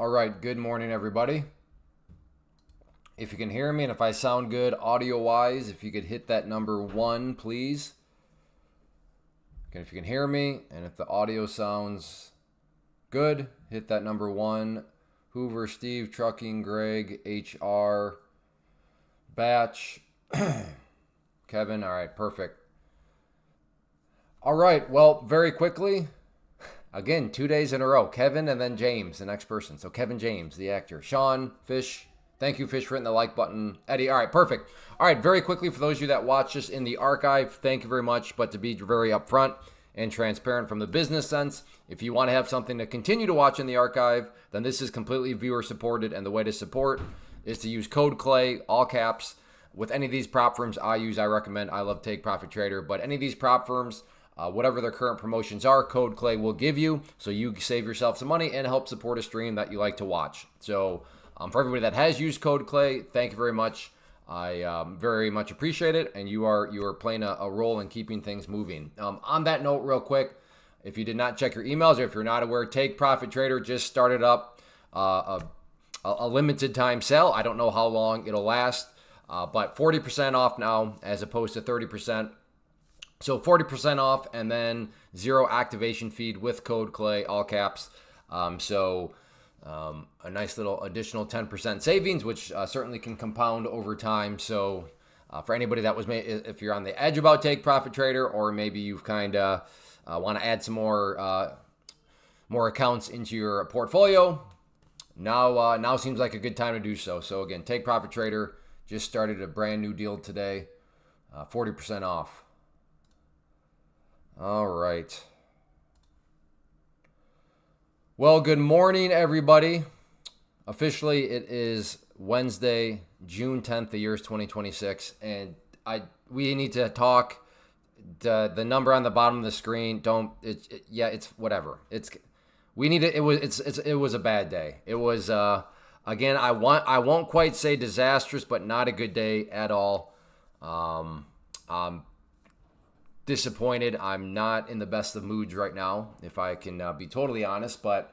All right, good morning, everybody. If you can hear me and if I sound good audio-wise, if you could hit that number 1, please. Okay, if you can hear me and if the audio sounds good, hit that number 1. Hoover, Steve, Trucking, Greg, HR, Batch, Kevin. All right, perfect. All right, well, very quickly, again, 2 days in a row. Kevin and then James, the next person. So Kevin James, the actor. Sean, Fish. Thank you, Fish, for hitting the like button. Eddie, all right, perfect. All right, very quickly, for those of you that watch this in the archive, thank you very much. But to be very upfront and transparent from the business sense, if you want to have something to continue to watch in the archive, then this is completely viewer supported. And the way to support is to use code CLAY, all caps. With any of these prop firms I use, I recommend I love Take Profit Trader. But any of these prop firms, whatever their current promotions are, code CLAY will give you, so you save yourself some money and help support a stream that you like to watch. So for everybody that has used code CLAY, thank you very much. I very much appreciate it, and you are playing a role in keeping things moving. On that note, real quick, if you did not check your emails or if you're not aware, Take Profit Trader just started up a limited time sale. I don't know how long it'll last, but 40% off now as opposed to 30%. So 40% off and then 0 activation fee with code CLAY, all caps. A nice little additional 10% savings, which certainly can compound over time. So for anybody that was if you're on the edge about Take Profit Trader, or maybe you've kind of want to add some more accounts into your portfolio, now seems like a good time to do so. So again, Take Profit Trader just started a brand new deal today, 40% off. All right. Well, good morning, everybody. Officially, it is Wednesday, June 10th. The year is 2026, and we need to talk. The number on the bottom of the screen. It's whatever. We need it. It was a bad day. It was again. I won't quite say disastrous, but not a good day at all. Disappointed. I'm not in the best of moods right now, if I can be totally honest. But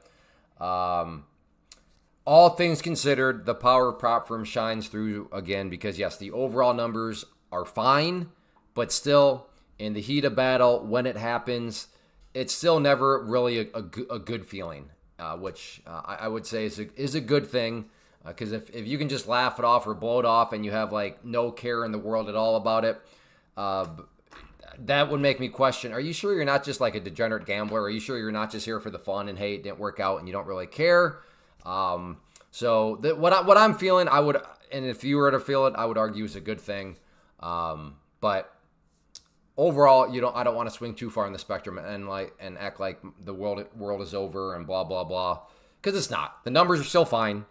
all things considered, the power of prop firm shines through again, because yes, the overall numbers are fine, but still in the heat of battle, when it happens, it's still never really a good feeling, which I would say is a good thing, because if you can just laugh it off or blow it off and you have like no care in the world at all about it, that would make me question, are you sure you're not just like a degenerate gambler? Are you sure you're not just here for the fun and, hey, it didn't work out and you don't really care? What I'm feeling, and if you were to feel it, I would argue is a good thing. But overall, I don't want to swing too far in the spectrum and act like the world is over and blah, blah, blah. Because it's not. The numbers are still fine,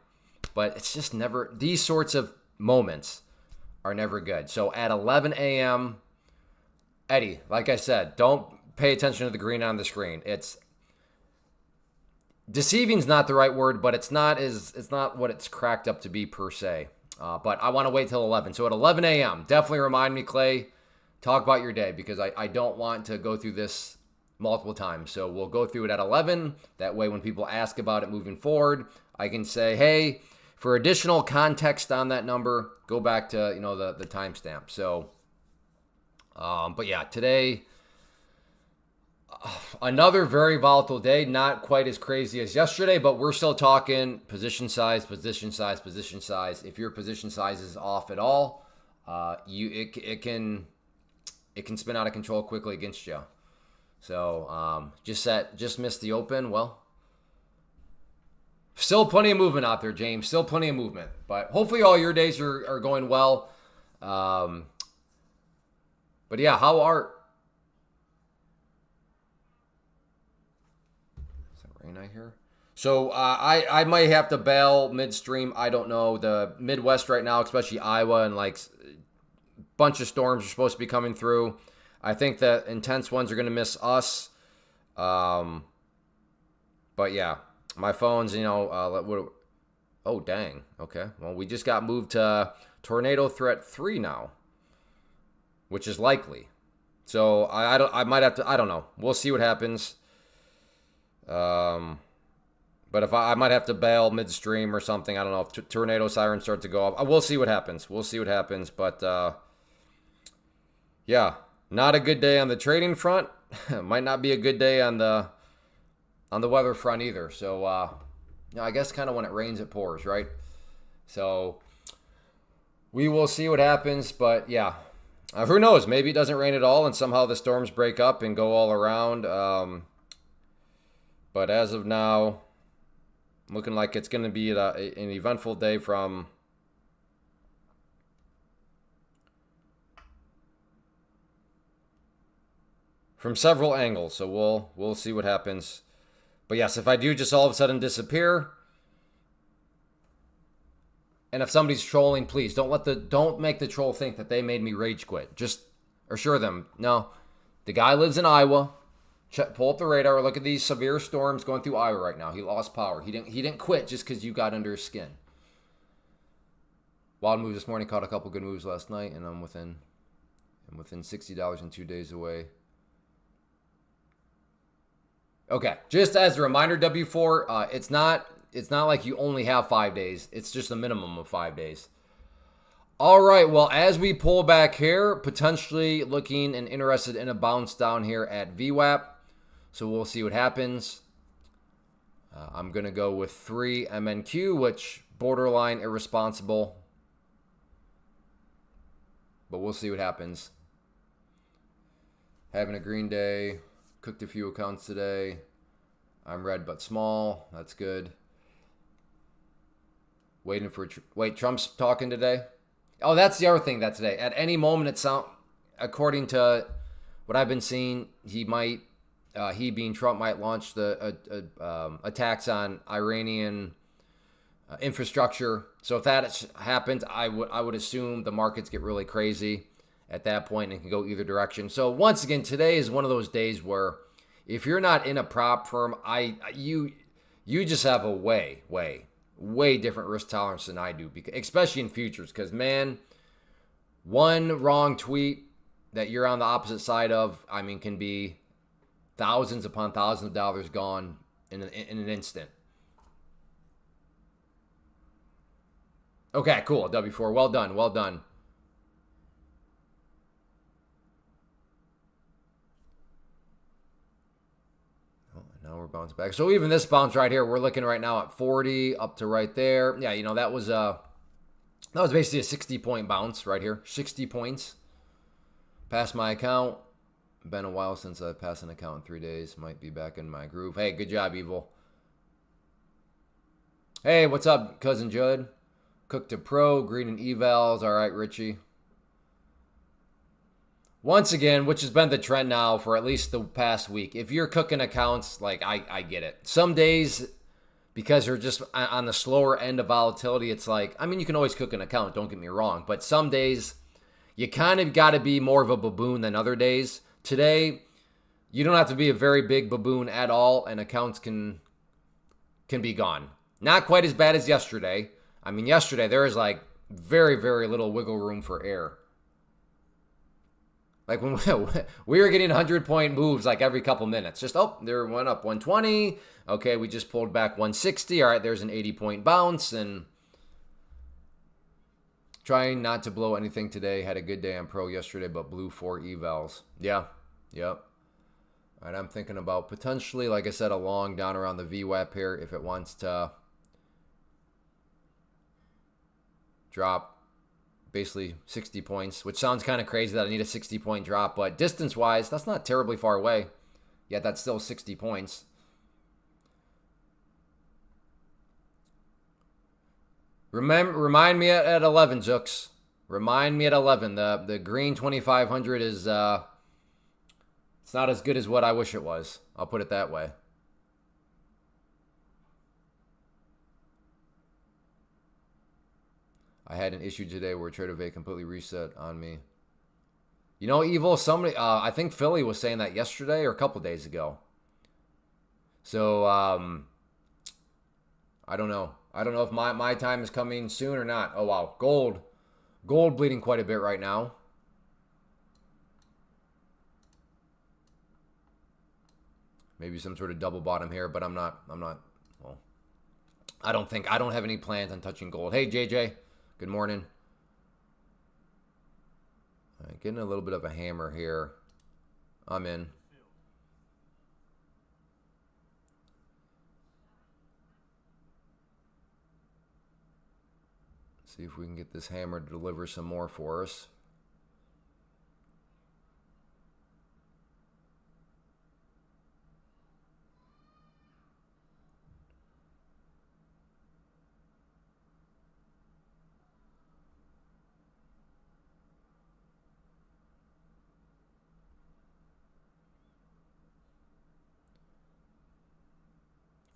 but it's just never, these sorts of moments are never good. So at 11 a.m., Eddie, like I said, don't pay attention to the green on the screen. It's deceiving's not the right word, but it's not what it's cracked up to be per se. But I want to wait till 11. So at 11 a.m., definitely remind me, Clay, talk about your day, because I don't want to go through this multiple times. So we'll go through it at 11. That way, when people ask about it moving forward, I can say, hey, for additional context on that number, go back to the timestamp. So. But yeah, today, another very volatile day, not quite as crazy as yesterday, but we're still talking position size, position size, position size. If your position size is off at all, it can spin out of control quickly against you. So just missed the open. Well, still plenty of movement out there, James. Still plenty of movement, but hopefully all your days are going well. But yeah, is that rain I hear? So I might have to bail midstream. I don't know. The Midwest right now, especially Iowa, and like a bunch of storms are supposed to be coming through. I think the intense ones are going to miss us. But yeah, my phone's, oh, dang. Okay. Well, we just got moved to tornado threat 3 now, which is likely. So I might have to, I don't know. We'll see what happens. But But if I might have to bail midstream or something. I don't know if tornado sirens start to go off. We'll see what happens. We'll see what happens. But yeah, not a good day on the trading front. Might not be a good day on the weather front either. So I guess kind of when it rains, it pours, right? So we will see what happens. But yeah, who knows? Maybe it doesn't rain at all, and somehow the storms break up and go all around. But as of now, looking like it's going to be an eventful day from several angles. So we'll see what happens. But yes, if I do just all of a sudden disappear, and if somebody's trolling, please don't make the troll think that they made me rage quit. Just assure them, no, the guy lives in Iowa. Pull up the radar. Look at these severe storms going through Iowa right now. He lost power. He didn't quit just because you got under his skin. Wild moves this morning. Caught a couple good moves last night, and I'm within $60 and 2 days away. Okay, just as a reminder, W4, it's not like you only have 5 days. It's just a minimum of 5 days. All right, well, as we pull back here, potentially looking and interested in a bounce down here at VWAP. So we'll see what happens. I'm going to go with 3 MNQ, which borderline irresponsible. But we'll see what happens. Having a green day. Cooked a few accounts today. I'm red but small. That's good. Waiting for... Wait, Trump's talking today? Oh, that's the other thing that today. At any moment, it sounds... According to what I've been seeing, he might... he being Trump might launch the attacks on Iranian infrastructure. So if that happens, I would assume the markets get really crazy at that point and can go either direction. So once again, today is one of those days where if you're not in a prop firm, you just have a way different risk tolerance than I do, because, especially in futures. Because man, one wrong tweet that you're on the opposite side of, I mean, can be thousands upon thousands of dollars gone in an instant. Okay, cool. W4, well done, well done. Now we're bouncing back. So even this bounce right here, we're looking right now at 40 up to right there. Yeah, you know, that was basically a 60-point bounce right here. 60 points. Passed my account. Been a while since I've passed an account in 3 days. Might be back in my groove. Hey, good job, Evil. Hey, what's up, Cousin Judd? Cooked a pro, green and evals. All right, Richie. Once again, which has been the trend now for at least the past week, if you're cooking accounts, like, I get it. Some days, because they're just on the slower end of volatility, it's like, I mean, you can always cook an account, don't get me wrong. But some days, you kind of got to be more of a baboon than other days. Today, you don't have to be a very big baboon at all, and accounts can be gone. Not quite as bad as yesterday. I mean, yesterday, there was like very, very little wiggle room for error. Like when we were getting 100-point moves like every couple minutes. Just, oh, there went up 120. Okay, we just pulled back 160. All right, there's an 80-point bounce. And trying not to blow anything today. Had a good day on pro yesterday, but blew 4 evals. Yeah, yep. All right, I'm thinking about potentially, like I said, a long down around the VWAP here if it wants to drop basically 60 points, which sounds kind of crazy that I need a 60-point drop, but distance-wise, that's not terribly far away. Yet that's still 60 points. Remind me at 11, Zooks. Remind me at 11. The green 2500 is it's not as good as what I wish it was. I'll put it that way. I had an issue today where Trader Vay completely reset on me. You know, Evil, somebody, I think Philly was saying that yesterday or a couple days ago. So, I don't know. I don't know if my time is coming soon or not. Oh, wow. Gold bleeding quite a bit right now. Maybe some sort of double bottom here, but I'm not, well, I don't have any plans on touching gold. Hey, JJ. Good morning. All right, getting a little bit of a hammer here. I'm in. See if we can get this hammer to deliver some more for us.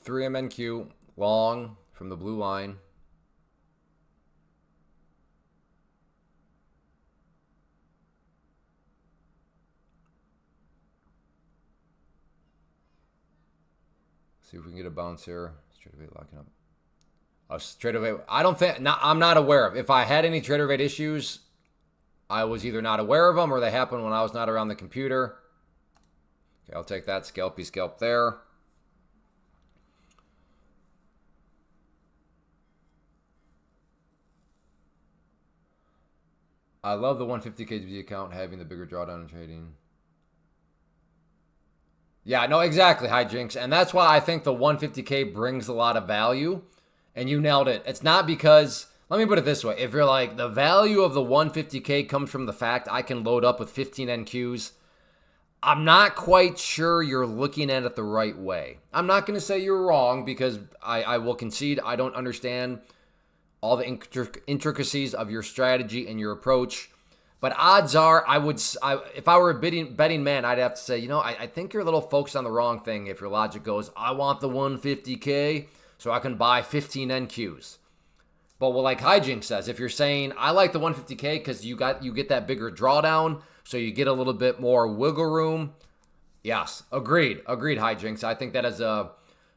Three MNQ, long from the blue line. See if we can get a bounce here. Straight away locking up. Straight away. I don't think. I'm not aware of. If I had any trader rate issues, I was either not aware of them or they happened when I was not around the computer. Okay, I'll take that scalpy scalp there. I love the 150K account having the bigger drawdown in trading. Yeah, no, exactly, Hijinks. And that's why I think the 150K brings a lot of value. And you nailed it. It's not because, let me put it this way. If you're like, the value of the 150K comes from the fact I can load up with 15 NQs, I'm not quite sure you're looking at it the right way. I'm not going to say you're wrong because I will concede I don't understand all the intricacies of your strategy and your approach. But odds are, if I were a betting man, I'd have to say, I think you're a little focused on the wrong thing if your logic goes, I want the 150K so I can buy 15 NQs. But like Hijink says, if you're saying, I like the 150K because you get that bigger drawdown, so you get a little bit more wiggle room. Yes, agreed, Hijinks. I think that is a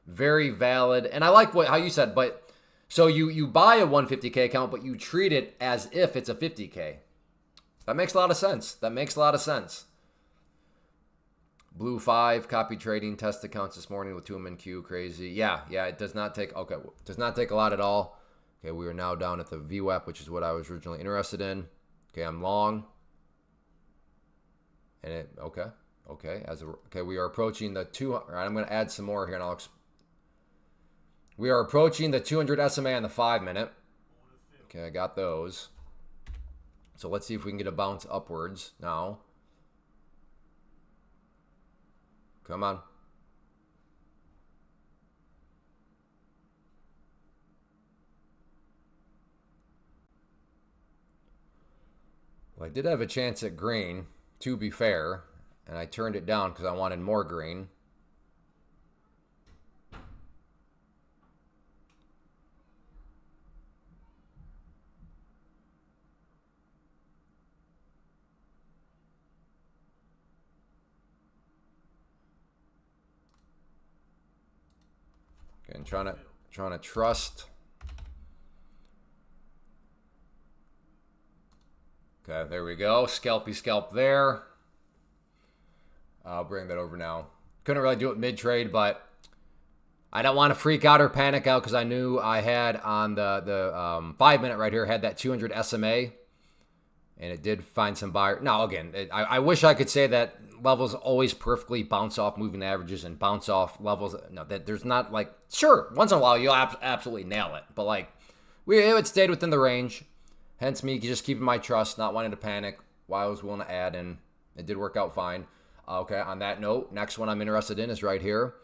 very valid, and I like how you said, but so you buy a 150K account, but you treat it as if it's a 50K. That makes a lot of sense. Blue 5, copy trading, test accounts this morning with 2 MNQ, crazy. Yeah, it does not take a lot at all. Okay, we are now down at the VWAP, which is what I was originally interested in. Okay, I'm long. And we are approaching the 200. All right, I'm going to add some more here, and we are approaching the 200 SMA on the 5 minute. Okay, I got those. So let's see if we can get a bounce upwards now. Come on. Well, I did have a chance at green, to be fair, and I turned it down because I wanted more green. Okay, and trying to trust. Okay, there we go. Scalpy scalp there. I'll bring that over now. Couldn't really do it mid-trade, but I don't want to freak out or panic out because I knew I had on the 5 minute right here, had that 200 SMA, and it did find some buyer. Now, again, I wish I could say that levels always perfectly bounce off moving averages and bounce off levels. No, that there's not like, sure, once in a while you'll absolutely nail it, but like it stayed within the range. Hence me just keeping my trust, not wanting to panic while I was willing to add, and it did work out fine. Okay, on that note, next one I'm interested in is right here,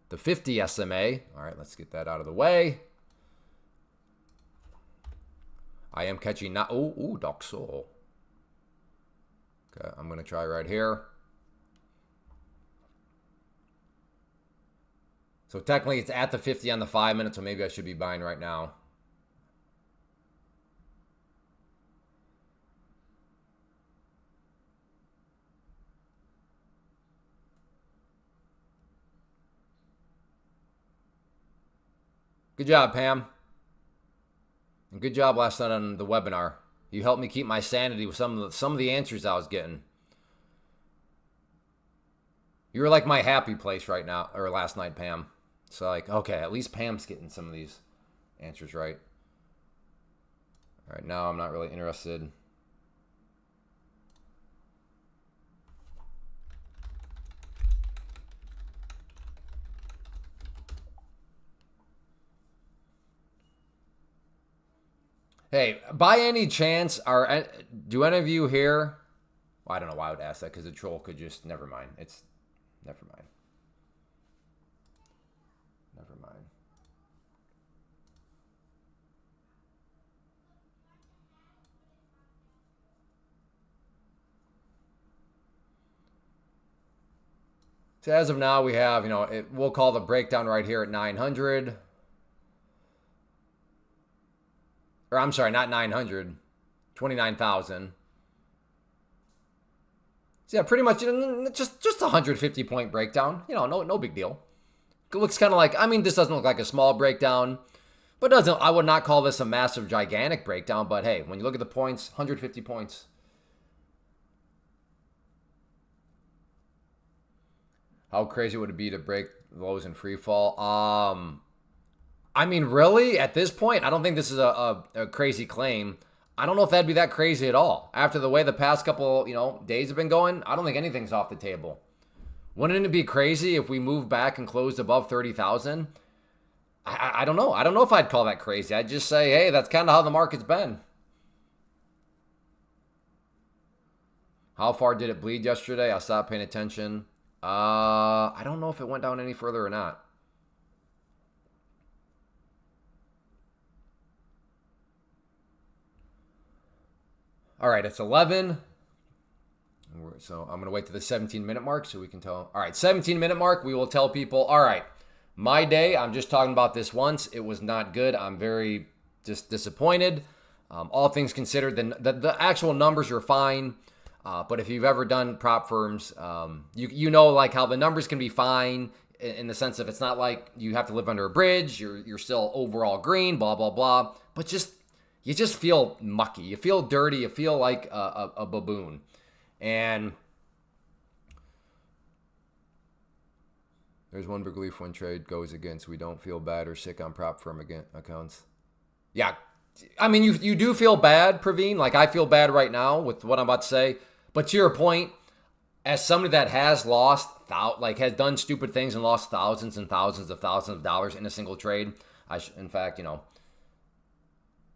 the 50 SMA. All right, let's get that out of the way. I am catching not. Ooh, Doc Soul. Okay, I'm gonna try right here. So technically it's at the 50 on the 5 minute, so maybe I should be buying right now. Good job, Pam. And good job last night on the webinar. You helped me keep my sanity with some of the answers I was getting. You were like my happy place right now, or last night, Pam. So like, okay, at least Pam's getting some of these Answer's right. All right, now I'm not really interested. Hey, by any chance, do any of you here? Well, I don't know why I would ask that because the troll could just never mind. It's never mind. Never mind. So as of now, we have, we'll call the breakdown right here at 900. Or I'm sorry, not 900, 29,000. So yeah, pretty much just a 150 point breakdown. No big deal. It looks kind of like, this doesn't look like a small breakdown, but I would not call this a massive, gigantic breakdown. But hey, when you look at the points, 150 points. How crazy would it be to break lows in free fall? Really, at this point, I don't think this is a crazy claim. I don't know if that'd be that crazy at all. After the way the past couple, days have been going, I don't think anything's off the table. Wouldn't it be crazy if we moved back and closed above 30,000? I don't know. I don't know if I'd call that crazy. I'd just say, hey, that's kind of how the market's been. How far did it bleed yesterday? I stopped paying attention. I don't know if it went down any further or not. All right, it's 11. So I'm going to wait to the 17-minute mark so we can tell. All right, 17-minute mark, we will tell people, all right, my day, I'm just talking about this once. It was not good. I'm very just disappointed. All things considered, the actual numbers are fine. But if you've ever done prop firms, you know like how the numbers can be fine in the sense of it's not like you have to live under a bridge. You're still overall green, blah, blah, blah. But you just feel mucky. You feel dirty. You feel like a baboon. And there's one big relief when trade goes against. We don't feel bad or sick on prop firm accounts. Yeah. You do feel bad, Praveen. Like I feel bad right now with what I'm about to say. But to your point, as somebody that has lost, has done stupid things and lost thousands and thousands of dollars in a single trade, in fact,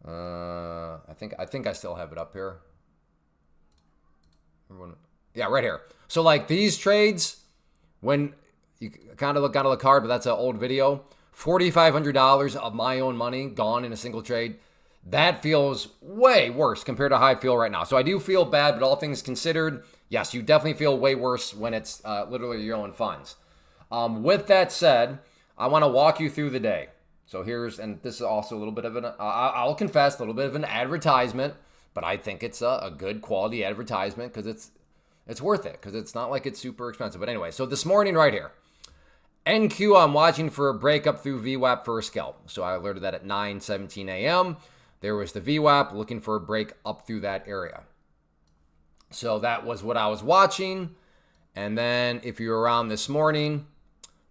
I think I still have it up here. Yeah, right here. So like these trades, when you kind of look down at the card, but that's an old video. $4,500 of my own money gone in a single trade. That feels way worse compared to how I feel right now. So I do feel bad, but all things considered, yes, you definitely feel way worse when it's literally your own funds. With that said, I want to walk you through the day. So and this is also a little bit of I'll confess, a little bit of an advertisement, but I think it's a good quality advertisement because it's worth it because it's not like it's super expensive. But anyway, so this morning right here, NQ, I'm watching for a break up through VWAP for a scalp. So I alerted that at 9:17 a.m. There was the VWAP looking for a break up through that area. So that was what I was watching. And then if you're around this morning,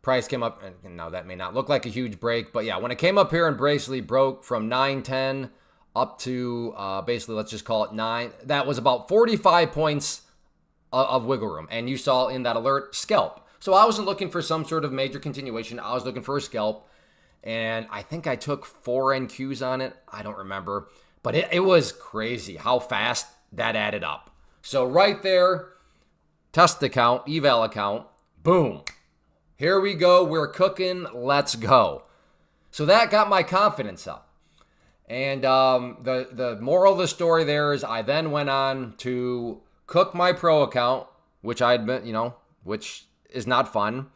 price came up. And now that may not look like a huge break. But yeah, when it came up here and basically broke from 9:10 up to basically, let's just call it 9. That was about 45 points of wiggle room. And you saw in that alert, scalp. So I wasn't looking for some sort of major continuation. I was looking for a scalp. And I think I took 4 NQs on it. I don't remember. But it was crazy how fast that added up. So right there, test account, eval account, boom. Here we go. We're cooking. Let's go. So that got my confidence up. And the moral of the story there is I then went on to cook my pro account, which I admit, which is not fun.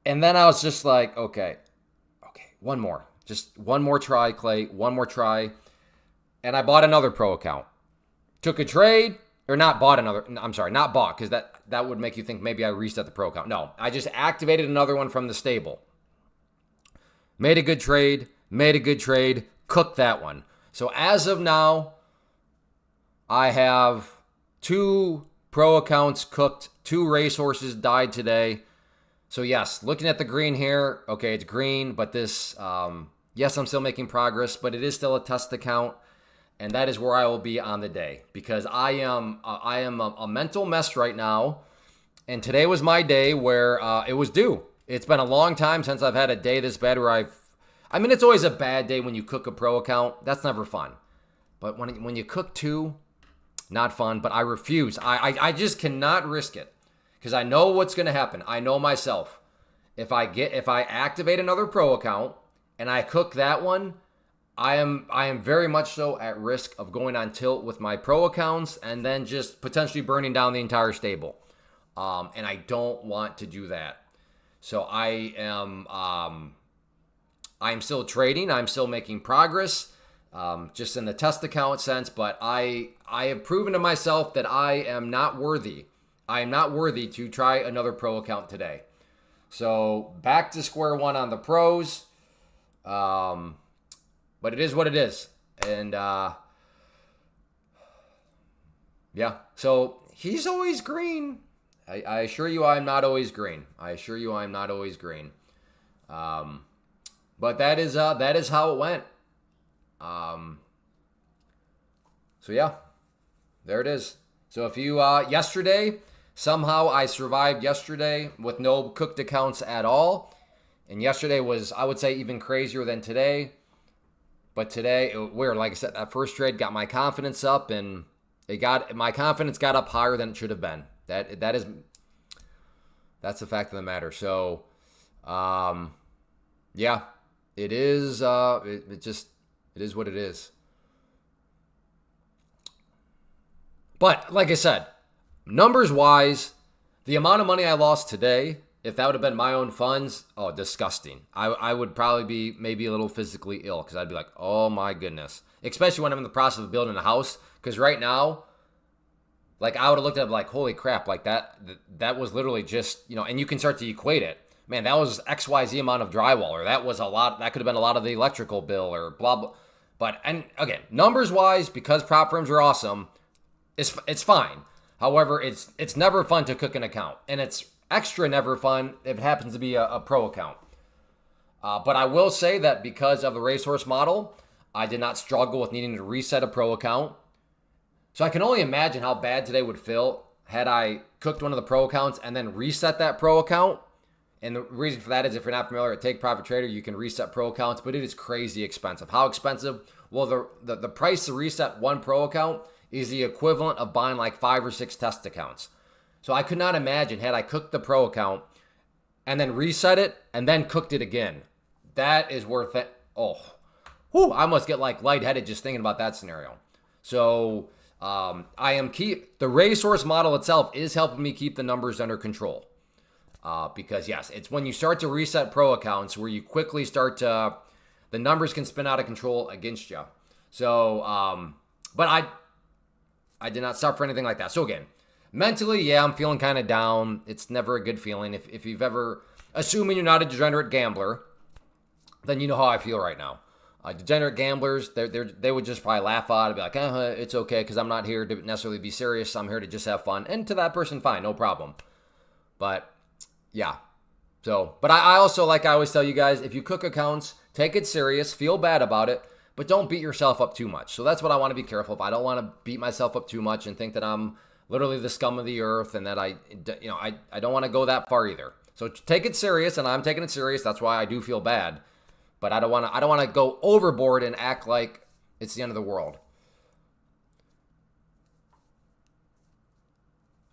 And then I was just like, okay, one more. Just one more try, Clay, one more try. And I bought another pro account. Took a trade, or not bought, because that would make you think maybe I reset the pro account. No, I just activated another one from the stable. Made a good trade, cooked that one. So as of now, I have 2 pro accounts cooked, 2 racehorses died today. So yes, looking at the green here, okay, it's green, but this, Yes, I'm still making progress, but it is still a test account, and that is where I will be on the day because I am a mental mess right now, and today was my day where it was due. It's been a long time since I've had a day this bad where I mean, it's always a bad day when you cook a pro account. That's never fun. But when you cook two, not fun. But I refuse. I just cannot risk it because I know what's going to happen. I know myself. If I activate another pro account and I cook that one, I am very much so at risk of going on tilt with my pro accounts and then just potentially burning down the entire stable. And I don't want to do that. So I'm still trading. I'm still making progress, just in the test account sense. But I have proven to myself that I am not worthy. I am not worthy to try another pro account today. So back to square one on the pros. But it is what it is. And yeah, so he's always green. I assure you I'm not always green. I assure you I'm not always green. But that is how it went. So yeah, there it is. So if you yesterday, somehow I survived yesterday with no cooked accounts at all. And yesterday was, I would say, even crazier than today. But today, weird. Like I said, that first trade got my confidence up, and my confidence got up higher than it should have been. That's the fact of the matter. So, yeah, it is. It is what it is. But like I said, numbers wise, the amount of money I lost today, if that would have been my own funds, oh, disgusting. I would probably be maybe a little physically ill because I'd be like, oh my goodness. Especially when I'm in the process of building a house. Because right now, like I would have looked at it like, holy crap, like that was literally just, and you can start to equate it. Man, that was XYZ amount of drywall, or that was a lot, that could have been a lot of the electrical bill, or blah, blah. But, and again, numbers wise, because prop firms are awesome, it's fine. However, it's never fun to cook an account. And it's extra never fun if it happens to be a pro account. But I will say that because of the racehorse model, I did not struggle with needing to reset a pro account. So I can only imagine how bad today would feel had I cooked one of the pro accounts and then reset that pro account. And the reason for that is if you're not familiar with Take Profit Trader, you can reset pro accounts, but it is crazy expensive. How expensive? Well, the price to reset one pro account is the equivalent of buying like 5 or 6 test accounts. So I could not imagine had I cooked the pro account and then reset it and then cooked it again. That is worth it. Oh, whew, I must get like lightheaded just thinking about that scenario. So the racehorse model itself is helping me keep the numbers under control. Because yes, it's when you start to reset pro accounts where you quickly start to, the numbers can spin out of control against you. So, but I did not suffer anything like that. So again, mentally, yeah, I'm feeling kind of down. It's never a good feeling. If you've ever, assuming you're not a degenerate gambler, then you know how I feel right now. Degenerate gamblers, they would just probably laugh out and be like, it's okay because I'm not here to necessarily be serious. I'm here to just have fun. And to that person, fine, no problem. But yeah. So, but I also, like I always tell you guys, if you cook accounts, take it serious, feel bad about it, but don't beat yourself up too much. So that's what I want to be careful of. I don't want to beat myself up too much and think that I'm literally the scum of the earth and that I don't want to go that far either. So take it serious, and I'm taking it serious. That's why I do feel bad. But I don't want to go overboard and act like it's the end of the world.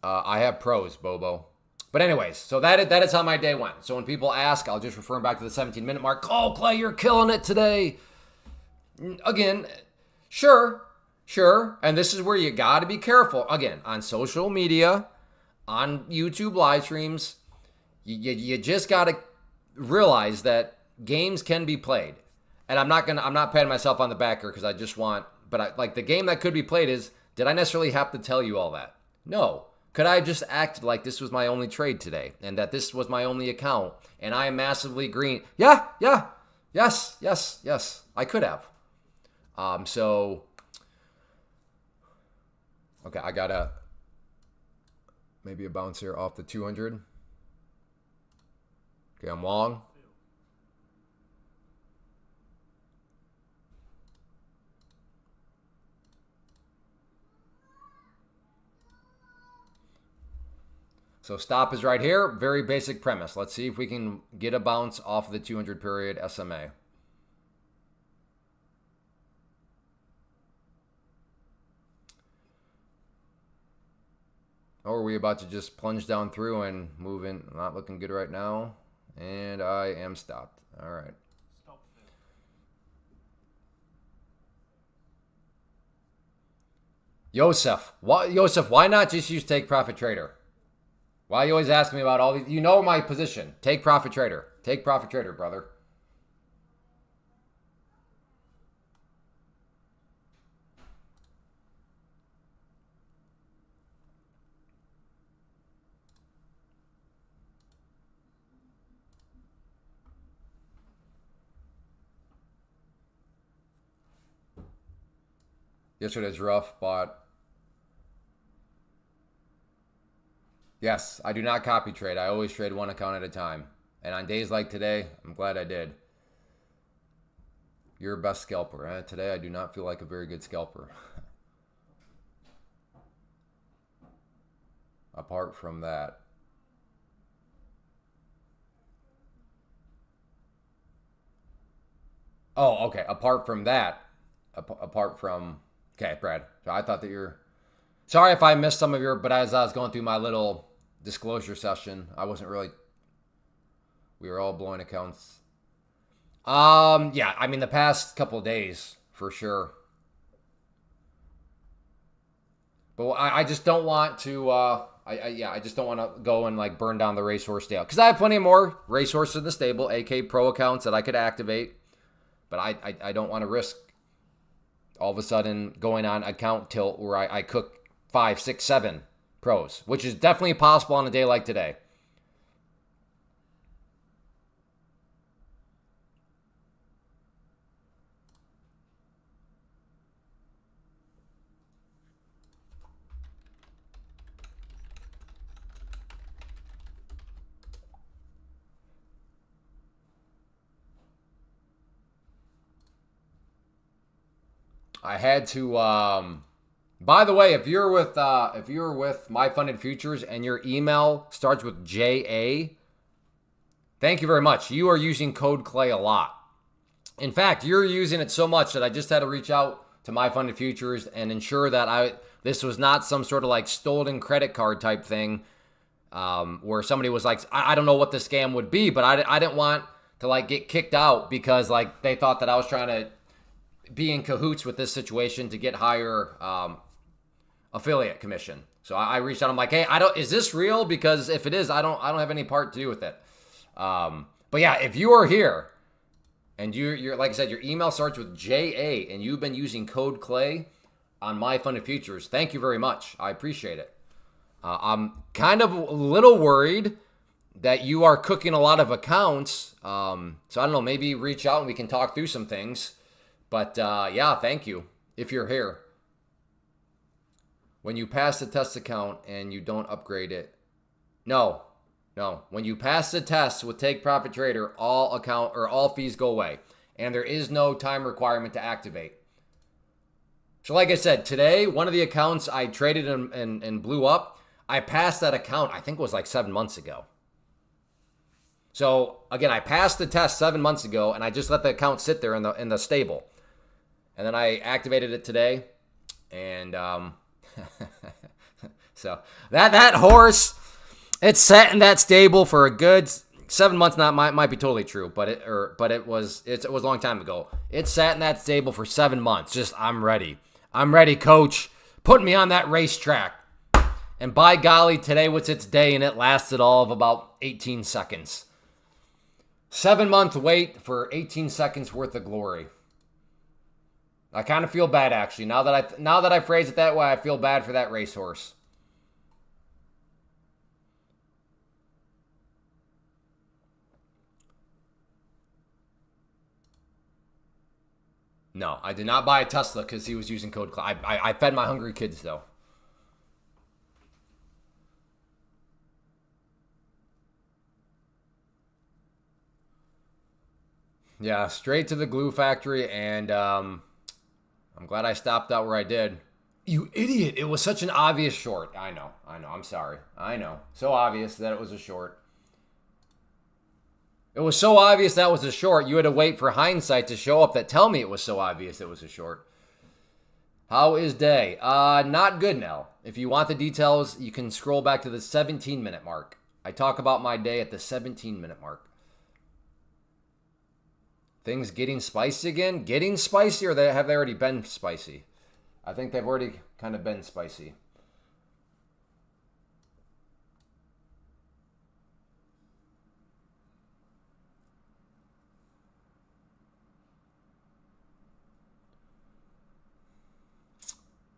I have pros, Bobo. But anyways, so that is how my day went. So when people ask, I'll just refer them back to the 17-minute mark. Oh, Clay, you're killing it today. Again, sure. And this is where you got to be careful. Again, on social media, on YouTube live streams, you just got to realize that games can be played. And I'm not patting myself on the back here because I just want, but like the game that could be played is, did I necessarily have to tell you all that? No. Could I have just acted like this was my only trade today and that this was my only account and I am massively green? Yeah. Yes. I could have. So, okay, I got maybe a bounce here off the 200. Okay, I'm long. So stop is right here. Very basic premise. Let's see if we can get a bounce off of the 200 period SMA. Or are we about to just plunge down through and move in? Not looking good right now. And I am stopped. All right. Stop. Yosef, why not just use Take Profit Trader? Why are you always asking me about all these? You know my position. Take Profit Trader. Take Profit Trader, brother. Yesterday's rough, but yes, I do not copy trade. I always trade one account at a time. And on days like today, I'm glad I did. You're a best scalper. Today, I do not feel like a very good scalper. Apart from that. Oh, okay. Apart from that. Apart from... Okay, Brad. So I thought that you're... Sorry if I missed some of your... But as I was going through my little disclosure session, I wasn't really... We were all blowing accounts. Yeah, I mean, the past couple of days, for sure. But I just don't want to... I just don't want to go and like burn down the racehorse stable. Because I have plenty more racehorses in the stable, AK Pro accounts that I could activate. But I don't want to risk all of a sudden going on account tilt where I cook 5, 6, 7 pros, which is definitely possible on a day like today. I had to. By the way, if you're with My Funded Futures and your email starts with JA, thank you very much. You are using code Clay a lot. In fact, you're using it so much that I just had to reach out to My Funded Futures and ensure that this was not some sort of like stolen credit card type thing, where somebody was like, I don't know what the scam would be, but I didn't want to like get kicked out because like they thought that I was trying to be in cahoots with this situation to get higher affiliate commission. So I reached out. I'm like, hey, is this real? Because if it is, I don't have any part to do with it. But yeah, if you are here and you're like I said, your email starts with JA and you've been using code Clay on My Funded Futures, thank you very much. I appreciate it. I'm kind of a little worried that you are cooking a lot of accounts. So I don't know, maybe reach out and we can talk through some things. But yeah, thank you if you're here. When you pass the test account and you don't upgrade it. No. When you pass the test with Take Profit Trader, all fees go away. And there is no time requirement to activate. So like I said, today, one of the accounts I traded and blew up, I passed that account, I think it was like 7 months ago. So again, I passed the test 7 months ago and I just let the account sit there in the stable. And then I activated it today, and so that horse, it's sat in that stable for a good 7 months. Not might be totally true, but it was a long time ago. It sat in that stable for 7 months. Just I'm ready, coach. Put me on that racetrack. And by golly, today was its day, and it lasted all of about 18 seconds. 7-month wait for 18 seconds worth of glory. I kind of feel bad, actually. Now that I phrase it that way, I feel bad for that racehorse. No, I did not buy a Tesla because he was using code Clay. I fed my hungry kids, though. Yeah, straight to the glue factory, and I'm glad I stopped out where I did. You idiot. It was such an obvious short. I know. I'm sorry. I know. So obvious that it was a short. It was so obvious that was a short. You had to wait for hindsight to show up that tell me it was so obvious it was a short. How is day? Not good now. If you want the details, you can scroll back to the 17-minute mark. I talk about my day at the 17-minute mark. Things getting spicy again? Getting spicy, or have they already been spicy? I think they've already kind of been spicy.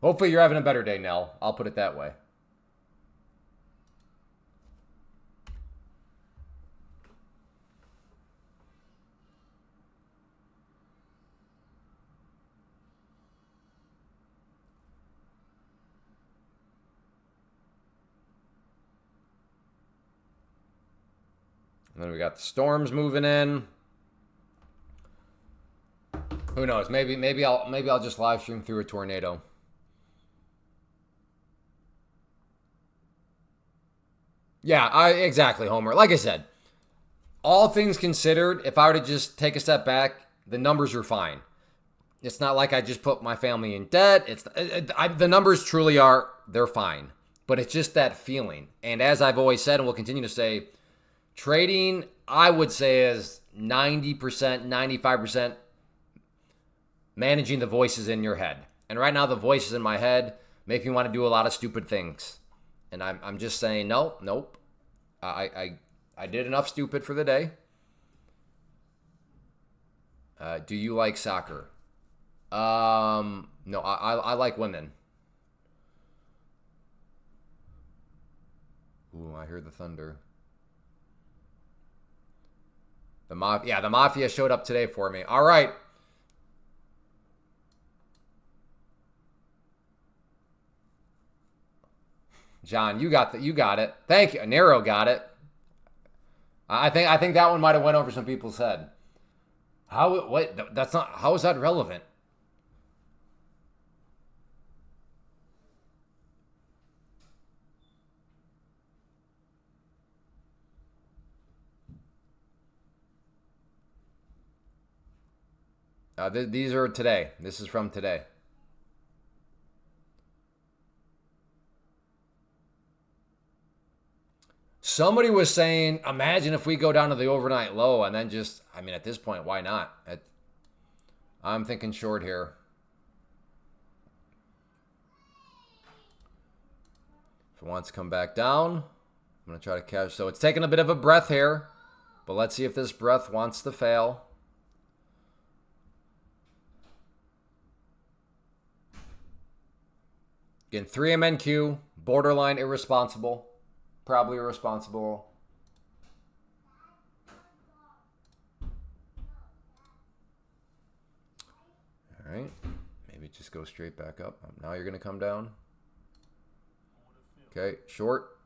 Hopefully you're having a better day, Nell. I'll put it that way. And then we got the storms moving in. Who knows? Maybe I'll just live stream through a tornado. Yeah, exactly, Homer. Like I said, all things considered, if I were to just take a step back, the numbers are fine. It's not like I just put my family in debt. The numbers truly are, they're fine. But it's just that feeling. And as I've always said and will continue to say, trading, I would say, is 90%, 95% managing the voices in your head. And right now, the voices in my head make me want to do a lot of stupid things. And I'm just saying, nope. I did enough stupid for the day. Do you like soccer? No, I like women. Ooh, I hear the thunder. The Mafia showed up today for me. All right. John, you got it. Thank you. Nero got it. I think that one might have went over some people's head. How is that relevant? These are today. This is from today. Somebody was saying, imagine if we go down to the overnight low and then just, at this point, why not? I'm thinking short here. If it wants to come back down, I'm going to try to catch. So it's taking a bit of a breath here, but let's see if this breath wants to fail. Again, 3MNQ, borderline irresponsible. Probably irresponsible. All right. Maybe just go straight back up. Now you're going to come down. Okay, short.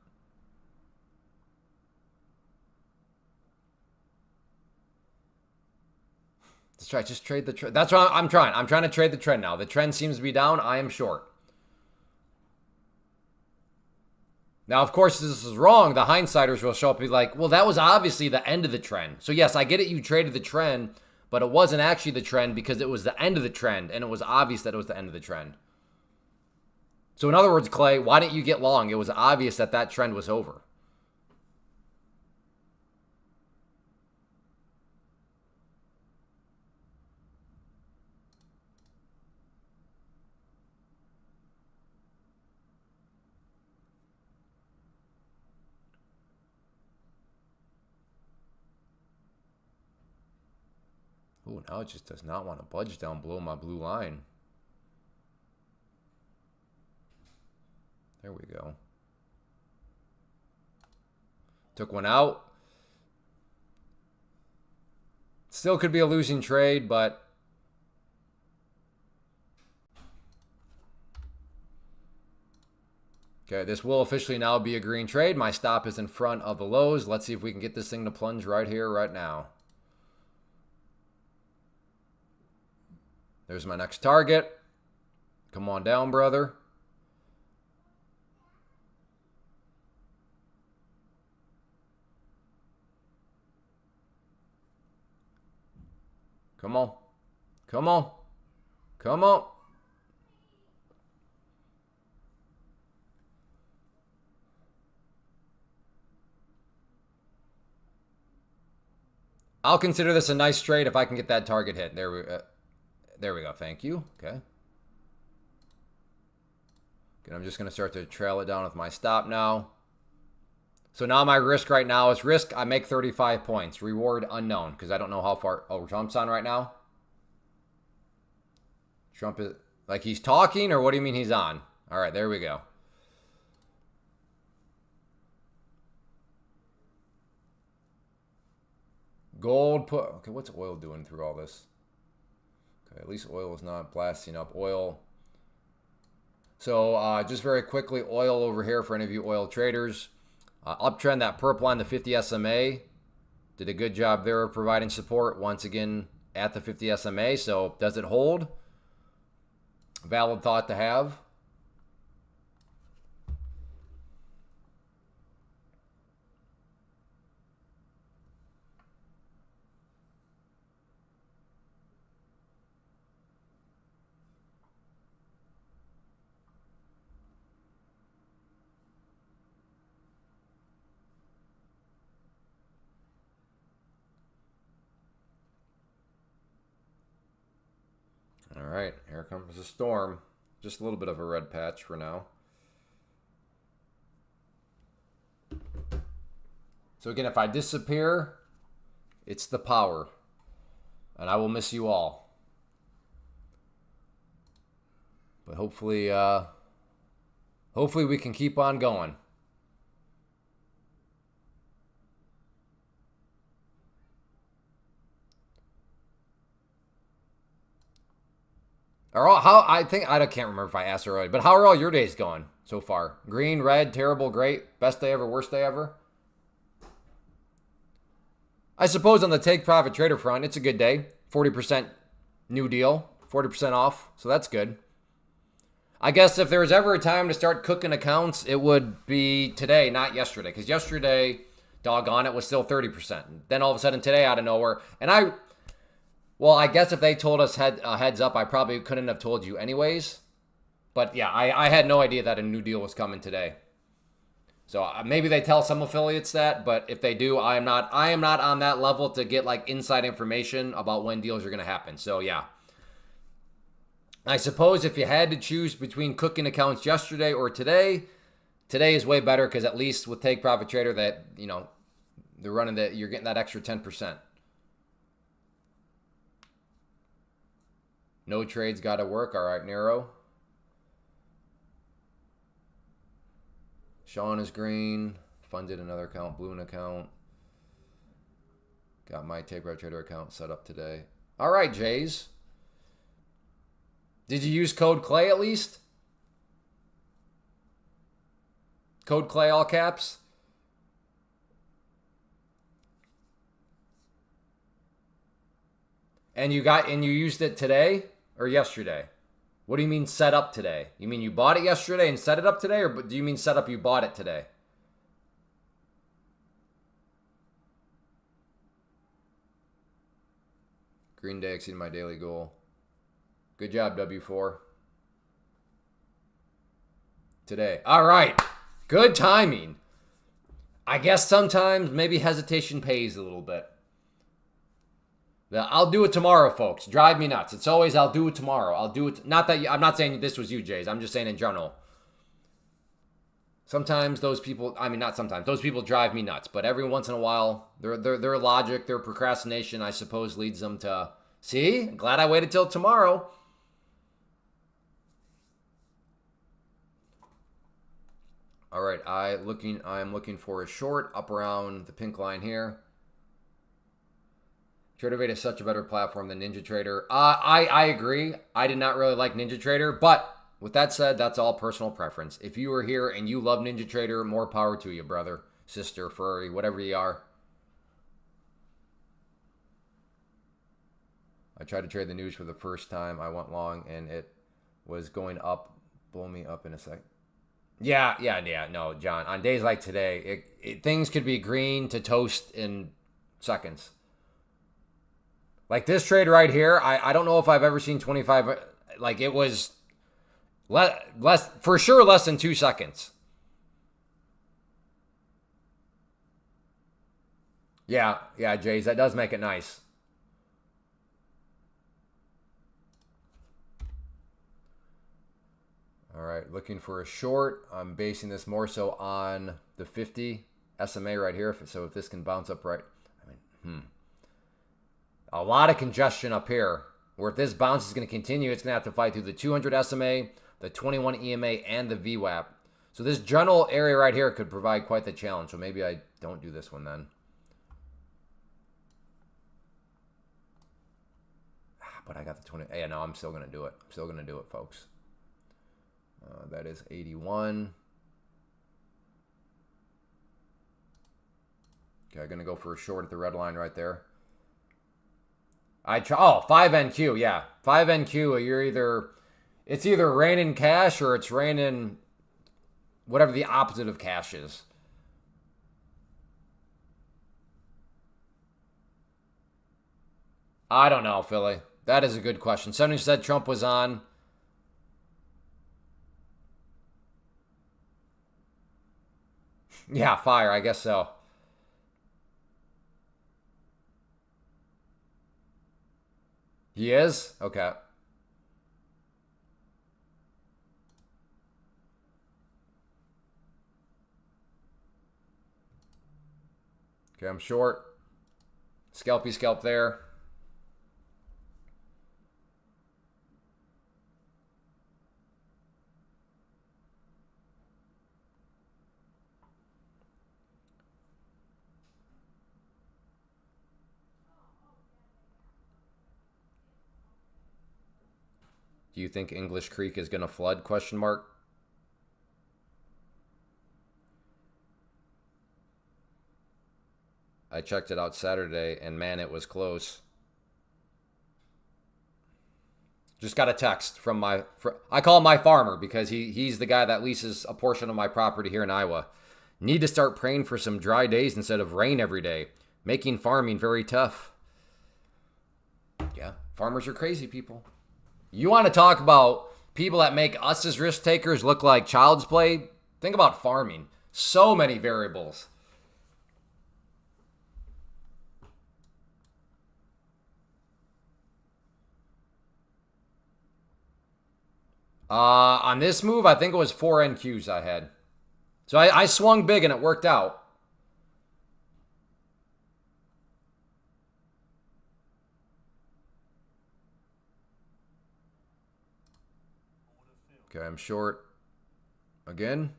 Just trade the trend. That's what I'm trying. I'm trying to trade the trend now. The trend seems to be down. I am short. Now, of course, this is wrong. The hindsighters will show up and be like, well, that was obviously the end of the trend. So, yes, I get it. You traded the trend, but it wasn't actually the trend because it was the end of the trend, and it was obvious that it was the end of the trend. So, in other words, Clay, why didn't you get long? It was obvious that that trend was over. Ooh, now it just does not want to budge down below my blue line. There we go. Took one out. Still could be a losing trade, but okay, this will officially now be a green trade. My stop is in front of the lows. Let's see if we can get this thing to plunge right here, right now. There's my next target. Come on down, brother. Come on. Come on. Come on. I'll consider this a nice trade if I can get that target hit. There we go. Thank you. Okay. And I'm just going to start to trail it down with my stop now. So now my risk right now is risk. I make 35 points. Reward unknown because I don't know how far. Oh, Trump's on right now? Trump is like he's talking, or what do you mean he's on? All right, there we go. Gold put. Okay, what's oil doing through all this? Okay, at least oil is not blasting up. Oil. So just very quickly, oil over here for any of you oil traders. Uptrend, that purple on the 50 SMA. Did a good job there of providing support once again at the 50 SMA. So does it hold? Valid thought to have. All right, here comes a storm. Just a little bit of a red patch for now. So again, if I disappear, it's the power. And I will miss you all. But hopefully we can keep on going. I can't remember if I asked earlier, but how are all your days going so far? Green, red, terrible, great, best day ever, worst day ever? I suppose on the take profit trader front, it's a good day. 40% new deal, 40% off, so that's good. I guess if there was ever a time to start cooking accounts, it would be today, not yesterday. Because yesterday, doggone it, was still 30%. Then all of a sudden today, out of nowhere, well, I guess if they told us heads up, I probably couldn't have told you anyways. But yeah, I had no idea that a new deal was coming today. So maybe they tell some affiliates that, but if they do, I am not on that level to get like inside information about when deals are going to happen. So yeah. I suppose if you had to choose between cooking accounts yesterday or today is way better because at least with Take Profit Trader that, they're running that you're getting that extra 10%. No trades got to work. All right, Nero. Sean is green. Funded another account, Balloon account. Got my Take Profit Trader account set up today. All right, Jays. Did you use code Clay at least? Code Clay all caps? And you used it today or yesterday? What do you mean set up today? You mean you bought it yesterday and set it up today, or do you mean set up you bought it today? Green day exceeded my daily goal. Good job, W4. Today. All right. Good timing. I guess sometimes maybe hesitation pays a little bit. I'll do it tomorrow, folks. Drive me nuts. It's always I'll do it tomorrow. I'll do it. I'm not saying this was you, Jays. I'm just saying in general. Sometimes those people, not sometimes, those people drive me nuts. But every once in a while, their logic, their procrastination, I suppose, leads them to, see, glad I waited till tomorrow. All right, I'm looking for a short up around the pink line here. TraderVate is such a better platform than NinjaTrader. I agree. I did not really like NinjaTrader, but with that said, that's all personal preference. If you are here and you love NinjaTrader, more power to you, brother, sister, furry, whatever you are. I tried to trade the news for the first time. I went long and it was going up. Blow me up in a sec. Yeah. No, John. On days like today, things could be green to toast in seconds. Like this trade right here, I don't know if I've ever seen 25. Like it was less for sure, less than 2 seconds. Yeah, Jays, that does make it nice. All right, looking for a short. I'm basing this more so on the 50 SMA right here. So if this can bounce up right, a lot of congestion up here. Where if this bounce is going to continue, it's going to have to fight through the 200 SMA, the 21 EMA, and the VWAP. So this general area right here could provide quite the challenge. So maybe I don't do this one then. But I got the 20. Yeah, no, I'm still going to do it. I'm still going to do it, folks. That is 81. Okay, I'm going to go for a short at the red line right there. Oh, 5NQ, yeah. 5NQ, it's either raining cash or it's raining whatever the opposite of cash is. I don't know, Philly. That is a good question. Somebody said Trump was on. Yeah, fire, I guess so. He is? Okay. Okay, I'm short. Scalpy scalp there. Do you think English Creek is going to flood? Question mark. I checked it out Saturday, and man, it was close. Just got a text from I call him my farmer because he's the guy that leases a portion of my property here in Iowa. Need to start praying for some dry days instead of rain every day. Making farming very tough. Yeah, farmers are crazy people. You want to talk about people that make us as risk takers look like child's play? Think about farming. So many variables. On this move, I think it was 4 NQs I had. So I swung big and it worked out. Okay, I'm short again.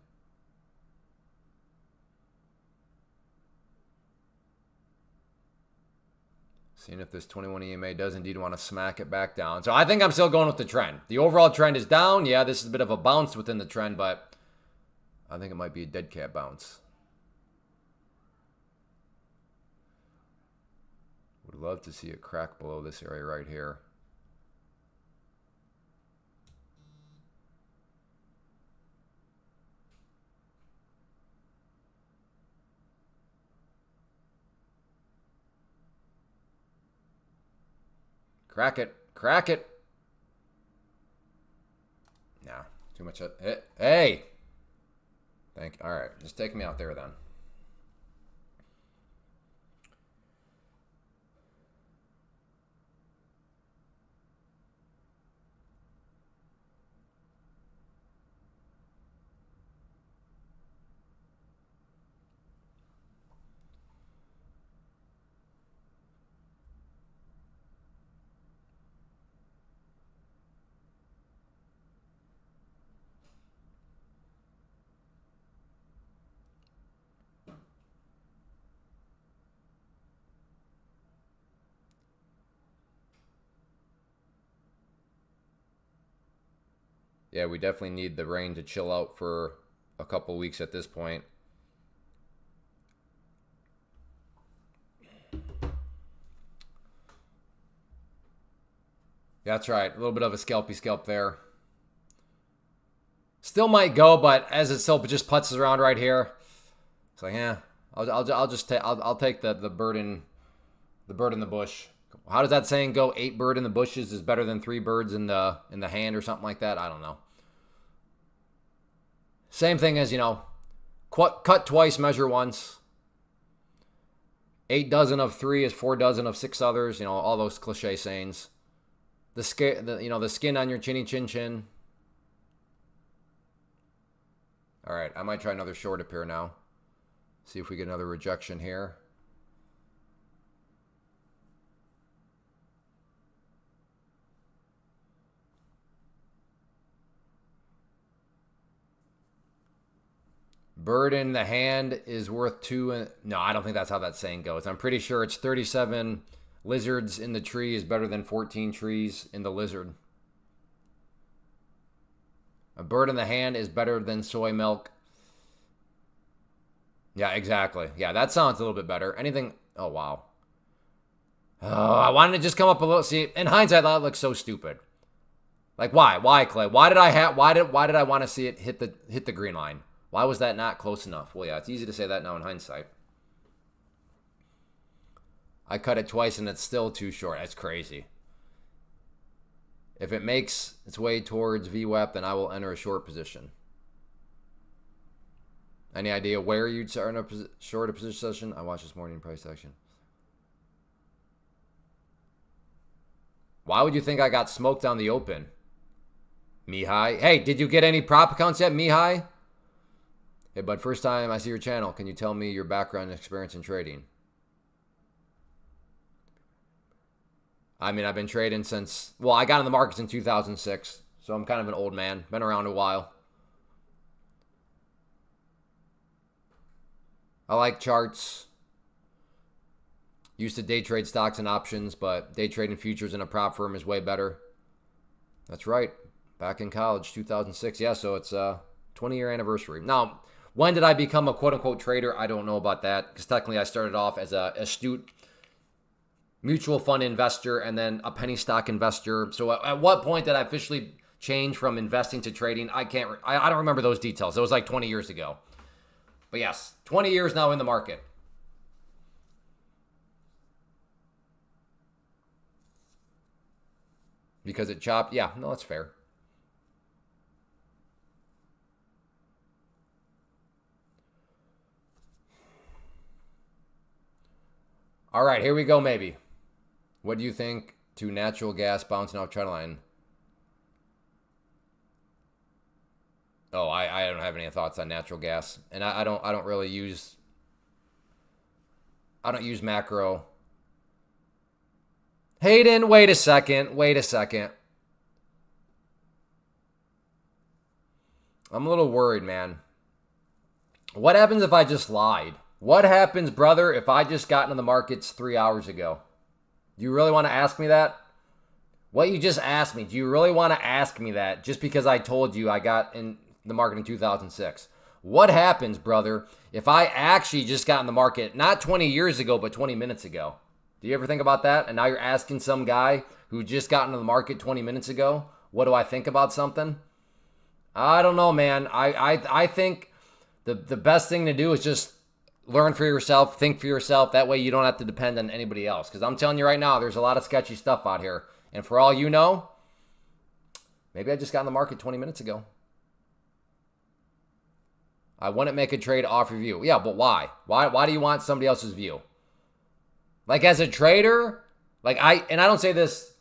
Seeing if this 21 EMA does indeed want to smack it back down. So I think I'm still going with the trend. The overall trend is down. Yeah, this is a bit of a bounce within the trend, but I think it might be a dead cat bounce. Would love to see it crack below this area right here. Crack it. Crack it. Nah, too much. Hey. All right, just take me out there then. Yeah, we definitely need the rain to chill out for a couple weeks at this point. That's right. A little bit of a scalpy scalp there. Still might go, but as it still just putzes around right here, it's like, yeah, I'll take the bird in the bush How does that saying go? 8 bird in the bushes is better than 3 birds in the hand or something like that. I don't know. Same thing as, cut twice, measure once. 8 dozen of 3 is 4 dozen of 6 others. All those cliche sayings. The skin on your chinny chin chin. All right, I might try another short up here now. See if we get another rejection here. Bird in the hand is worth 2. No, I don't think that's how that saying goes. I'm pretty sure it's 37 lizards in the tree is better than 14 trees in the lizard. A bird in the hand is better than soy milk. Yeah, exactly. Yeah, that sounds a little bit better. Anything... Oh, wow. Oh, I wanted to just come up a little... See, in hindsight, that looks so stupid. Like, why? Why, Clay? Why did I want to see it hit the green line? Why was that not close enough? Well, yeah, it's easy to say that now in hindsight. I cut it twice and it's still too short. That's crazy. If it makes its way towards VWAP, then I will enter a short position. Any idea where you'd start a short position session? I watched this morning price action. Why would you think I got smoked on the open? Mihai. Hey, did you get any prop accounts yet, Mihai? Hey, bud, first time I see your channel. Can you tell me your background and experience in trading? I mean, I've been trading since... Well, I got in the markets in 2006, so I'm kind of an old man. Been around a while. I like charts. Used to day trade stocks and options, but day trading futures in a prop firm is way better. That's right. Back in college, 2006. Yeah, so it's a 20-year anniversary. Now, when did I become a quote-unquote trader? I don't know about that, because technically I started off as an astute mutual fund investor and then a penny stock investor. So at what point did I officially change from investing to trading? I don't remember those details. It was like 20 years ago. But yes, 20 years now in the market. Because it chopped. Yeah, no, that's fair. All right, here we go, maybe. What do you think to natural gas bouncing off trend line? Oh, I don't have any thoughts on natural gas, and I don't really use. I don't use macro. Hayden, wait a second. I'm a little worried, man. What happens if I just lied? What happens, brother, if I just got into the markets 3 hours ago? Do you really want to ask me that? What you just asked me, do you really want to ask me that just because I told you I got in the market in 2006? What happens, brother, if I actually just got in the market not 20 years ago, but 20 minutes ago? Do you ever think about that? And now you're asking some guy who just got into the market 20 minutes ago, what do I think about something? I don't know, man. I think the best thing to do is just learn for yourself, think for yourself. That way you don't have to depend on anybody else. Because I'm telling you right now, there's a lot of sketchy stuff out here. And for all you know, maybe I just got in the market 20 minutes ago. I wouldn't make a trade off your view. Yeah, but why? Why do you want somebody else's view? Like as a trader, I don't say this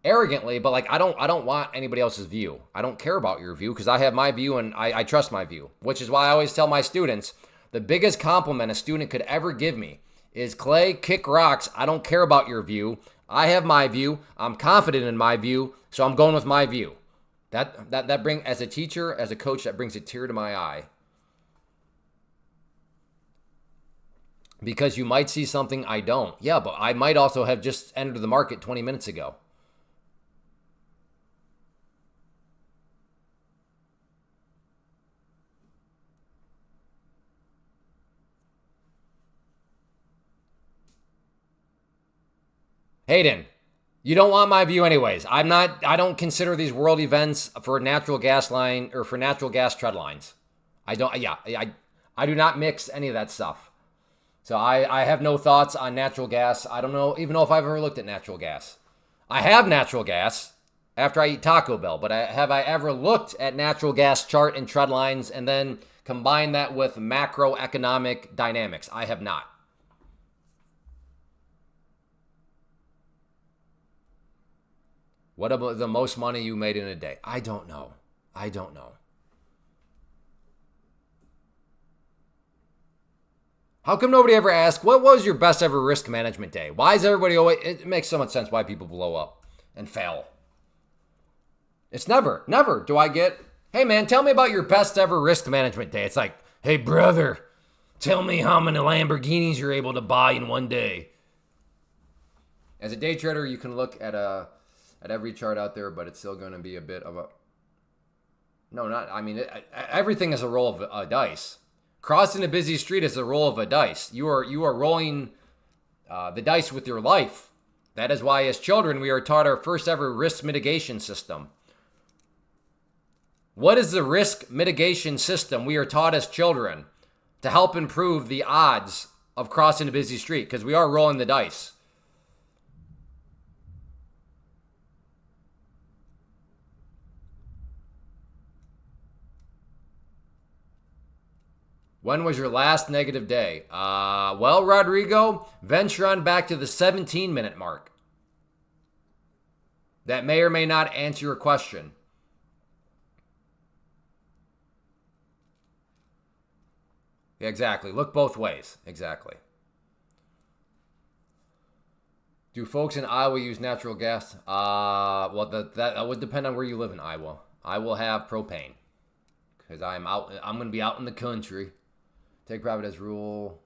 arrogantly, but I don't want anybody else's view. I don't care about your view because I have my view and I trust my view, which is why I always tell my students, the biggest compliment a student could ever give me is, Clay, kick rocks. I don't care about your view. I have my view. I'm confident in my view, so I'm going with my view. That brings, as a teacher, as a coach, that brings a tear to my eye. Because you might see something I don't. Yeah, but I might also have just entered the market 20 minutes ago. Hayden, you don't want my view anyways. I don't consider these world events for natural gas line or for natural gas tread lines. I do not mix any of that stuff. So I have no thoughts on natural gas. I don't know even know if I've ever looked at natural gas. I have natural gas after I eat Taco Bell, but have I ever looked at natural gas chart and trend lines and then combine that with macroeconomic dynamics? I have not. What about the most money you made in a day? I don't know. I don't know. How come nobody ever asked, what was your best ever risk management day? Why is everybody always, it makes so much sense why people blow up and fail. It's never do I get, hey man, tell me about your best ever risk management day. It's like, hey brother, tell me how many Lamborghinis you're able to buy in one day. As a day trader, you can look at every chart out there, but it's still going to be a bit of a, no, not, I mean, everything is a roll of a dice. Crossing a busy street is a roll of a dice. You are rolling the dice with your life. That is why, as children, we are taught our first ever risk mitigation system. What is the risk mitigation system we are taught as children to help improve the odds of crossing a busy street? Because we are rolling the dice. When was your last negative day? Well, Rodrigo, venture on back to the 17-minute mark. That may or may not answer your question. Exactly. Look both ways. Exactly. Do folks in Iowa use natural gas? Well, that would depend on where you live in Iowa. I will have propane because I'm going to be out in the country. Take profit as rule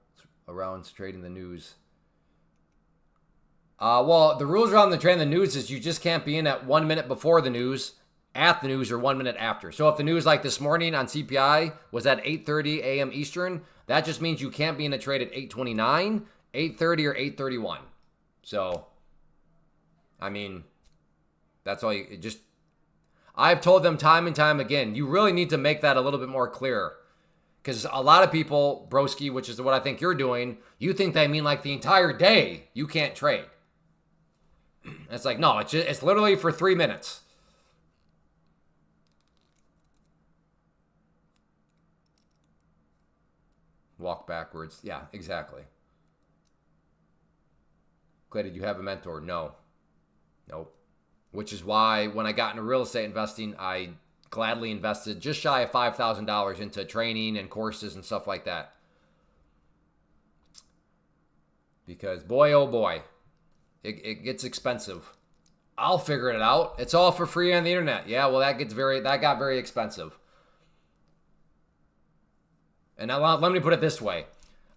around trading the news. Well, the rules around the trading the news is you just can't be in at 1 minute before the news, at the news, or 1 minute after. So if the news like this morning on CPI was at 8:30 a.m. Eastern, that just means you can't be in a trade at 8:29, 8:30, or 8:31. So, I mean, that's all you just. I've told them time and time again, you really need to make that a little bit more clear. Because a lot of people, broski, which is what I think you're doing, you think they mean like the entire day you can't trade. It's like, no, it's literally for 3 minutes. Walk backwards. Yeah, exactly. Clay, did you have a mentor? No. Nope. Which is why when I got into real estate investing, I gladly invested just shy of $5,000 into training and courses and stuff like that. Because boy, oh boy, it gets expensive. I'll figure it out. It's all for free on the internet. Yeah, well, that got very expensive. And now let me put it this way.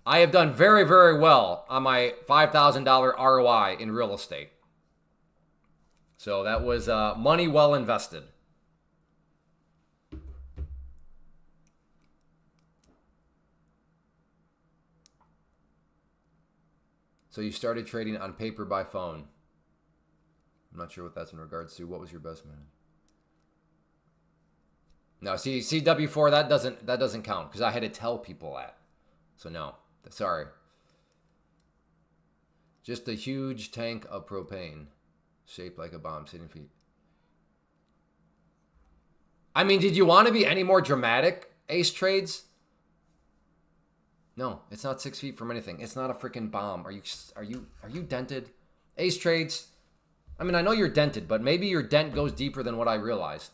I have done very, very well on my $5,000 ROI in real estate. So that was money well invested. So you started trading on paper by phone. I'm not sure what that's in regards to. What was your best man? No, see CW4 that doesn't count because I had to tell people that. So no, sorry. Just a huge tank of propane, shaped like a bomb, sitting feet. I mean, did you want to be any more dramatic, Ace Trades? No, it's not 6 feet from anything. It's not a freaking bomb. Are you dented? Ace Trades. I mean, I know you're dented, but maybe your dent goes deeper than what I realized.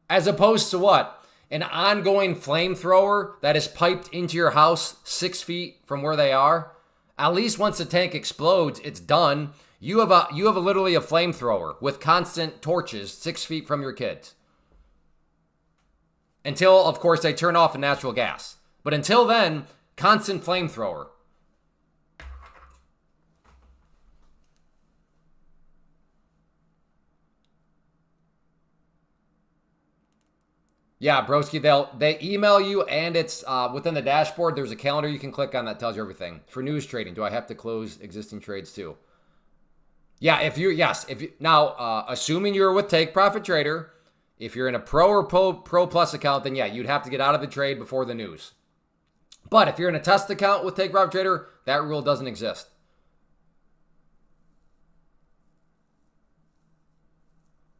As opposed to what? An ongoing flamethrower that is piped into your house 6 feet from where they are. At least once the tank explodes, it's done. You have literally a flamethrower with constant torches 6 feet from your kids. Until, of course, they turn off the natural gas. But until then, constant flamethrower. Yeah, broski, they email you and it's within the dashboard. There's a calendar you can click on that tells you everything. For news trading, do I have to close existing trades too? Yeah, if you now assuming you're with Take Profit Trader, If you're in a pro or pro plus account, then yeah, you'd have to get out of the trade before the news. But if you're in a test account with Take Profit Trader, that rule doesn't exist.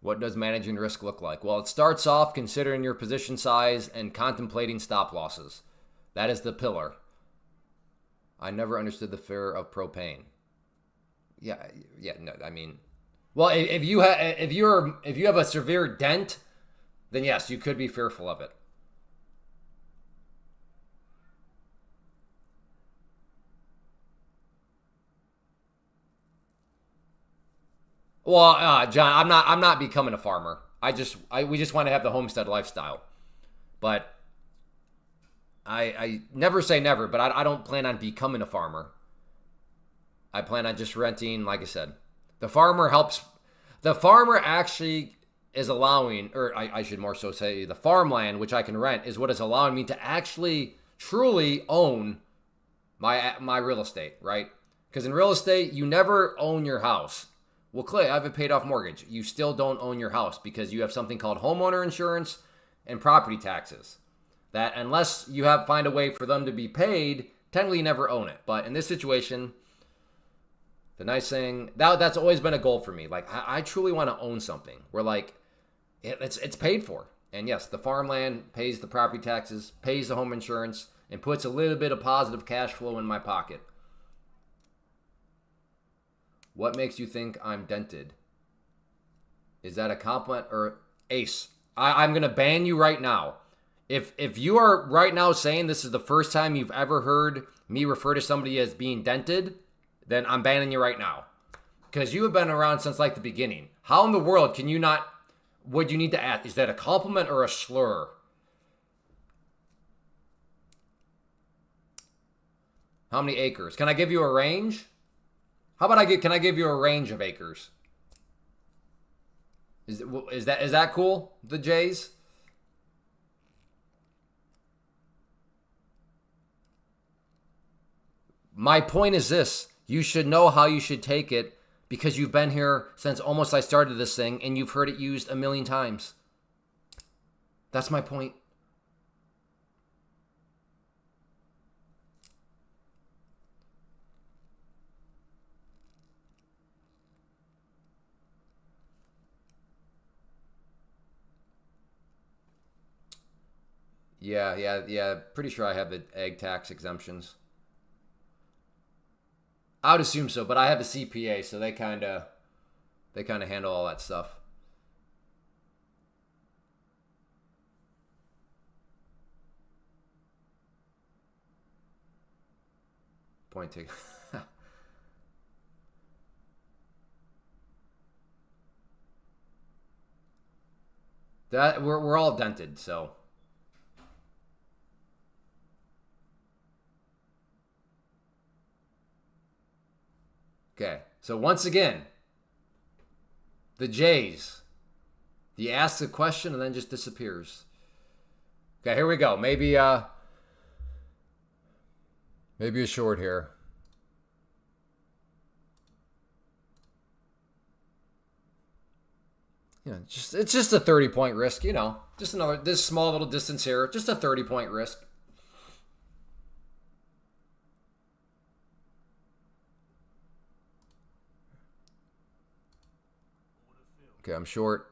What does managing risk look like? Well, it starts off considering your position size and contemplating stop losses. That is the pillar. I never understood the fear of propane. Yeah, no, I mean, well, if you have a severe dent, then yes, you could be fearful of it. Well, John, I'm not becoming a farmer. We just want to have the homestead lifestyle. But I never say never, but I don't plan on becoming a farmer. I plan on just renting, like I said. The farmer actually is allowing, or I should more so say the farmland, which I can rent, is what is allowing me to actually truly own my real estate, right? Because in real estate, you never own your house. Well, Clay, I have a paid off mortgage. You still don't own your house because you have something called homeowner insurance and property taxes. That unless you find a way for them to be paid, technically you never own it. But in this situation, the nice thing, that's always been a goal for me. Like, I truly want to own something where, like, it's paid for. And yes, the farmland pays the property taxes, pays the home insurance, and puts a little bit of positive cash flow in my pocket. What makes you think I'm dented? Is that a compliment or Ace? I'm going to ban you right now. If you are right now saying this is the first time you've ever heard me refer to somebody as being dented, then I'm banning you right now. Because you have been around since like the beginning. How in the world can you not, would you need to ask, is that a compliment or a slur? How many acres? Can I give you a range? How about can I give you a range of acres? Is that cool? The Jays? My point is this. You should know how you should take it because you've been here since almost I started this thing and you've heard it used a million times. That's my point. Yeah. Pretty sure I have the egg tax exemptions. I would assume so, but I have a CPA, so they kind of handle all that stuff. Point taken. That we're all dented, so. Okay, so once again, the Jays. He asks a question and then just disappears. Okay, here we go. Maybe a short here. Yeah, it's just a 30-point risk, you know. Just this small little distance here, just a 30-point risk. Okay, I'm short.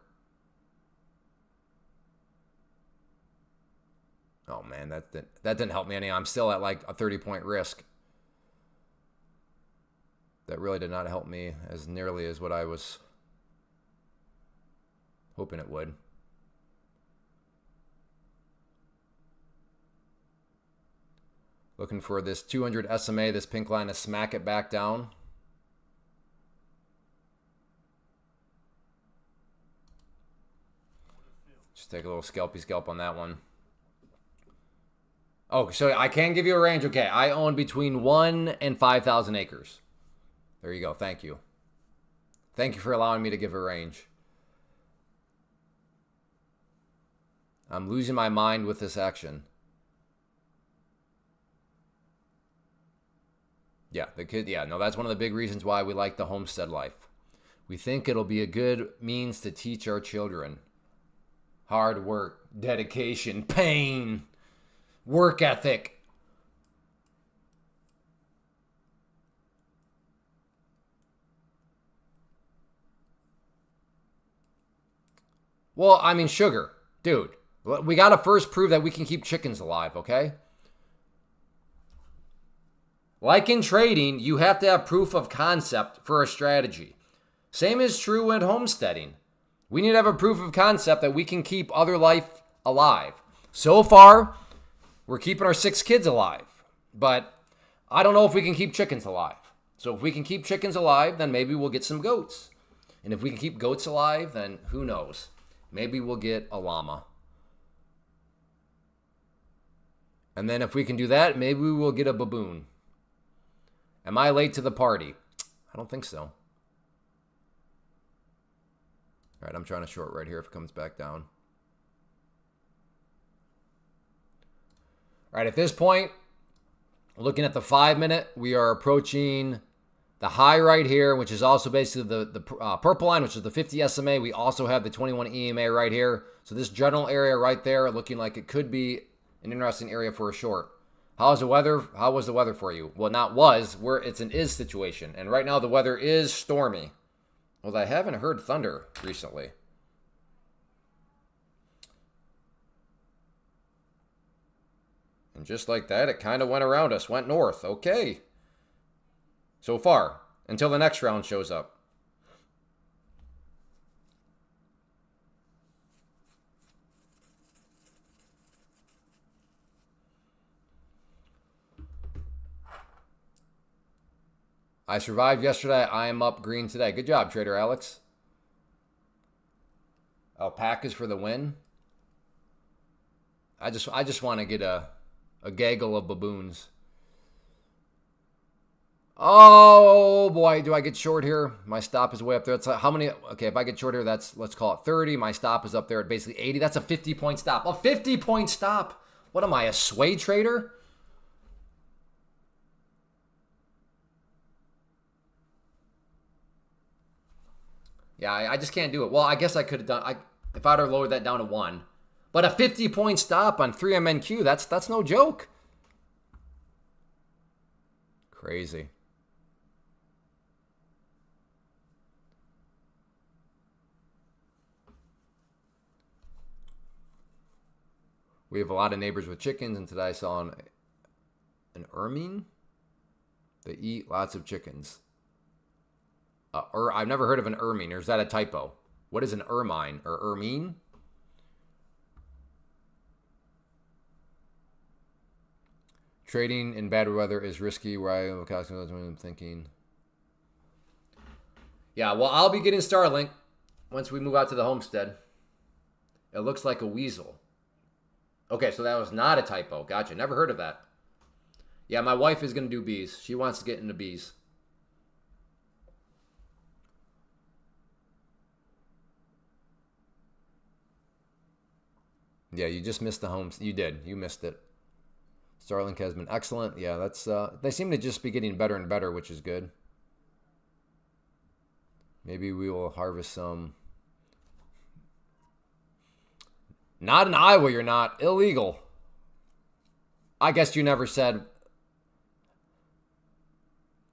Oh man, that didn't help me any. I'm still at like a 30-point risk. That really did not help me as nearly as what I was hoping it would. Looking for this 200 SMA, this pink line, to smack it back down. Just take a little scalpy scalp on that one. Oh, so I can give you a range. Okay, I own between 1 and 5,000 acres. There you go. Thank you. Thank you for allowing me to give a range. I'm losing my mind with this action. Yeah, no, that's one of the big reasons why we like the homestead life. We think it'll be a good means to teach our children. Hard work, dedication, pain, work ethic. Well, I mean, sugar. Dude, we got to first prove that we can keep chickens alive, okay? Like in trading, you have to have proof of concept for a strategy. Same is true in homesteading. We need to have a proof of concept that we can keep other life alive. So far, we're keeping our 6 kids alive. But I don't know if we can keep chickens alive. So if we can keep chickens alive, then maybe we'll get some goats. And if we can keep goats alive, then who knows? Maybe we'll get a llama. And then if we can do that, maybe we will get a baboon. Am I late to the party? I don't think so. All right, I'm trying to short right here if it comes back down. All right, at this point, looking at the 5-minute, we are approaching the high right here, which is also basically the purple line, which is the 50 SMA. We also have the 21 EMA right here. So this general area right there looking like it could be an interesting area for a short. How's the weather? How was the weather for you? Well, not was. It's an is situation. And right now the weather is stormy. Well, I haven't heard thunder recently. And just like that, it kind of went around us, went north. Okay. So far, until the next round shows up. I survived yesterday. I am up green today. Good job, Trader Alex. Alpacas for the win. I just want to get a gaggle of baboons. Oh boy, do I get short here? My stop is way up there. It's like, how many? Okay, if I get short here, that's, let's call it 30. My stop is up there at basically 80. That's a 50-point stop. A 50-point stop. What am I, a sway trader? Yeah, I just can't do it. Well, I guess I could have done, if I'd have lowered that down to 1. But a 50-point stop on 3MNQ, that's no joke. Crazy. We have a lot of neighbors with chickens, and today I saw an ermine. They eat lots of chickens. I've never heard of an ermine, or is that a typo? What is an ermine or ermine? Trading in bad weather is risky. Where I am thinking. Yeah, well, I'll be getting Starlink once we move out to the homestead. It looks like a weasel. Okay, so that was not a typo. Gotcha. Never heard of that. Yeah, my wife is going to do bees. She wants to get into bees. Yeah, you just missed the homes. You did. You missed it. Starlink has been excellent. Yeah, that's they seem to just be getting better and better, which is good. Maybe we will harvest some. Not in Iowa, you're not. Illegal. I guess you never said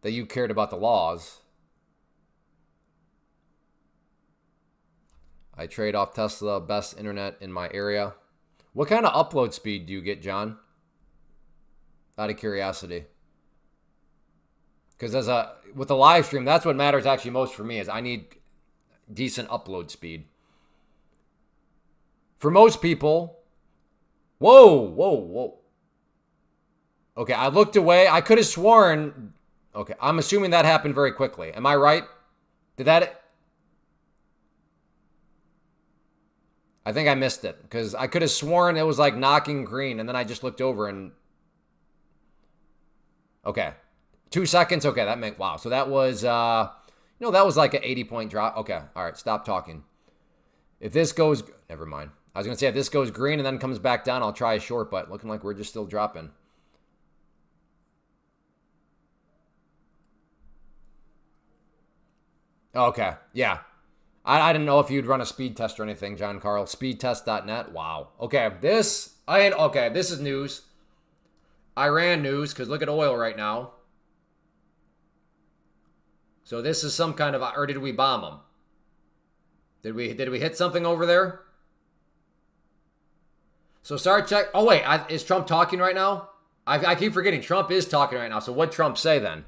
that you cared about the laws. I trade off Tesla, best internet in my area. What kind of upload speed do you get, John? Out of curiosity. Because with the live stream, that's what matters actually most for me, is I need decent upload speed. For most people, whoa. Okay, I looked away. I could have sworn, okay, I'm assuming that happened very quickly. Am I right? Did that? I think I missed it because I could have sworn it was like knocking green, and then I just looked over and, okay, 2 seconds. Okay, that meant, wow. So that was, that was like an 80-point drop. Okay, all right, stop talking. If this goes, never mind. I was going to say, if this goes green and then comes back down, I'll try a short, but looking like we're just still dropping. Okay, yeah. I didn't know if you'd run a speed test or anything, John Carl. Speedtest.net. Wow. Okay, this is news. Iran news, because look at oil right now. So this is some kind of, or did we bomb them? Did we hit something over there? So start check. Oh wait, is Trump talking right now? I keep forgetting Trump is talking right now. So what'd Trump say then?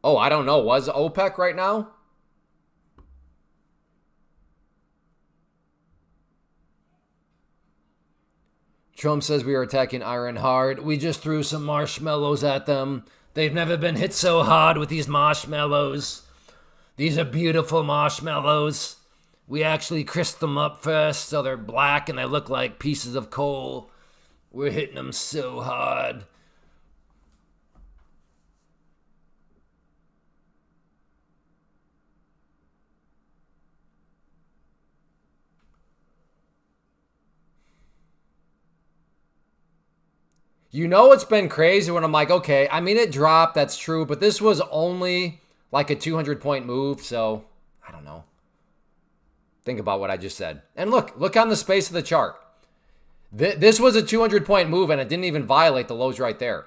Oh, I don't know. Was OPEC right now? Trump says we are attacking Iran hard. We just threw some marshmallows at them. They've never been hit so hard with these marshmallows. These are beautiful marshmallows. We actually crisped them up first so they're black and they look like pieces of coal. We're hitting them so hard. You know it's been crazy when I'm like, okay, I mean, it dropped, that's true, but this was only like a 200-point move, so I don't know. Think about what I just said. And look on the space of the chart. This was a 200-point move, and it didn't even violate the lows right there,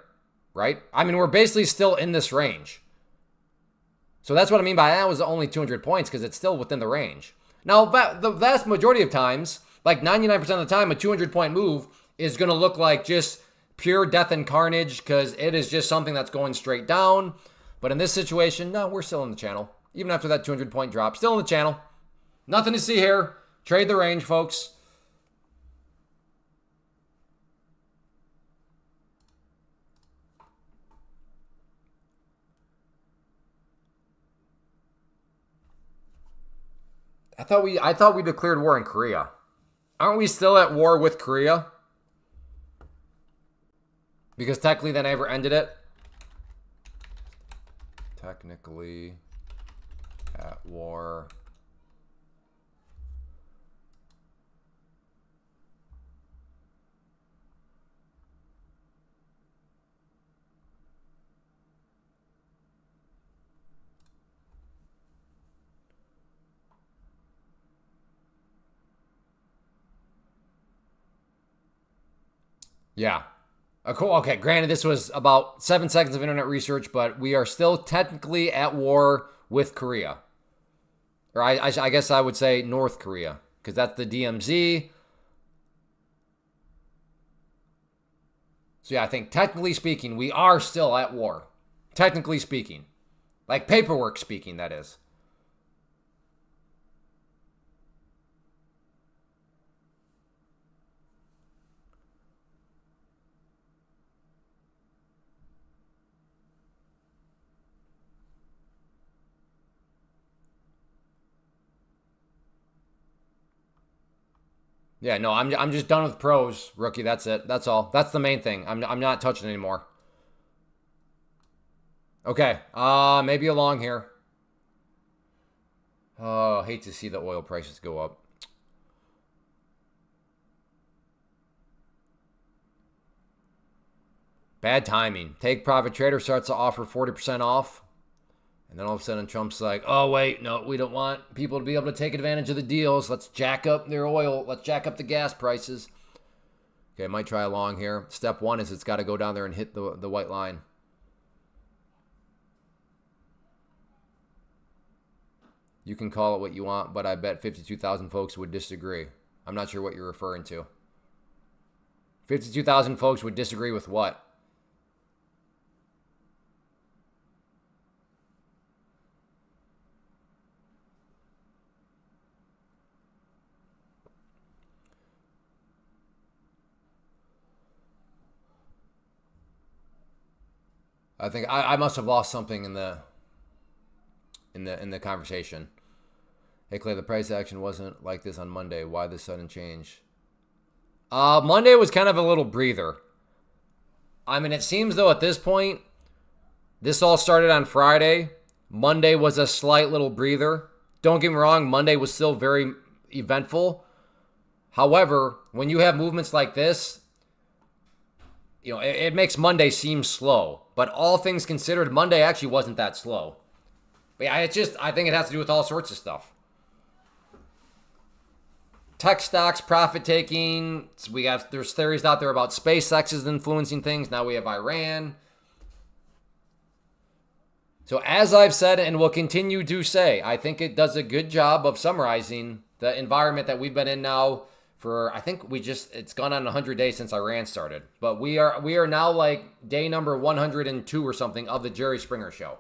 right? I mean, we're basically still in this range. So that's what I mean by that was only 200 points, because it's still within the range. Now, the vast majority of times, like 99% of the time, a 200-point move is going to look like just pure death and carnage because it is just something that's going straight down. But in this situation, no, we're still in the channel. Even after that 200-point drop, still in the channel. Nothing to see here. Trade the range, folks. I thought we declared war in Korea. Aren't we still at war with Korea? Because technically they never ended it. Technically at war. Yeah. Cool. Okay, granted, this was about 7 seconds of internet research, but we are still technically at war with Korea. Or I guess I would say North Korea, because that's the DMZ. So yeah, I think technically speaking, we are still at war. Technically speaking. Like paperwork speaking, that is. Yeah, no, I'm just done with pros, rookie. That's it. That's all. That's the main thing. I'm not touching anymore. Okay, maybe a long here. Oh, hate to see the oil prices go up. Bad timing. Take Profit Trader starts to offer 40% off. And then all of a sudden Trump's like, oh, wait, no, we don't want people to be able to take advantage of the deals. Let's jack up their oil. Let's jack up the gas prices. Okay, I might try a long here. Step one is it's got to go down there and hit the white line. You can call it what you want, but I bet 52,000 folks would disagree. I'm not sure what you're referring to. 52,000 folks would disagree with what? I think I must have lost something in the conversation. Hey Clay, the price action wasn't like this on Monday. Why the sudden change? Monday was kind of a little breather. I mean, it seems though at this point, this all started on Friday. Monday was a slight little breather. Don't get me wrong, Monday was still very eventful. However, when you have movements like this, you know, it makes Monday seem slow. But all things considered, Monday actually wasn't that slow. But yeah, I think it has to do with all sorts of stuff. Tech stocks, profit taking. There's theories out there about SpaceX is influencing things. Now we have Iran. So as I've said and will continue to say, I think it does a good job of summarizing the environment that we've been in now for, I think it's gone on 100 days since Iran started. But we are now like day number 102 or something of the Jerry Springer show.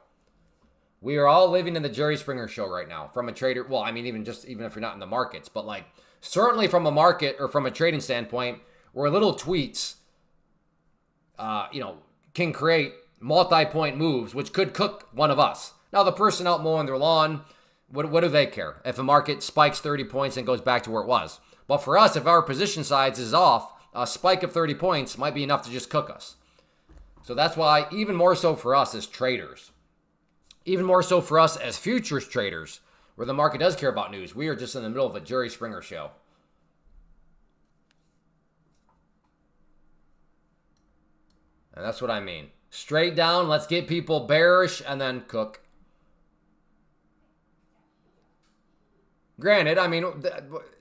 We are all living in the Jerry Springer show right now from a trader. Well, I mean, even if you're not in the markets, but like certainly from a market or from a trading standpoint, where little tweets, can create multi-point moves, which could cook one of us. Now, the person out mowing their lawn, what do they care if the market spikes 30 points and goes back to where it was? But for us, if our position size is off, a spike of 30 points might be enough to just cook us. So that's why, even more so for us as traders, even more so for us as futures traders, where the market does care about news, we are just in the middle of a Jerry Springer show. And that's what I mean. Straight down, let's get people bearish and then cook. Granted, I mean,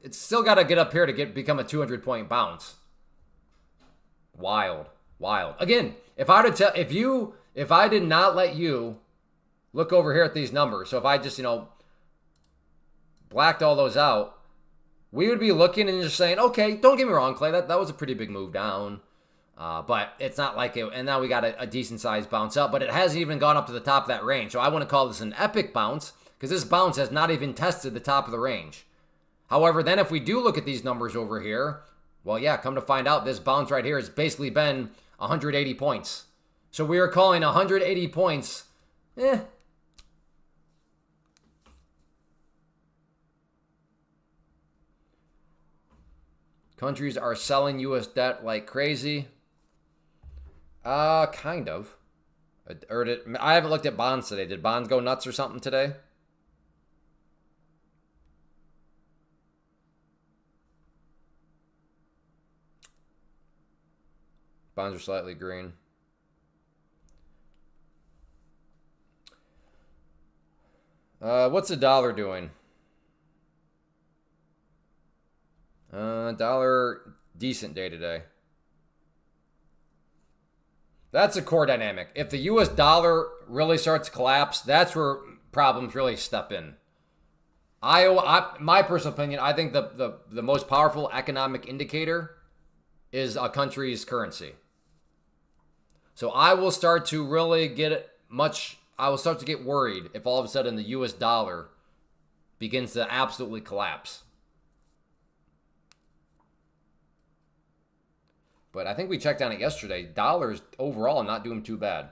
it's still got to get up here to become a 200-point bounce. Wild. Again, if I did not let you look over here at these numbers, so if I just, blacked all those out, we would be looking and just saying, okay, don't get me wrong, Clay, that was a pretty big move down. But it's not like it, and now we got a decent sized bounce up, but it hasn't even gone up to the top of that range. So I want to call this an epic bounce because this bounce has not even tested the top of the range. However, then if we do look at these numbers over here, well, yeah, come to find out, this bounce right here has basically been 180 points. So we are calling 180 points, Countries are selling U.S. debt like crazy. Kind of. I haven't looked at bonds today. Did bonds go nuts or something today? Bonds are slightly green. What's the dollar doing? Dollar decent day today. That's a core dynamic. If the U.S. dollar really starts to collapse, that's where problems really step in. My personal opinion, I think the most powerful economic indicator is a country's currency. So I will start to really I will start to get worried if all of a sudden the U.S. dollar begins to absolutely collapse. But I think we checked on it yesterday. Dollars overall not doing too bad.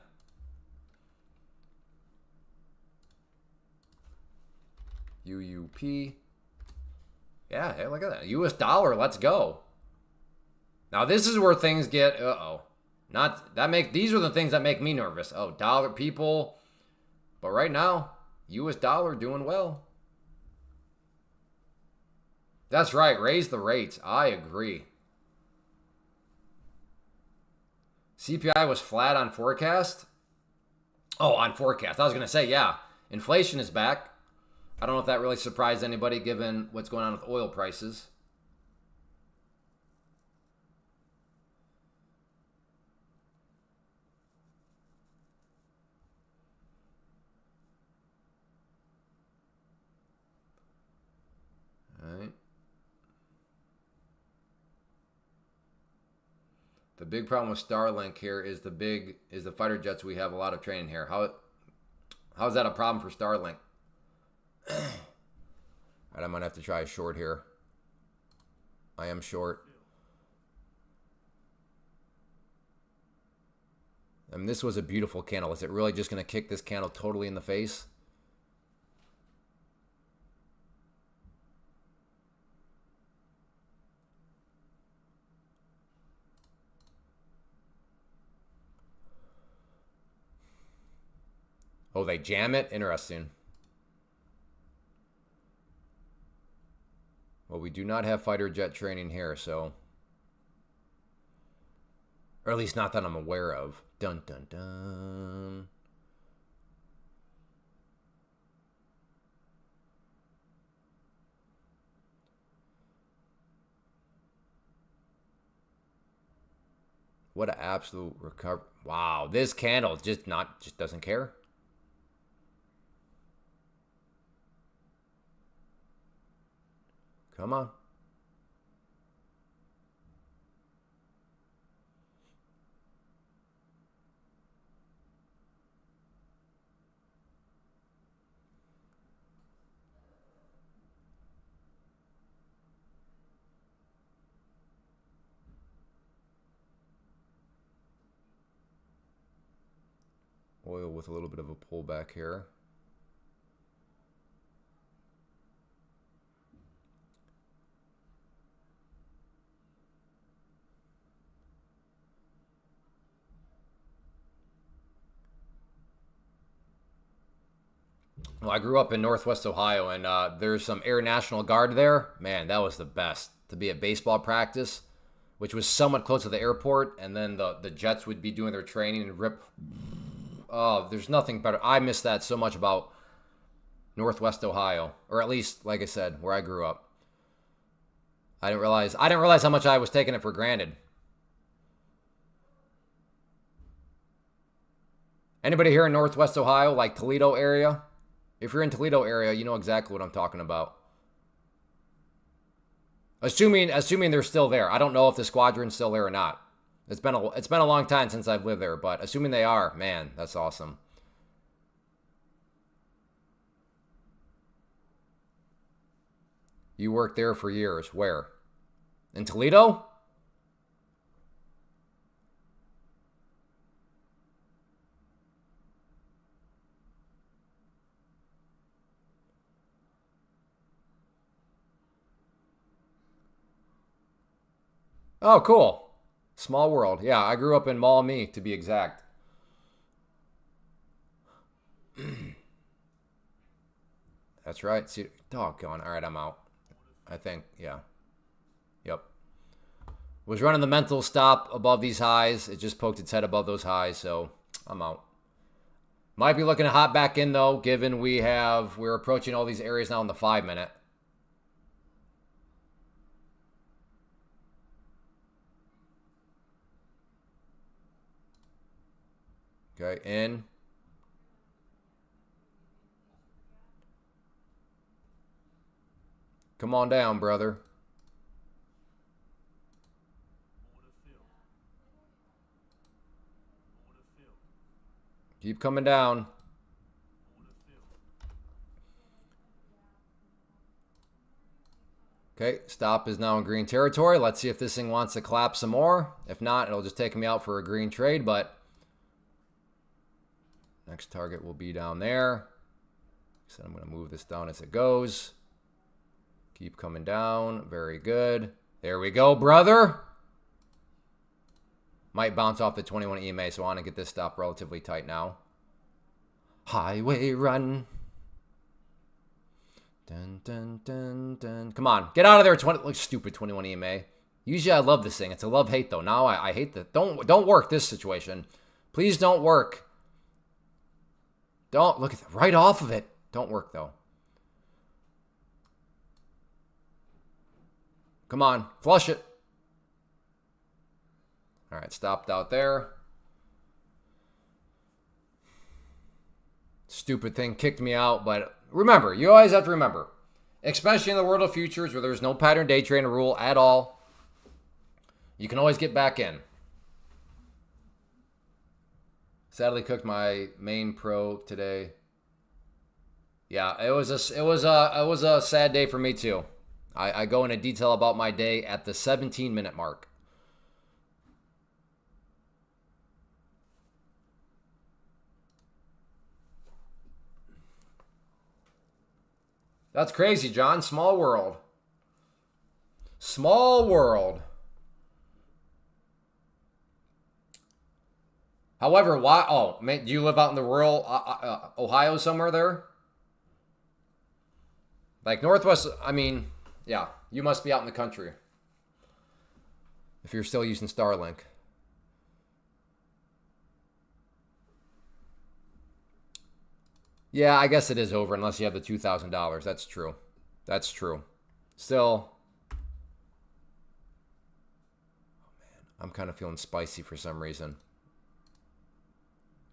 UUP. Yeah, hey, look at that. US dollar, let's go. Now this is where things get these are the things that make me nervous. Oh, dollar people. But right now, US dollar doing well. That's right, raise the rates. I agree. CPI was flat on forecast. Oh, on forecast. I was going to say, yeah, inflation is back. I don't know if that really surprised anybody given what's going on with oil prices. All right. The big problem with Starlink here is the fighter jets. We have a lot of training here. How is that a problem for Starlink? All right, I might have to try a short here. I am short. I mean, this was a beautiful candle. Is it really just going to kick this candle totally in the face? Oh, they jam it? Interesting. Well, we do not have fighter jet training here, so. Or at least not that I'm aware of. Dun, dun, dun. What an absolute recovery. Wow, this candle just doesn't care. Come on. Oil with a little bit of a pullback here. Well, I grew up in Northwest Ohio, and there's some Air National Guard there. Man, that was the best to be at baseball practice, which was somewhat close to the airport, and then the Jets would be doing their training and rip. Oh, there's nothing better. I miss that so much about Northwest Ohio, or at least, like I said, where I grew up. I didn't realize how much I was taking it for granted. Anybody here in Northwest Ohio, like Toledo area? If you're in Toledo area, you know exactly what I'm talking about. Assuming they're still there. I don't know if the squadron's still there or not. It's been a long time since I've lived there, but assuming they are, man, that's awesome. You worked there for years. Where? In Toledo? Oh, cool. Small world. Yeah, I grew up in Maumee, to be exact. That's right. See, doggone. All right, I'm out. I think, yeah. Yep. Was running the mental stop above these highs. It just poked its head above those highs, so I'm out. Might be looking to hop back in, though, given we're approaching all these areas now in the 5-minute. Okay, in. Come on down, brother. Keep coming down. Okay, stop is now in green territory. Let's see if this thing wants to collapse some more. If not, it'll just take me out for a green trade, but next target will be down there. So I'm going to move this down as it goes. Keep coming down. Very good. There we go, brother. Might bounce off the 21 EMA, so I want to get this stop relatively tight now. Highway run. Dun, dun, dun, dun. Come on. Get out of there, stupid 21 EMA. Usually I love this thing. It's a love-hate, though. Now I hate that. Don't work this situation. Please don't work. Don't. Look at that. Right off of it. Don't work, though. Come on. Flush it. All right. Stopped out there. Stupid thing kicked me out, but remember, you always have to remember, especially in the world of futures where there's no pattern day trading rule at all, you can always get back in. Sadly cooked my main pro today. Yeah, it was a sad day for me too. I go into detail about my day at the 17-minute mark. That's crazy, John. Small world. Small world. However, why? Oh, man, do you live out in the rural Ohio somewhere there? Like Northwest, I mean, yeah, you must be out in the country if you're still using Starlink. Yeah, I guess it is over unless you have the $2,000. That's true. That's true. Still, I'm kind of feeling spicy for some reason.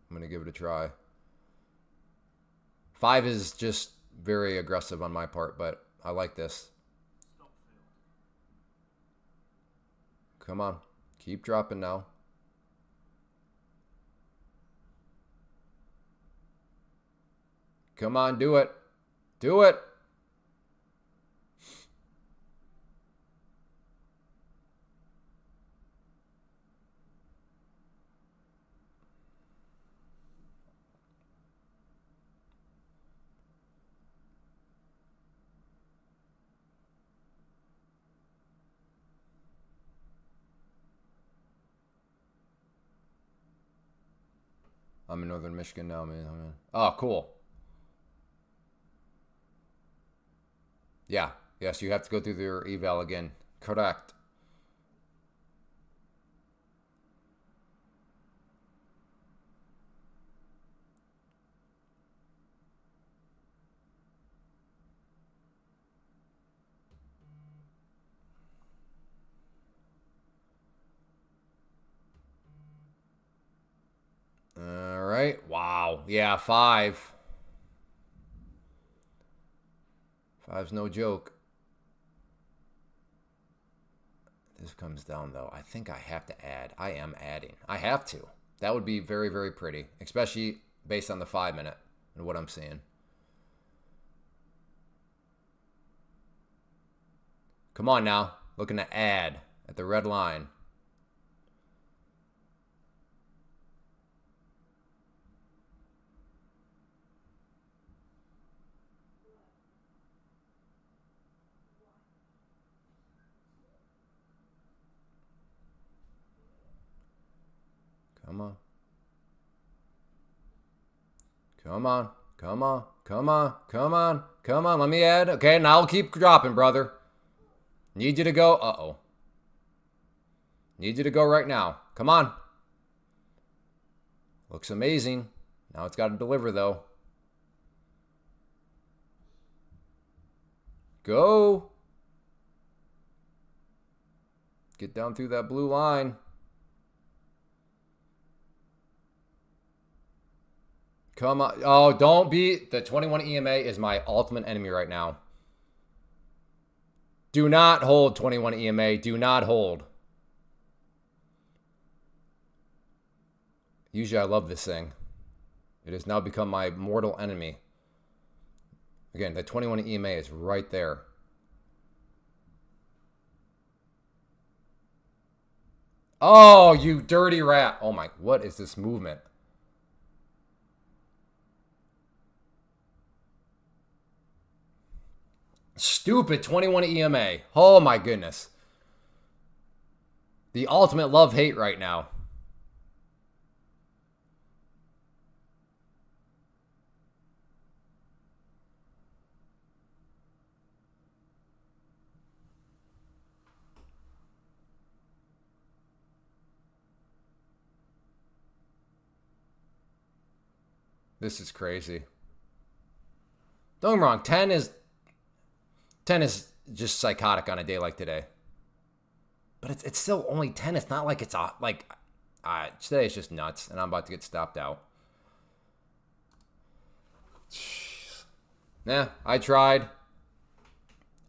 I'm going to give it a try. 5 is just very aggressive on my part, but I like this. Come on. Keep dropping now. Come on, do it. Do it. I'm in Northern Michigan now, man. Oh, cool. Yeah. Yes, you have to go through their eval again. Correct. All right. Wow. Yeah, 5. 5's no joke. This comes down, though. I think I have to add. I am adding. I have to. That would be very, very pretty, especially based on the 5-minute and what I'm seeing. Come on now. Looking to add at the red line. Come on. Come on. Come on. Come on. Come on. Come on. Let me add. Okay, now I'll keep dropping, brother. Need you to go. Uh-oh. Need you to go right now. Come on. Looks amazing. Now it's got to deliver, though. Go. Get down through that blue line. Come on. Oh, don't be. The 21 EMA is my ultimate enemy right now. Do not hold 21 EMA. Do not hold. Usually I love this thing. It has now become my mortal enemy. Again, the 21 EMA is right there. Oh, you dirty rat. Oh my, what is this movement? Stupid 21 EMA. Oh my goodness. The ultimate love-hate right now. This is crazy. Don't get me wrong, 10 is just psychotic on a day like today. But it's still only 10. It's not like it's like today is just nuts, and I'm about to get stopped out. Jeez. Yeah, I tried.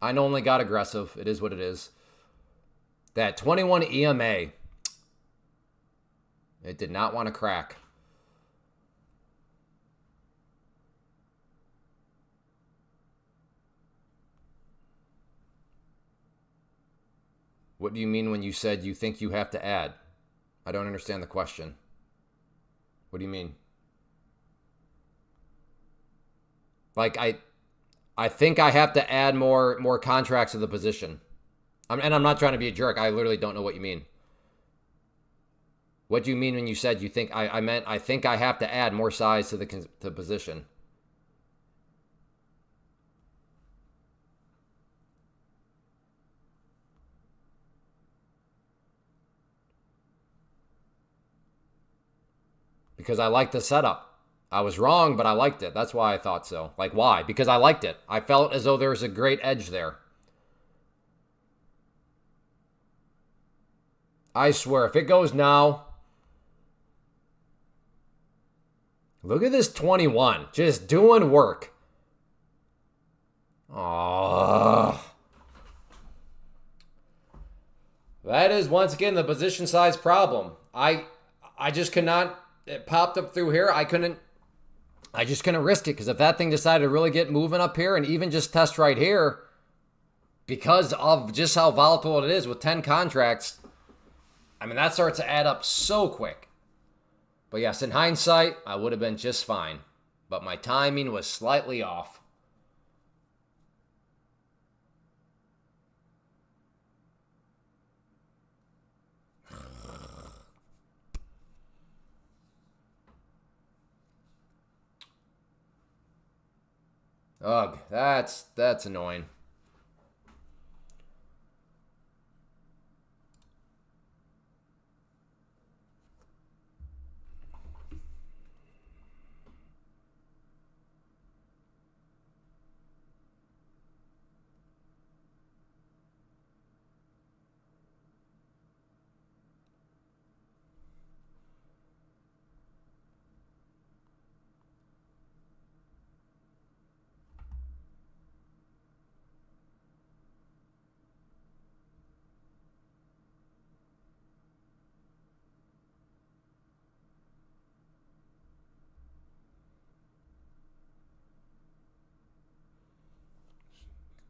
I only got aggressive. It is what it is. That 21 EMA. It did not want to crack. What do you mean when you said you think you have to add? I don't understand the question. What do you mean? Like I think I have to add more contracts to the position. And I'm not trying to be a jerk. I literally don't know what you mean. What do you mean when you said you think I meant I think I have to add more size to the position? Because I like the setup. I was wrong, but I liked it. That's why I thought so. Like, why? Because I liked it. I felt as though there was a great edge there. I swear, if it goes now, look at this 21. Just doing work. Oh. That is, once again, the position size problem. I just could not. It popped up through here. I just couldn't risk it, because if that thing decided to really get moving up here and even just test right here, because of just how volatile it is with 10 contracts, I mean, that starts to add up so quick. But yes, in hindsight, I would have been just fine. But my timing was slightly off. Ugh, that's annoying.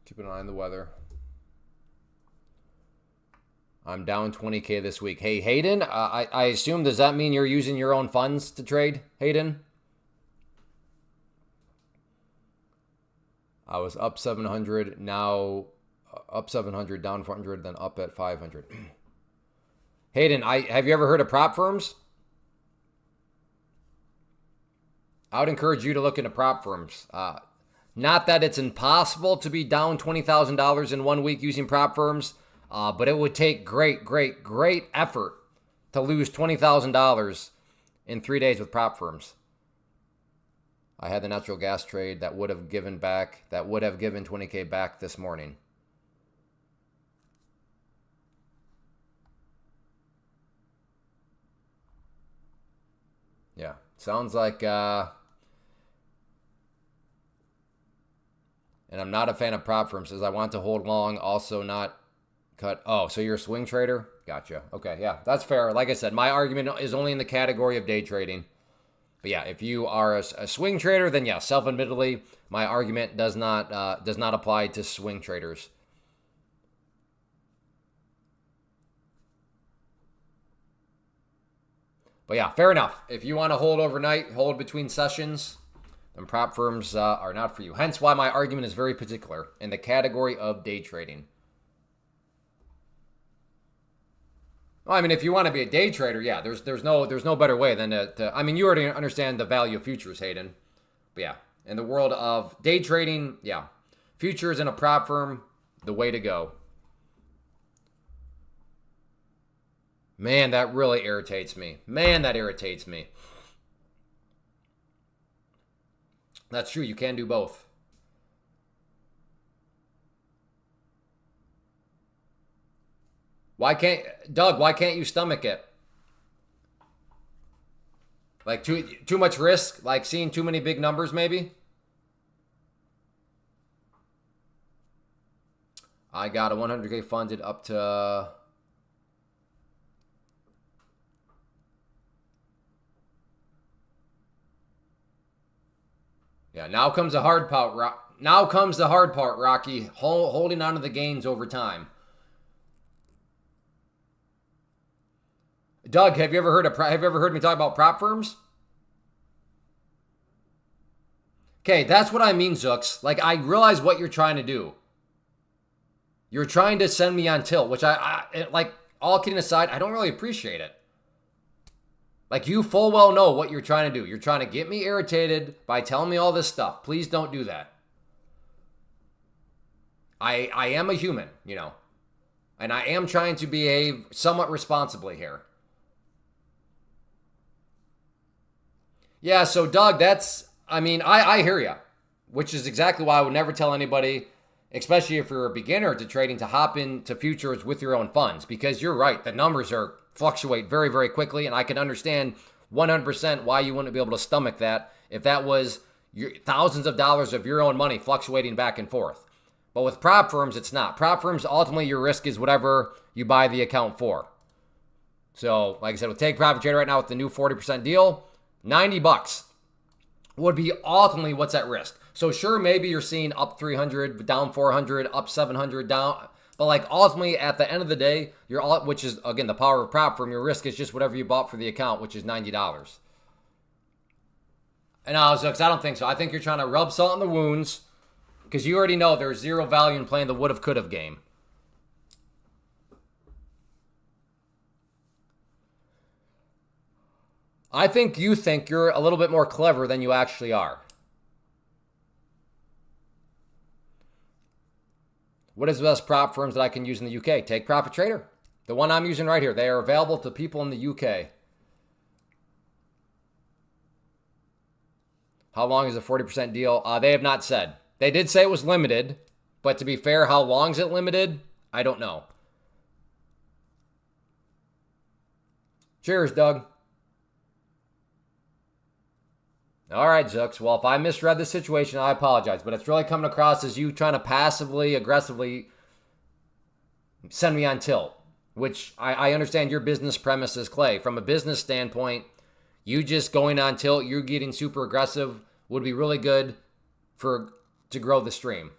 Keep an eye on the weather. I'm down 20K this week. Hey, Hayden, I assume, does that mean you're using your own funds to trade, Hayden? I was up 700, now up 700, down 400, then up at 500. Hayden, have you ever heard of prop firms? I would encourage you to look into prop firms. Not that it's impossible to be down $20,000 in 1 week using prop firms, but it would take great effort to lose $20,000 in 3 days with prop firms. I had the natural gas trade that would have given 20K back this morning. Yeah, sounds like, and I'm not a fan of prop firms. Says I want to hold long, also not cut. Oh, so you're a swing trader? Gotcha. Okay, yeah, that's fair. Like I said, my argument is only in the category of day trading. But yeah, if you are a swing trader, then yeah, self-admittedly, my argument does not apply to swing traders. But yeah, fair enough. If you want to hold overnight, hold between sessions, then prop firms are not for you. Hence why my argument is very particular in the category of day trading. Well, I mean, if you want to be a day trader, yeah, there's no better way than to I mean, you already understand the value of futures, Hayden. But yeah, in the world of day trading, yeah, futures in a prop firm, the way to go. Man, that really irritates me. Man, that irritates me. That's true. You can do both. Why can't you stomach it? Like too much risk? Like seeing too many big numbers, maybe? I got a 100K funded up to... Yeah, now comes the hard part. Rocky. Holding on to the gains over time. Doug, have you ever heard me talk about prop firms? Okay, that's what I mean, Zooks. Like, I realize what you're trying to do. You're trying to send me on tilt, which I like, all kidding aside, I don't really appreciate it. Like, you full well know what you're trying to do. You're trying to get me irritated by telling me all this stuff. Please don't do that. I am a human, you know, and I am trying to behave somewhat responsibly here. Yeah, so Doug, I hear you, which is exactly why I would never tell anybody, especially if you're a beginner to trading, to hop into futures with your own funds, because you're right, the numbers are fluctuate very, very quickly, and I can understand 100% why you wouldn't be able to stomach that if that was your thousands of dollars of your own money fluctuating back and forth. But with prop firms, it's not. Prop firms, ultimately, your risk is whatever you buy the account for. So, like I said, with Take Profit Trader right now with the new 40% deal, $90 would be ultimately what's at risk. So sure, maybe you're seeing up 300, down 400, up 700, down. But like ultimately at the end of the day, you're all, which is again the power of prop firm, your risk is just whatever you bought for the account, which is $90. And I was like, I don't think so. I think you're trying to rub salt in the wounds because you already know there's zero value in playing the would have, could have game. I think you think you're a little bit more clever than you actually are. What is the best prop firms that I can use in the UK? Take Profit Trader. The one I'm using right here. They are available to people in the UK. How long is a 40% deal? They have not said. They did say it was limited, but to be fair, how long is it limited? I don't know. Cheers, Doug. All right, Zooks. Well, if I misread the situation, I apologize. But it's really coming across as you trying to passively, aggressively send me on tilt, which I understand your business premise is, Clay. From a business standpoint, you just going on tilt, you're getting super aggressive would be really good to grow the stream.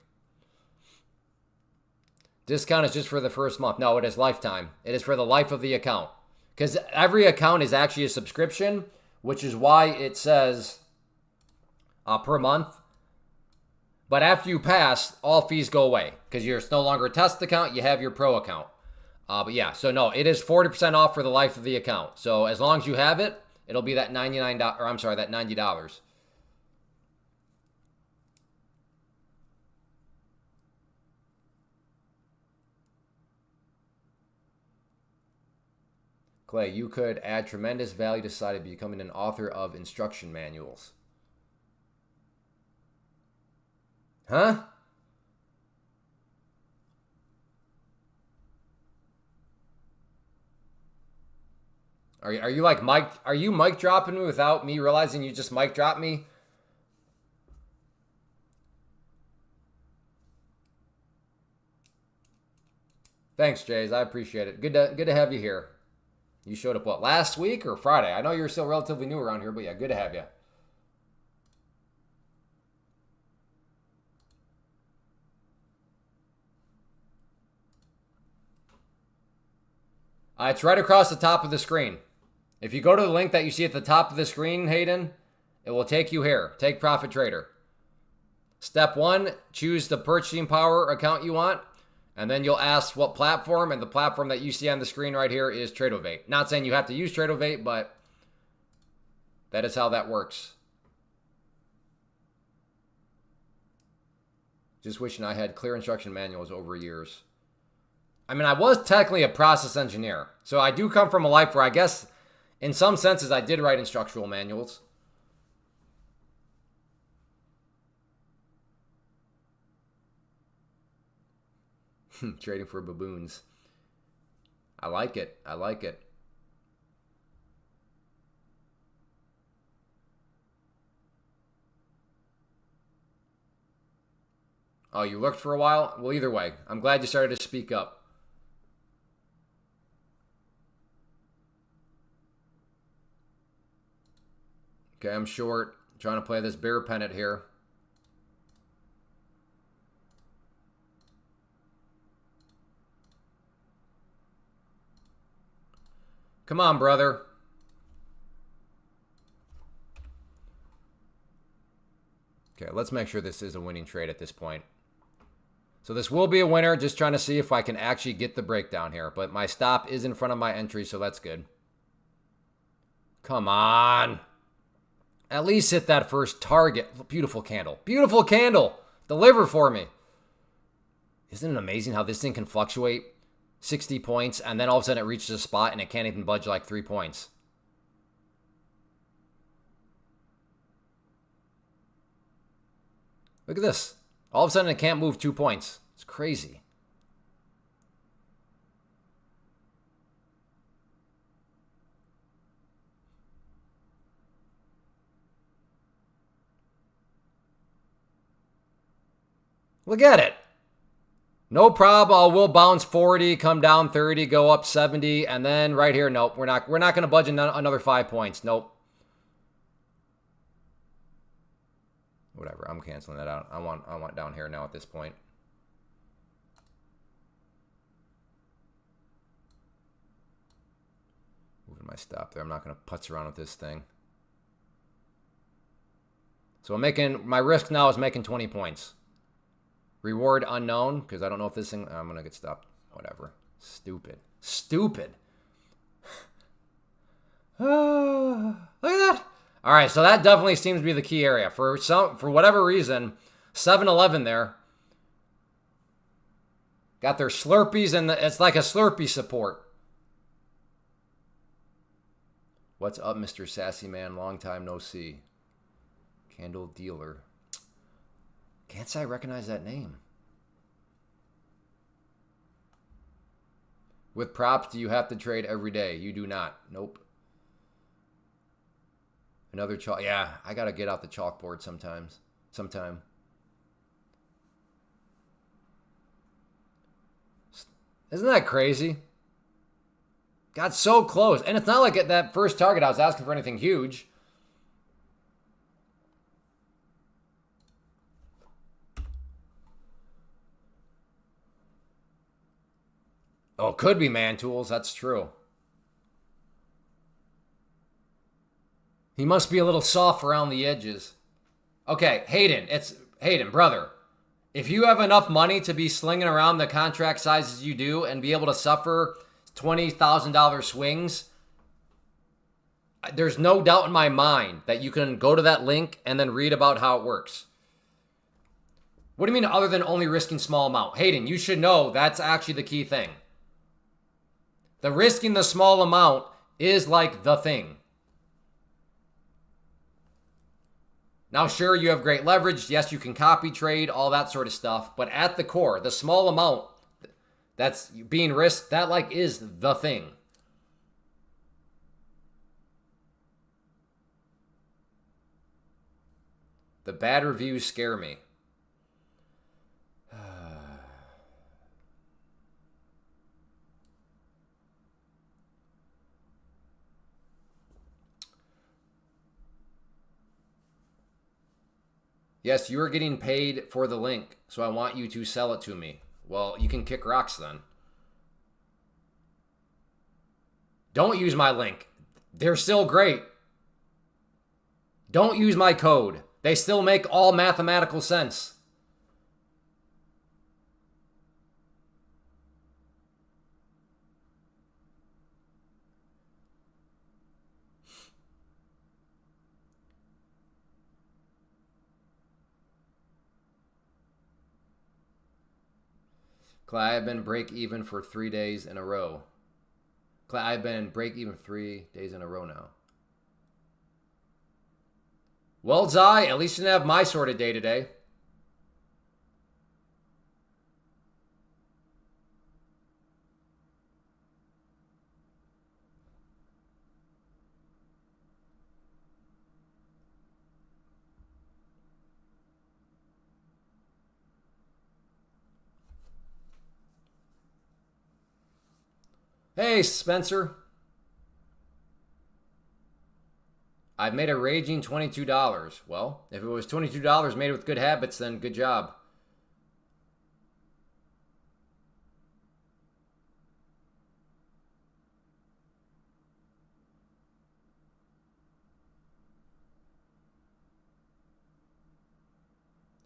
Discount is just for the first month. No, it is lifetime. It is for the life of the account. Because every account is actually a subscription, which is why it says per month. But after you pass, all fees go away because you're no longer a test account. You have your pro account. But yeah, so no, it is 40% off for the life of the account. So as long as you have it, it'll be that $99, or I'm sorry, that $90. Clay, you could add tremendous value to society by becoming an author of instruction manuals. Huh? Are you like Mike? Are you mic dropping me without me realizing you just mic dropped me? Thanks, Jays. I appreciate it. Good to have you here. You showed up what, last week or Friday? I know you're still relatively new around here, but yeah, good to have you. It's right across the top of the screen. If you go to the link that you see at the top of the screen, Hayden, it will take you here. Take Profit Trader. Step 1, choose the purchasing power account you want, and then you'll ask what platform, and the platform that you see on the screen right here is Tradeovate. Not saying you have to use Tradeovate, but that is how that works. Just wishing I had clear instruction manuals over years. I mean, I was technically a process engineer, so I do come from a life where I guess in some senses I did write instructional manuals. Trading for baboons. I like it. I like it. Oh, you looked for a while? Well, either way, I'm glad you started to speak up. Okay, I'm short. Trying to play this bear pennant here. Come on, brother. Okay, let's make sure this is a winning trade at this point. So this will be a winner. Just trying to see if I can actually get the breakdown here. But my stop is in front of my entry, so that's good. Come on. At least hit that first target. Beautiful candle. Beautiful candle. Deliver for me. Isn't it amazing how this thing can fluctuate 60 points and then all of a sudden it reaches a spot and it can't even budge like 3 points? Look at this. All of a sudden, it can't move 2 points. It's crazy. Look at it. No problem. I will bounce 40, come down 30, go up 70, and then right here, nope. We're not going to budge another 5 points. Nope. Whatever. I'm canceling that out. I want down here now at this point. Moving my stop there. I'm not going to putz around with this thing. So I'm making my risk now is making 20 points. Reward unknown, because I don't know if this thing... I'm going to get stopped. Whatever. Stupid. Stupid. Look at that. All right, so that definitely seems to be the key area. For whatever reason, 7-Eleven there got their Slurpees, and it's like a Slurpee support. What's up, Mr. Sassy Man? Long time no see. Candle dealer. Can't say I recognize that name. With props, do you have to trade every day? You do not. Nope. Another chalk. Yeah, I got to get out the chalkboard sometime. Isn't that crazy? Got so close. And it's not like at that first target I was asking for anything huge. Oh, it could be Man Tools. That's true. He must be a little soft around the edges. Okay, Hayden. It's Hayden, brother. If you have enough money to be slinging around the contract sizes you do and be able to suffer $20,000 swings, there's no doubt in my mind that you can go to that link and then read about how it works. What do you mean other than only risking small amount? Hayden, you should know that's actually the key thing. The risking the small amount is like the thing. Now, sure, you have great leverage. Yes, you can copy trade, all that sort of stuff. But at the core, the small amount that's being risked, that like is the thing. The bad reviews scare me. Yes, you are getting paid for the link, so I want you to sell it to me. Well, you can kick rocks then. Don't use my link. They're still great. Don't use my code. They still make all mathematical sense. Clay, I've been break even for 3 days in a row. Clay, I've been break even 3 days in a row now. Well, Zai, at least you didn't have my sort of day today. Hey, Spencer. I've made a raging $22. Well, if it was $22 made with good habits, then good job.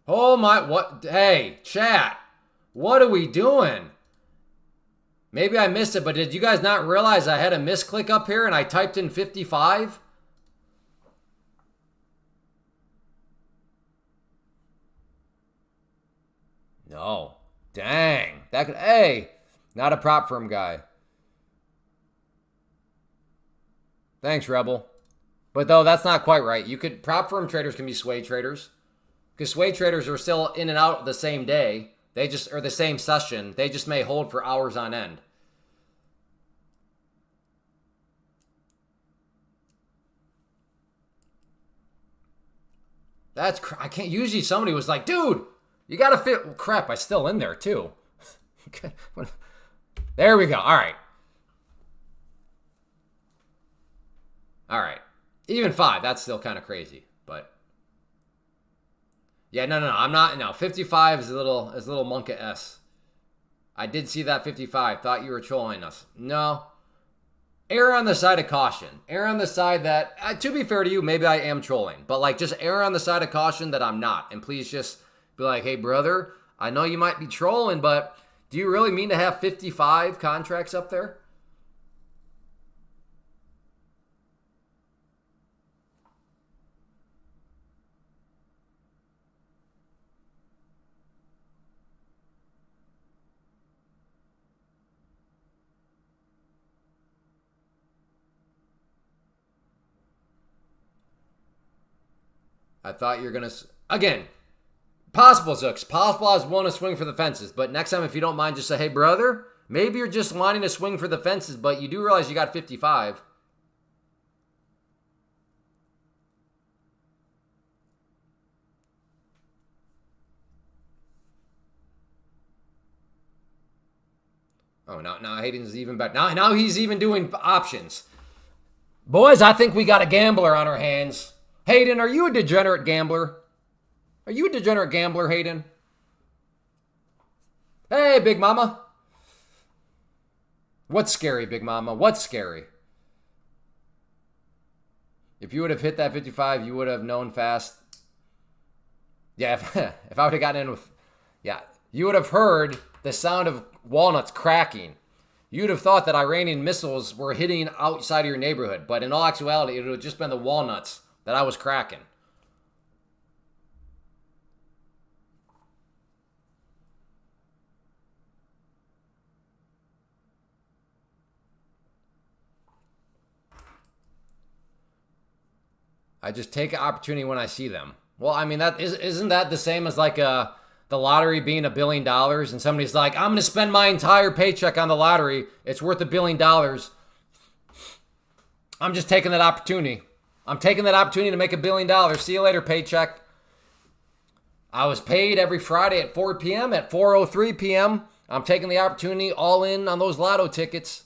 Oh my, what? Hey, chat. What are we doing? Maybe I missed it, but did you guys not realize I had a misclick up here and I typed in 55? No. Dang. That could, hey, not a prop firm guy. Thanks, Rebel. But though, that's not quite right. Prop firm traders can be sway traders. Because sway traders are still in and out the same day. They just, or the same session. They just may hold for hours on end. I can't, usually somebody was like, dude, you got to fit. Well, crap, I'm still in there too. Okay. There we go. All right. All right. Even 5, that's still kind of crazy, but yeah, no. I'm not. No, 55 is a little Monka S. I did see that 55. Thought you were trolling us. No. Err on the side of caution. Err on the side that, to be fair to you, maybe I am trolling, but like just err on the side of caution that I'm not. And please just be like, hey, brother, I know you might be trolling, but do you really mean to have 55 contracts up there? I thought you were going to... Again, possible, Zooks. Possible I was willing to swing for the fences. But next time, if you don't mind, just say, hey, brother, maybe you're just wanting to swing for the fences, but you do realize you got 55. Oh, now Hayden's even better. Now he's even doing options. Boys, I think we got a gambler on our hands. Hayden, are you a degenerate gambler? Are you a degenerate gambler, Hayden? Hey, Big Mama. What's scary, Big Mama? What's scary? If you would have hit that 55, you would have known fast. Yeah, if I would have gotten in with... Yeah, you would have heard the sound of walnuts cracking. You'd have thought that Iranian missiles were hitting outside of your neighborhood. But in all actuality, it would have just been the walnuts that I was cracking. I just take an opportunity when I see them. Well, I mean, isn't that the same as like the lottery being $1 billion and somebody's like, I'm going to spend my entire paycheck on the lottery. It's worth $1 billion. I'm just taking that opportunity. I'm taking that opportunity to make $1 billion. See you later, paycheck. I was paid every Friday at 4 p.m. At 4:03 p.m., I'm taking the opportunity all in on those lotto tickets.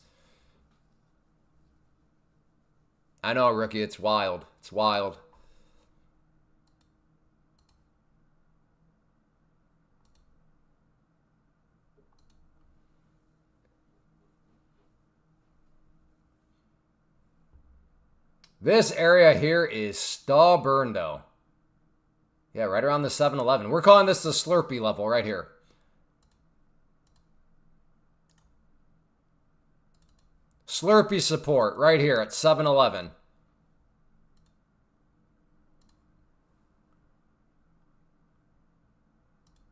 I know, rookie. It's wild. It's wild. This area here is stubborn, though. Yeah, right around the 7-Eleven. We're calling this the Slurpee level right here. Slurpee support right here at 7-Eleven.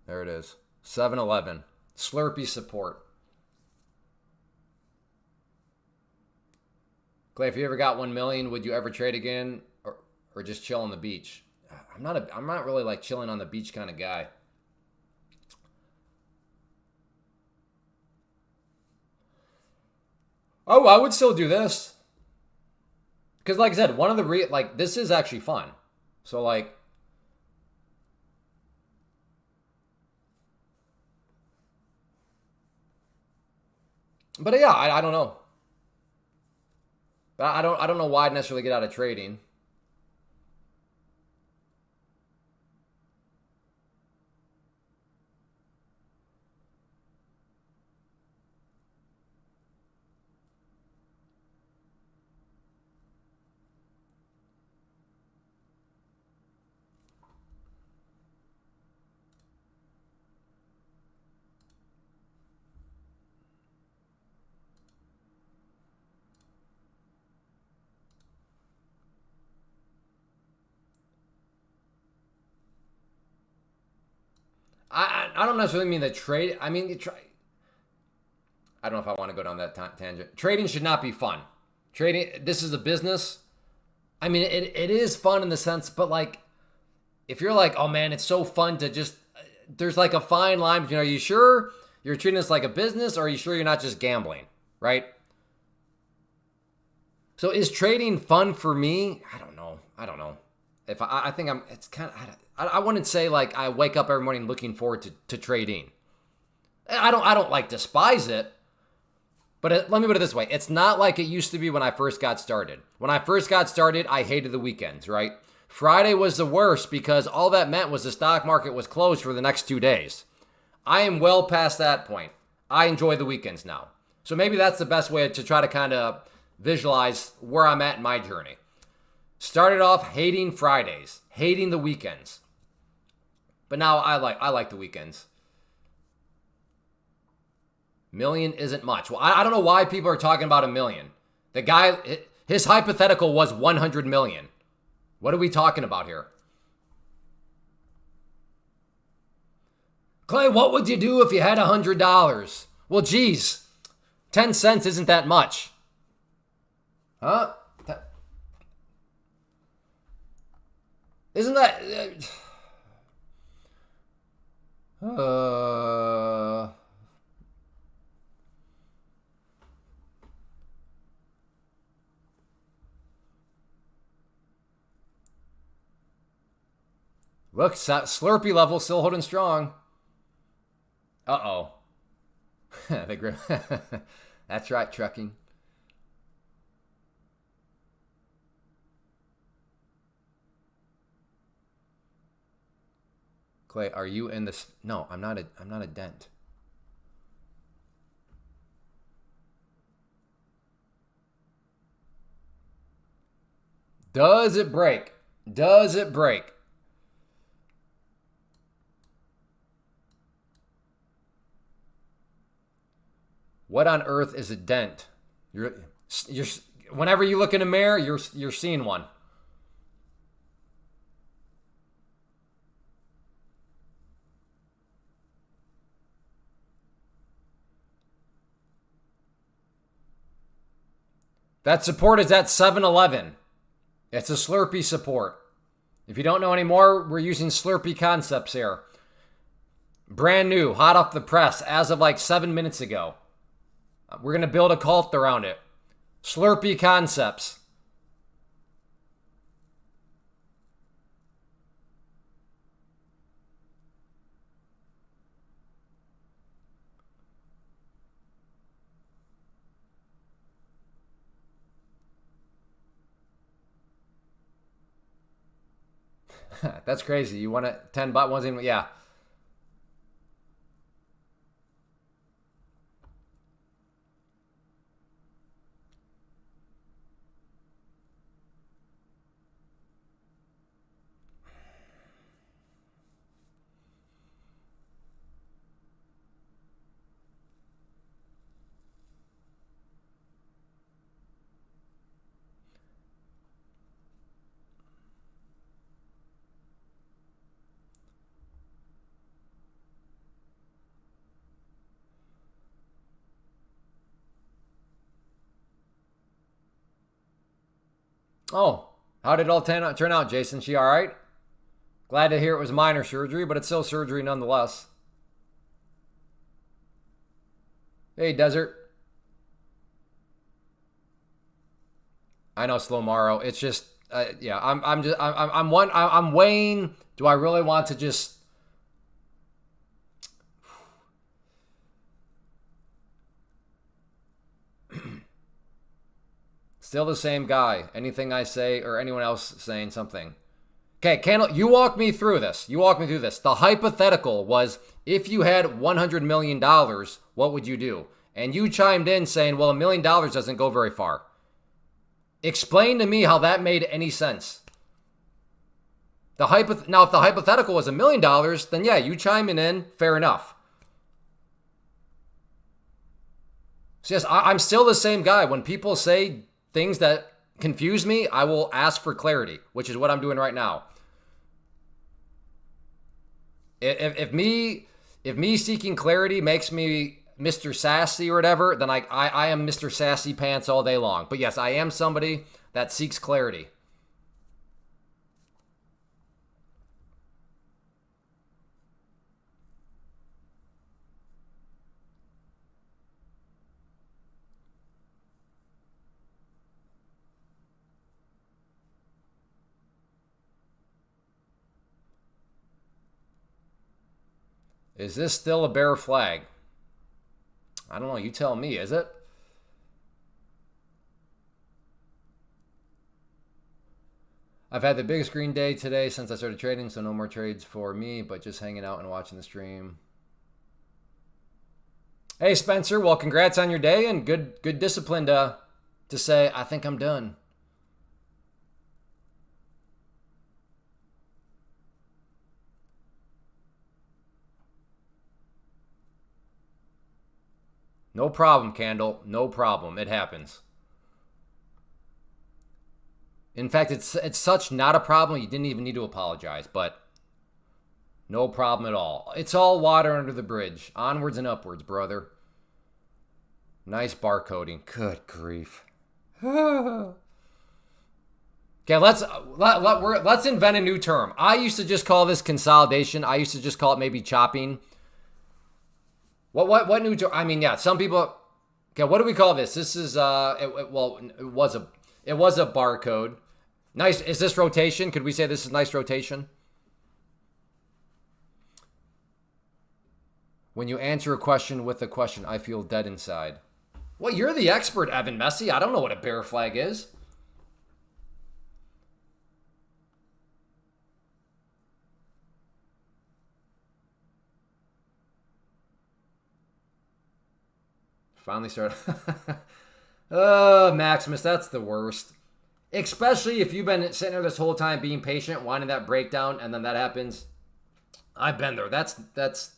There it is. 7-Eleven. Slurpee support. Clay, if you ever got 1 million, would you ever trade again or just chill on the beach? I'm not really like chilling on the beach kind of guy. Oh, I would still do this. Because like I said, one of the this is actually fun. So like but yeah, I don't know. But I don't know why I'd necessarily get out of trading. I don't necessarily mean the trade. I mean, I don't know if I want to go down that tangent. Trading should not be fun. Trading, this is a business. I mean, it is fun in the sense, but like, if you're like, oh man, it's so fun to just, there's like a fine line between, are you sure you're treating this like a business, or are you sure you're not just gambling, right? So is trading fun for me? I don't know. If I think it's kind of, I wouldn't say like I wake up every morning looking forward to trading. I don't like despise it, but let me put it this way. It's not like it used to be when I first got started. When I first got started, I hated the weekends, right? Friday was the worst because all that meant was the stock market was closed for the next 2 days. I am well past that point. I enjoy the weekends now. So maybe that's the best way to try to kind of visualize where I'm at in my journey. Started off hating Fridays, hating the weekends. But now I like the weekends. Million isn't much. Well, I don't know why people are talking about a million. The guy, his hypothetical was 100 million. What are we talking about here? Clay, what would you do if you had $100? Well, geez, 10 cents isn't that much. Huh? Isn't that... Look, Slurpee level still holding strong. Uh-oh. That's right, trucking. Clay, are you in this? No, I'm not a dent. Does it break? Does it break? What on earth is a dent? You're whenever you look in a mirror, you're seeing one. That support is at 7-Eleven. It's a Slurpee support. If you don't know anymore, we're using Slurpee concepts here. Brand new, hot off the press, as of like 7 minutes ago. We're going to build a cult around it. Slurpee concepts. That's crazy. You want a 10 baht ones in? Yeah. Oh, how did it all turn out, Jason? She all right? Glad to hear it was minor surgery, but it's still surgery nonetheless. Hey, Desert. I know, Slomaro. It's just, yeah. I'm weighing. Do I really want to just? Still the same guy. Anything I say or anyone else saying something. Okay, Candle, you walk me through this. The hypothetical was, if you had $100 million, what would you do? And you chimed in saying, well, $1 million doesn't go very far. Explain to me how that made any sense. Now, if the hypothetical was $1 million, then yeah, you chiming in, fair enough. So yes, I'm still the same guy. When people say things that confuse me, I will ask for clarity, which is what I'm doing right now. If me seeking clarity makes me Mr. Sassy or whatever, then I am Mr. Sassy Pants all day long. But yes, I am somebody that seeks clarity. Is this still a bear flag? I don't know. You tell me. Is it? I've had the biggest green day today since I started trading, so no more trades for me, but just hanging out and watching the stream. Hey, Spencer. Well, congrats on your day and good discipline to say, I think I'm done. No problem, Candle. No problem. It happens. In fact, it's such not a problem, you didn't even need to apologize, but no problem at all. It's all water under the bridge. Onwards and upwards, brother. Nice barcoding. Good grief. Okay, let's invent a new term. I used to just call this consolidation. I used to just call it maybe chopping. What new term? I mean, yeah, some people. Okay, what do we call this? This is it was a barcode. Nice. Is this rotation? Could we say this is nice rotation? When you answer a question with a question, I feel dead inside. Well, you're the expert, Evan Messi. I don't know what a bear flag is. Finally started. Oh, Maximus, that's the worst. Especially if you've been sitting there this whole time being patient, wanting that breakdown, and then that happens. I've been there. That's.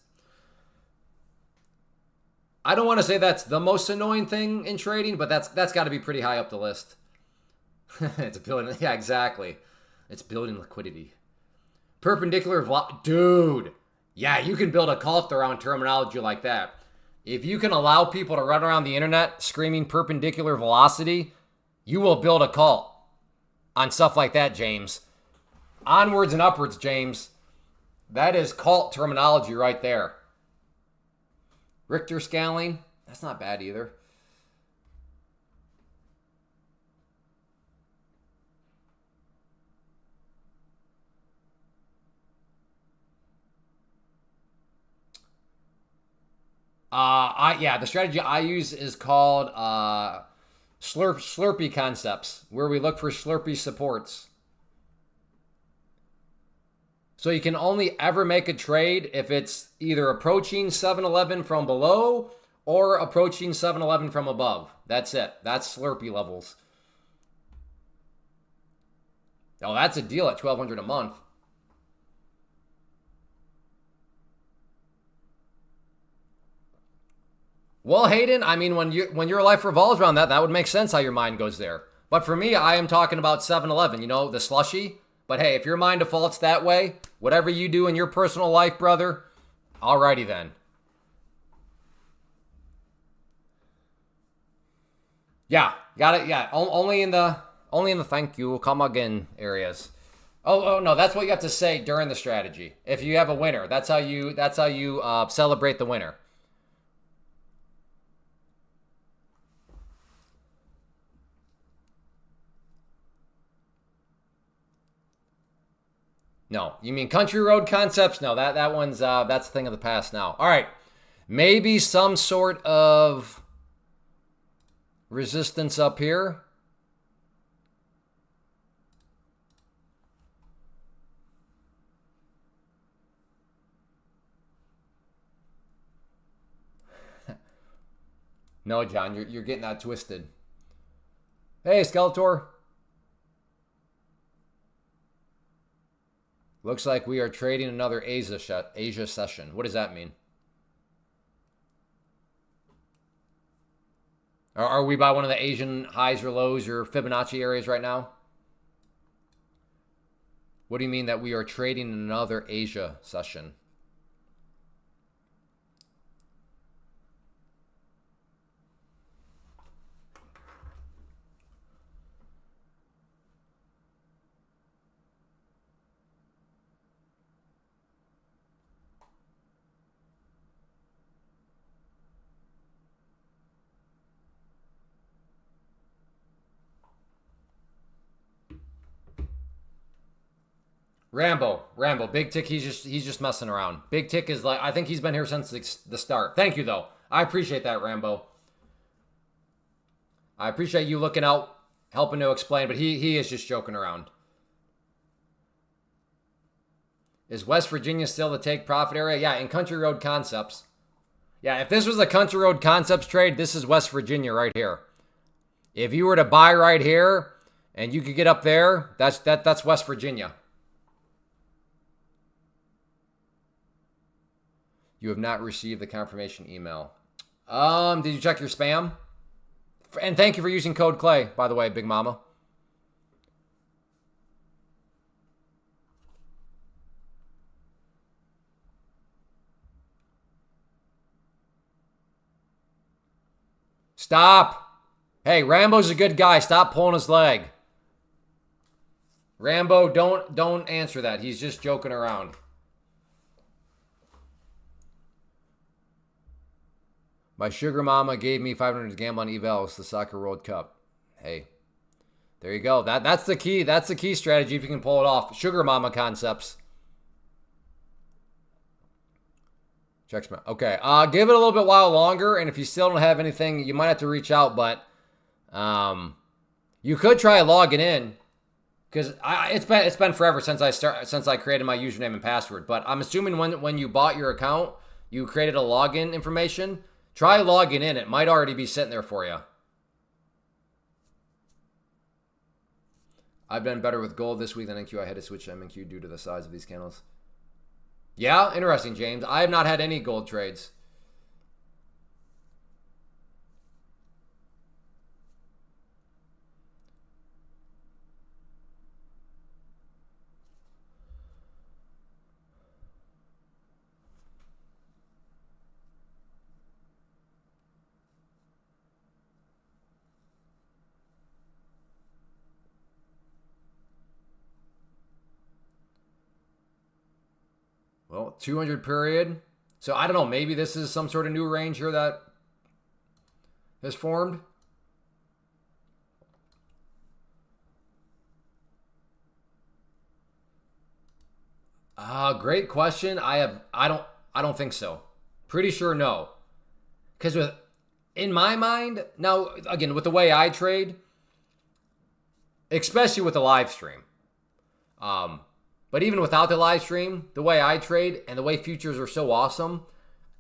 I don't want to say that's the most annoying thing in trading, but that's got to be pretty high up the list. It's building. Yeah, exactly. It's building liquidity. Perpendicular velocity. Dude. Yeah, you can build a cult around terminology like that. If you can allow people to run around the internet screaming perpendicular velocity, you will build a cult on stuff like that, James. Onwards and upwards, James. That is cult terminology right there. Richter scaling, that's not bad either. The strategy I use is called Slurpee concepts, where we look for Slurpee supports. So you can only ever make a trade if it's either approaching 7-Eleven from below or approaching 7-Eleven from above. That's it. That's Slurpee levels. Oh, that's a deal at $1,200 a month. Well, Hayden, I mean, when your life revolves around that would make sense how your mind goes there. But for me, I am talking about 7-Eleven, the slushy. But hey, if your mind defaults that way, whatever you do in your personal life, brother, alrighty then. Yeah, got it. Yeah, only in the thank you, come again areas. Oh no, that's what you have to say during the strategy. If you have a winner, that's how you celebrate the winner. No, you mean country road concepts? No, that one's that's a thing of the past now. All right, maybe some sort of resistance up here. No, John, you're getting that twisted. Hey, Skeletor. Looks like we are trading another Asia session. What does that mean? Are we by one of the Asian highs or lows or Fibonacci areas right now? What do you mean that we are trading another Asia session? Rambo. Big Tick, he's just messing around. Big Tick is like, I think he's been here since the start. Thank you, though. I appreciate that, Rambo. I appreciate you looking out, helping to explain, but he is just joking around. Is West Virginia still the take profit area? Yeah, in Country Road Concepts. Yeah, if this was a Country Road Concepts trade, this is West Virginia right here. If you were to buy right here and you could get up there, that's West Virginia. You have not received the confirmation email. Did you check your spam? And thank you for using code Clay, by the way, Big Mama. Stop. Hey, Rambo's a good guy. Stop pulling his leg. Rambo, don't answer that. He's just joking around. My sugar mama gave me $500 to gamble on evals, the Soccer World Cup. Hey, there you go. That's the key. That's the key strategy if you can pull it off. Sugar mama concepts. Checks me. Okay, give it a little bit while longer, and if you still don't have anything, you might have to reach out. But you could try logging in because it's been forever since I created my username and password. But I'm assuming when you bought your account, you created a login information. Try logging in. It might already be sitting there for you. I've done better with gold this week than NQ. I had to switch to MNQ due to the size of these candles. Yeah, interesting, James. I have not had any gold trades. Well, 200 period. So I don't know. Maybe this is some sort of new range here that has formed. Great question. I don't think so. Pretty sure no. Because in my mind, now again with the way I trade, especially with the live stream, but even without the live stream, the way I trade and the way futures are so awesome,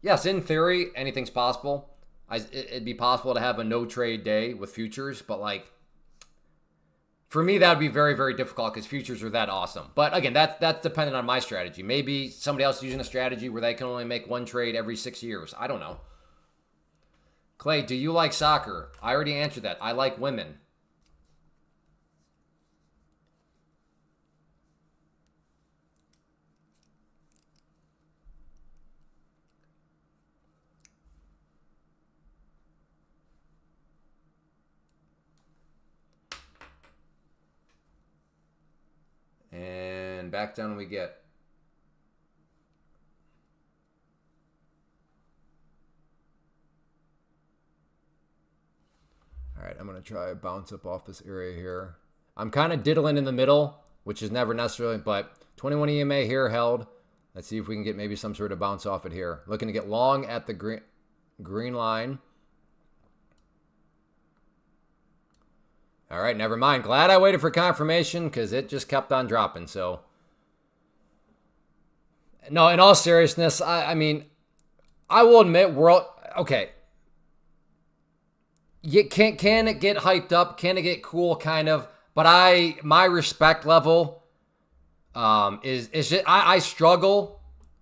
yes, in theory, anything's possible. It'd be possible to have a no trade day with futures, but like for me, that would be very, very difficult because futures are that awesome. But again, that's dependent on my strategy. Maybe somebody else is using a strategy where they can only make one trade every 6 years. I don't know. Clay, do you like soccer? I already answered that. I like women. And back down we get. All right, I'm going to try to bounce up off this area here. I'm kind of diddling in the middle, which is never necessarily, but 21 EMA here held. Let's see if we can get maybe some sort of bounce off it here. Looking to get long at the green line. All right, never mind. Glad I waited for confirmation because it just kept on dropping. So, no, in all seriousness, I mean, I will admit, okay. Can it get hyped up? Can it get cool? Kind of. But my respect level is just, I struggle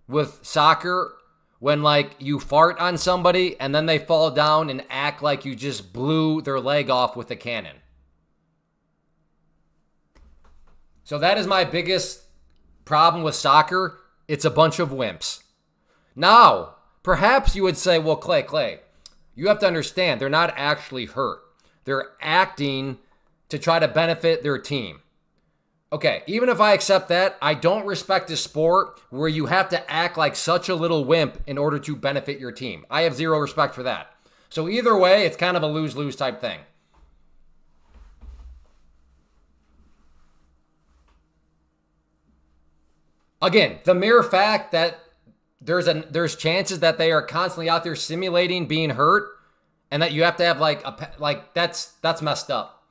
with soccer when like you fart on somebody and then they fall down and act like you just blew their leg off with a cannon. So that is my biggest problem with soccer. It's a bunch of wimps. Now, perhaps you would say, well, Clay, you have to understand they're not actually hurt. They're acting to try to benefit their team. Okay, even if I accept that, I don't respect a sport where you have to act like such a little wimp in order to benefit your team. I have zero respect for that. So either way, it's kind of a lose-lose type thing. Again, the mere fact that there's chances that they are constantly out there simulating being hurt, and that you have to have that's messed up.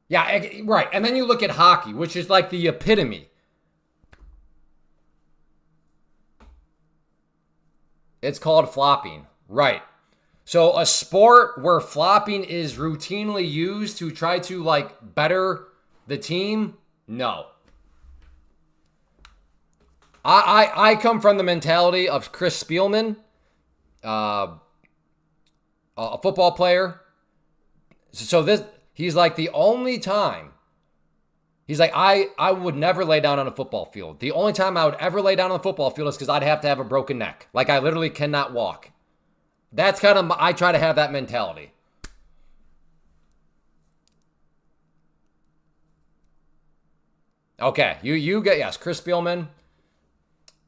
Yeah, right. And then you look at hockey, which is like the epitome. It's called flopping. Right. So a sport where flopping is routinely used to try to like better the team, no. I come from the mentality of Chris Spielman, a football player. So he's like the only time. He's like, I would never lay down on a football field. The only time I would ever lay down on the football field is because I'd have to have a broken neck. Like I literally cannot walk. That's kind of, I try to have that mentality. Okay, you get, yes, Chris Spielman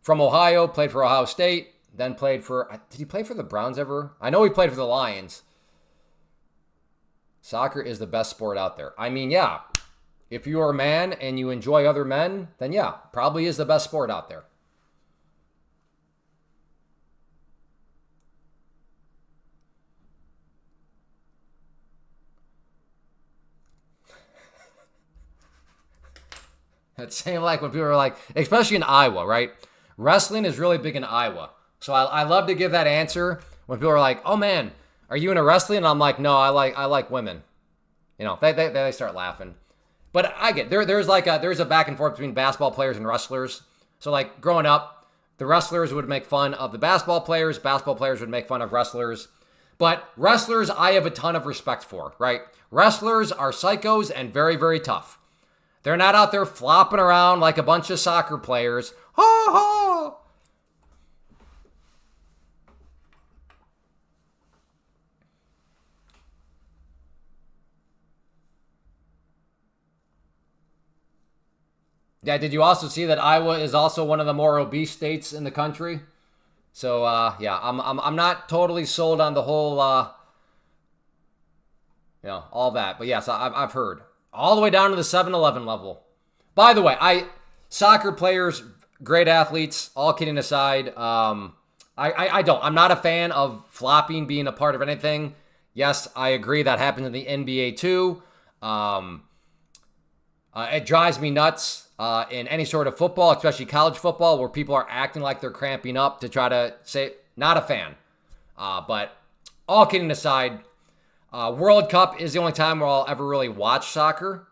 from Ohio, played for Ohio State, then played for, did he play for the Browns ever? I know he played for the Lions. Soccer is the best sport out there. I mean, yeah, if you are a man and you enjoy other men, then yeah, probably is the best sport out there. It's same like when people are like, especially in Iowa, right? Wrestling is really big in Iowa. So I love to give that answer when people are like, oh man, are you into wrestling? And I'm like, no, I like women. You know, they start laughing. But I get there's a back and forth between basketball players and wrestlers. So like growing up, the wrestlers would make fun of the basketball players would make fun of wrestlers. But wrestlers I have a ton of respect for, right? Wrestlers are psychos and very, very tough. They're not out there flopping around like a bunch of soccer players. Ha ha! Yeah, did you also see that Iowa is also one of the more obese states in the country? So yeah, I'm not totally sold on the whole all that. But yes, I've heard. All the way down to the 7-Eleven level. By the way, soccer players, great athletes, all kidding aside, I'm not a fan of flopping being a part of anything. Yes, I agree that happens in the NBA too. It drives me nuts in any sort of football, especially college football, where people are acting like they're cramping up to try to say, not a fan. But all kidding aside, World Cup is the only time where I'll ever really watch soccer.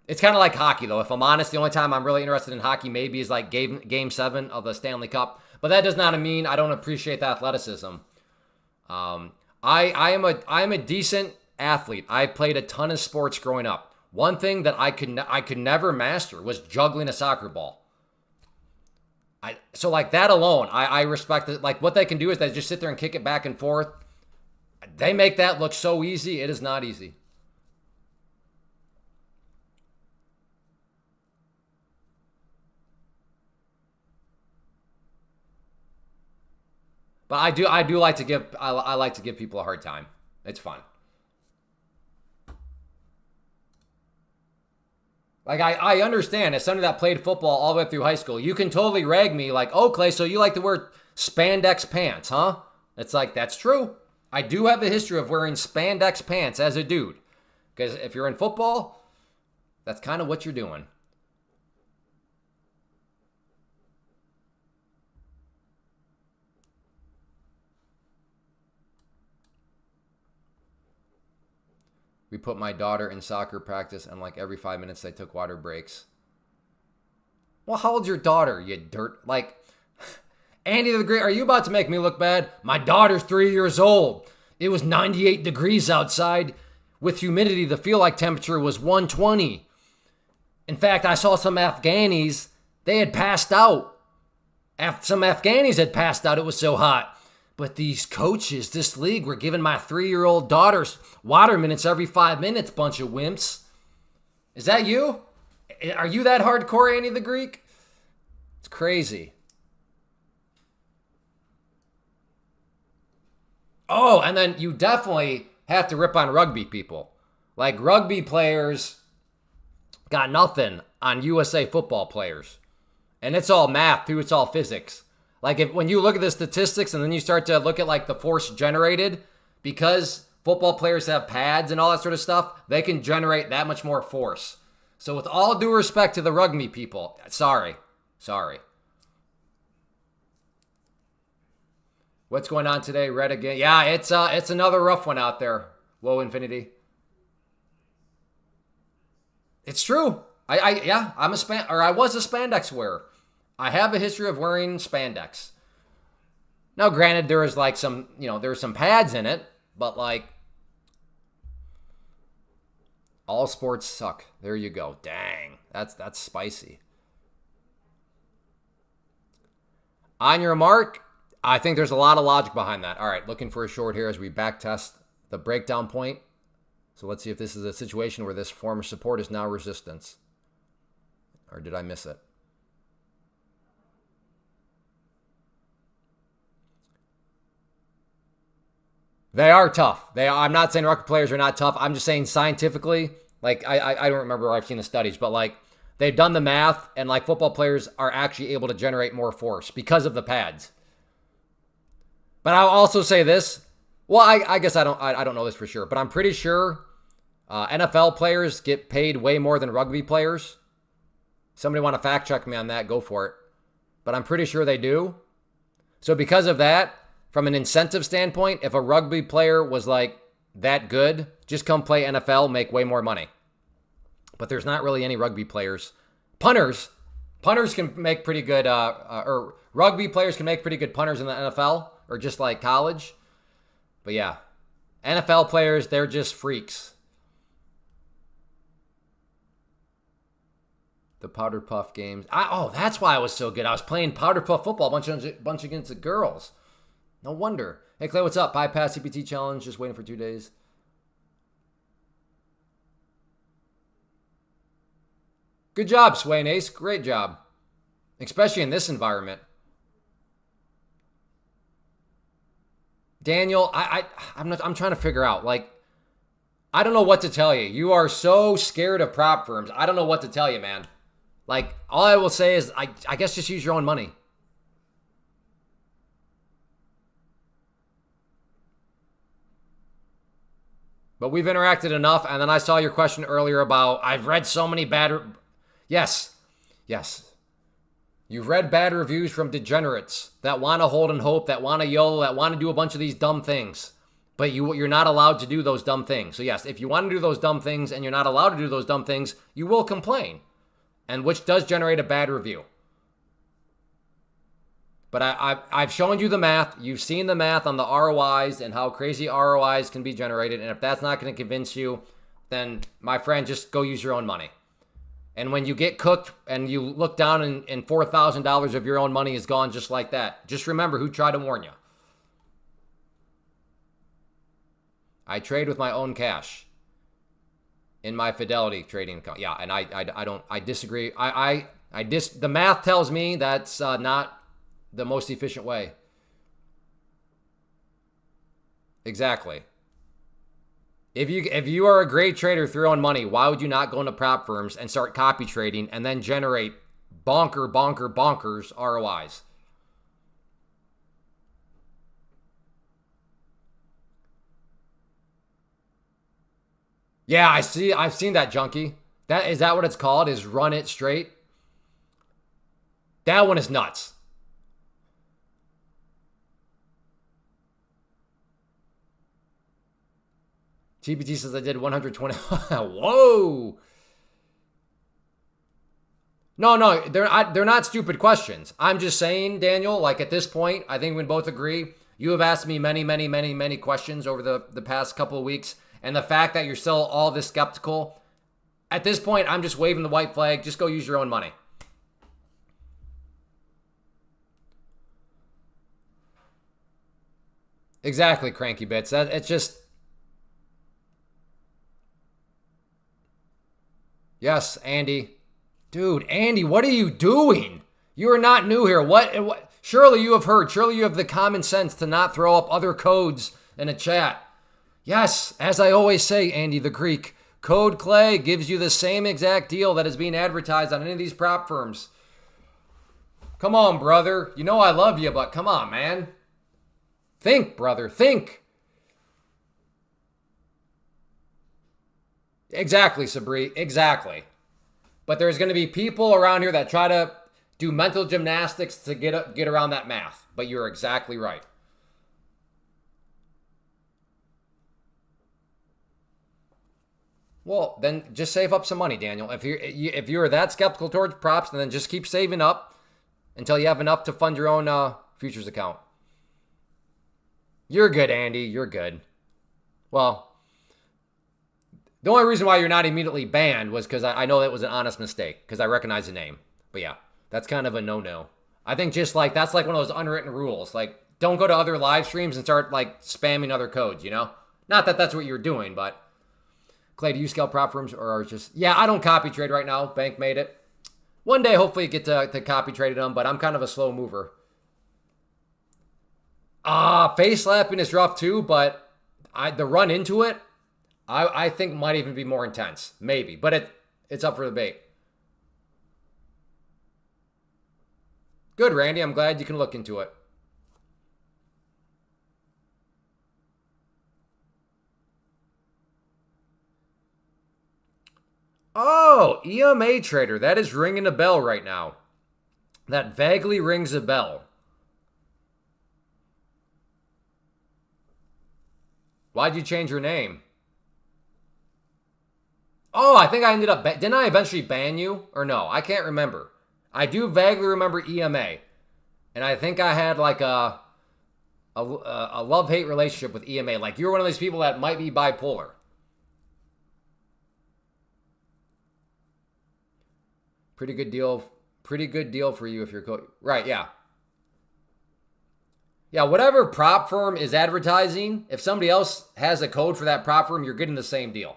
It's kind of like hockey, though. If I'm honest, the only time I'm really interested in hockey maybe is like game 7 of the Stanley Cup. But that does not mean I don't appreciate the athleticism. I am a decent athlete. I played a ton of sports growing up. One thing that I could never master was juggling a soccer ball. So like that alone, I respect it. Like what they can do is they just sit there and kick it back and forth. They make that look so easy. It is not easy. But I do like to give I like to give people a hard time. It's fun. Like, I understand, as somebody that played football all the way through high school, you can totally rag me like, oh, Clay, so you like to wear spandex pants, huh? It's like, that's true. I do have a history of wearing spandex pants as a dude. Because if you're in football, that's kind of what you're doing. We put my daughter in soccer practice, and like every 5 minutes they took water breaks. Well, how old's your daughter, you dirt? Like, Andy the Great, are you about to make me look bad? My daughter's 3 years old. It was 98 degrees outside. With humidity, the feel-like temperature was 120. In fact, I saw some Afghanis, they had passed out. Some Afghanis had passed out, it was so hot. But these coaches, this league, were giving my 3-year-old daughters water minutes every 5 minutes, bunch of wimps. Is that you? Are you that hardcore, Andy the Greek? It's crazy. Oh, and then you definitely have to rip on rugby people. Like, rugby players got nothing on USA football players. And it's all math, too. It's all physics. Like, when you look at the statistics and then you start to look at, like, the force generated, because football players have pads and all that sort of stuff, they can generate that much more force. So with all due respect to the rugby people, sorry. What's going on today? Red again. Yeah, it's another rough one out there. Whoa, Infinity. It's true. I was a spandex wearer. I have a history of wearing spandex. Now, granted, there is like some, there's some pads in it, but like, all sports suck. There you go. Dang, that's spicy. On your mark, I think there's a lot of logic behind that. All right, looking for a short here as we back test the breakdown point. So let's see if this is a situation where this form of support is now resistance. Or did I miss it? They are tough. I'm not saying rugby players are not tough. I'm just saying scientifically, like, I don't remember where I've seen the studies, but like, they've done the math, and like, football players are actually able to generate more force because of the pads. But I'll also say this. Well, I guess I don't know this for sure, but I'm pretty sure NFL players get paid way more than rugby players. Somebody want to fact check me on that, go for it. But I'm pretty sure they do. So because of that, from an incentive standpoint, if a rugby player was like that good, just come play NFL, make way more money. But there's not really any rugby players. Punters can make pretty good, or rugby players can make pretty good punters in the NFL, or just like college. But yeah, NFL players, they're just freaks. The Powder Puff games. That's why I was so good. I was playing Powder Puff football, bunch against the girls. No wonder. Hey, Clay, what's up? Bypass CPT challenge. Just waiting for 2 days. Good job, Swain Ace. Great job. Especially in this environment. Daniel, I'm trying to figure out. Like, I don't know what to tell you. You are so scared of prop firms. I don't know what to tell you, man. Like, all I will say is, I guess just use your own money. But we've interacted enough, and then I saw your question earlier about, I've read so many bad... Yes. You've read bad reviews from degenerates that want to hold and hope, that want to YOLO, that want to do a bunch of these dumb things. But you're not allowed to do those dumb things. So yes, if you want to do those dumb things and you're not allowed to do those dumb things, you will complain. And which does generate a bad review. But I've shown you the math. You've seen the math on the ROIs and how crazy ROIs can be generated. And if that's not going to convince you, then, my friend, just go use your own money. And when you get cooked and you look down and $4,000 of your own money is gone just like that, just remember who tried to warn you. I trade with my own cash in my Fidelity trading account. Yeah, and I disagree. The math tells me that's not the most efficient way. Exactly. If you are a great trader with your own money, why would you not go into prop firms and start copy trading and then generate bonkers ROIs? Yeah, I've seen that, Junkie. Is that what it's called? Is run it straight? That one is nuts. TPT says I did 120. Whoa. No, they're not stupid questions. I'm just saying, Daniel, like at this point, I think we both agree. You have asked me many questions over the past couple of weeks. And the fact that you're still all this skeptical, at this point, I'm just waving the white flag. Just go use your own money. Exactly, Cranky Bits. It's just... Yes, Andy. Dude, Andy, what are you doing? You are not new here. What? Surely you have heard. Surely you have the common sense to not throw up other codes in the chat. Yes, as I always say, Andy the Greek, Code Clay gives you the same exact deal that is being advertised on any of these prop firms. Come on, brother. You know I love you, but come on, man. Think, brother, think. Exactly, Sabri, exactly. But there's going to be people around here that try to do mental gymnastics to get around that math. But you're exactly right. Well, then just save up some money, Daniel. If you're that skeptical towards props, then just keep saving up until you have enough to fund your own futures account. You're good, Andy. You're good. Well, the only reason why you're not immediately banned was because I know that was an honest mistake because I recognize the name. But yeah, that's kind of a no-no. I think just like that's like one of those unwritten rules. Like, don't go to other live streams and start like spamming other codes, you know? Not that that's what you're doing, but... Clay, do you scalp prop firms or just... Yeah, I don't copy trade right now. Bank made it. One day, hopefully, get to copy trade them, but I'm kind of a slow mover. Face slapping is rough too, but the run into it, I think might even be more intense. Maybe, but it's up for debate. Good, Randy. I'm glad you can look into it. Oh, EMA trader. That is ringing a bell right now. That vaguely rings a bell. Why'd you change your name? Oh, I think I ended up... Didn't I eventually ban you? Or no? I can't remember. I do vaguely remember EMA. And I think I had like a love-hate relationship with EMA. Like, you're one of those people that might be bipolar. Pretty good deal for you if you're right, yeah. Yeah, whatever prop firm is advertising, if somebody else has a code for that prop firm, you're getting the same deal.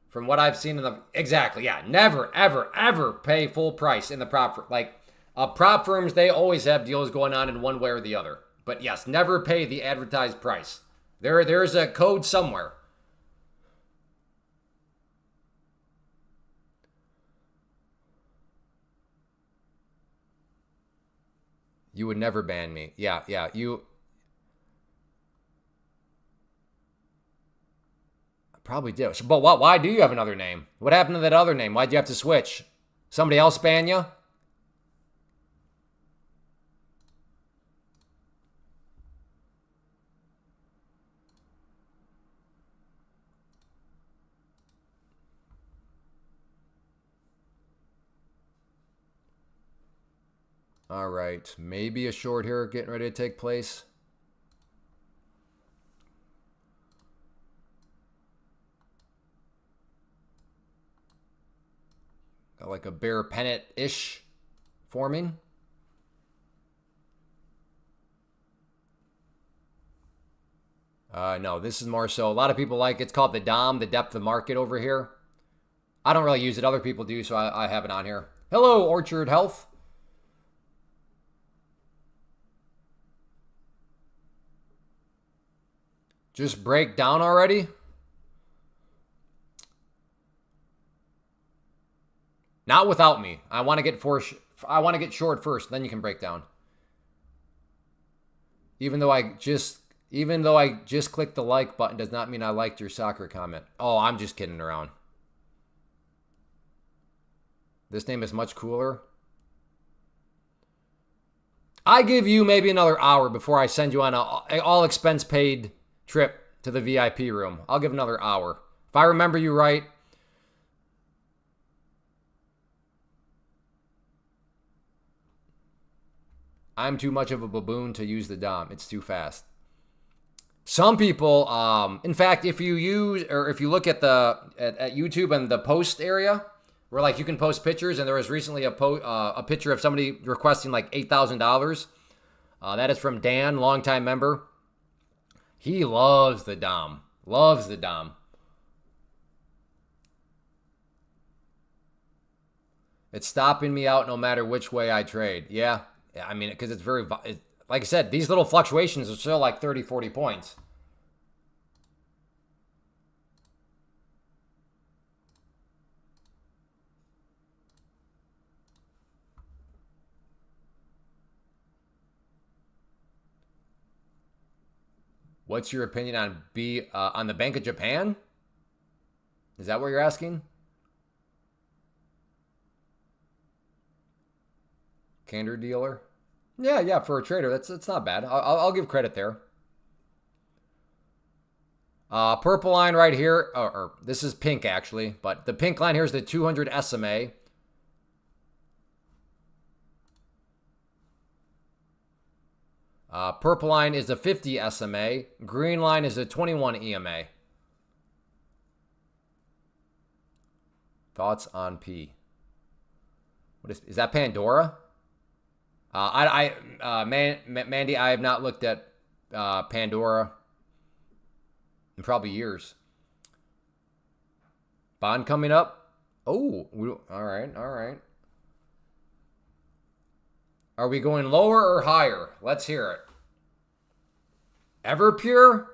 From what I've seen exactly, yeah. Never, ever, ever pay full price in the prop firm. Like, prop firms, they always have deals going on in one way or the other. But yes, never pay the advertised price. There's a code somewhere. You would never ban me. Yeah, you... Probably did. But why do you have another name? What happened to that other name? Why'd you have to switch? Somebody else ban you? All right, maybe a short here getting ready to take place. Got like a bear pennant-ish forming. No, this is more so. A lot of people like it's called the DOM, the depth of market over here. I don't really use it. Other people do, so I have it on here. Hello, Orchard Health. Just break down already? Not without me. I want to get short first, then you can break down. Even though I just clicked the like button does not mean I liked your soccer comment. Oh, I'm just kidding around. This name is much cooler. I give you maybe another hour before I send you on an all expense paid trip to the VIP room. I'll give another hour. If I remember you right. I'm too much of a baboon to use the DOM. It's too fast. Some people, in fact, if you look at at YouTube and the post area, where like you can post pictures, and there was recently a picture of somebody requesting like $8,000. That is from Dan, longtime member. He loves the DOM. Loves the DOM. It's stopping me out no matter which way I trade. Yeah. I mean, because it's very, like I said, these little fluctuations are still like 30, 40 points. What's your opinion on on the Bank of Japan? Is that what you're asking? Candor dealer? Yeah, for a trader, that's not bad. I'll give credit there. Purple line right here, or this is pink actually, but the pink line here is the 200 SMA. Purple line is the 50 SMA. Green line is the 21 EMA. Thoughts on P? What is that Pandora? Mandy, I have not looked at Pandora in probably years. Bond coming up. Oh, all right. Are we going lower or higher? Let's hear it. Everpure?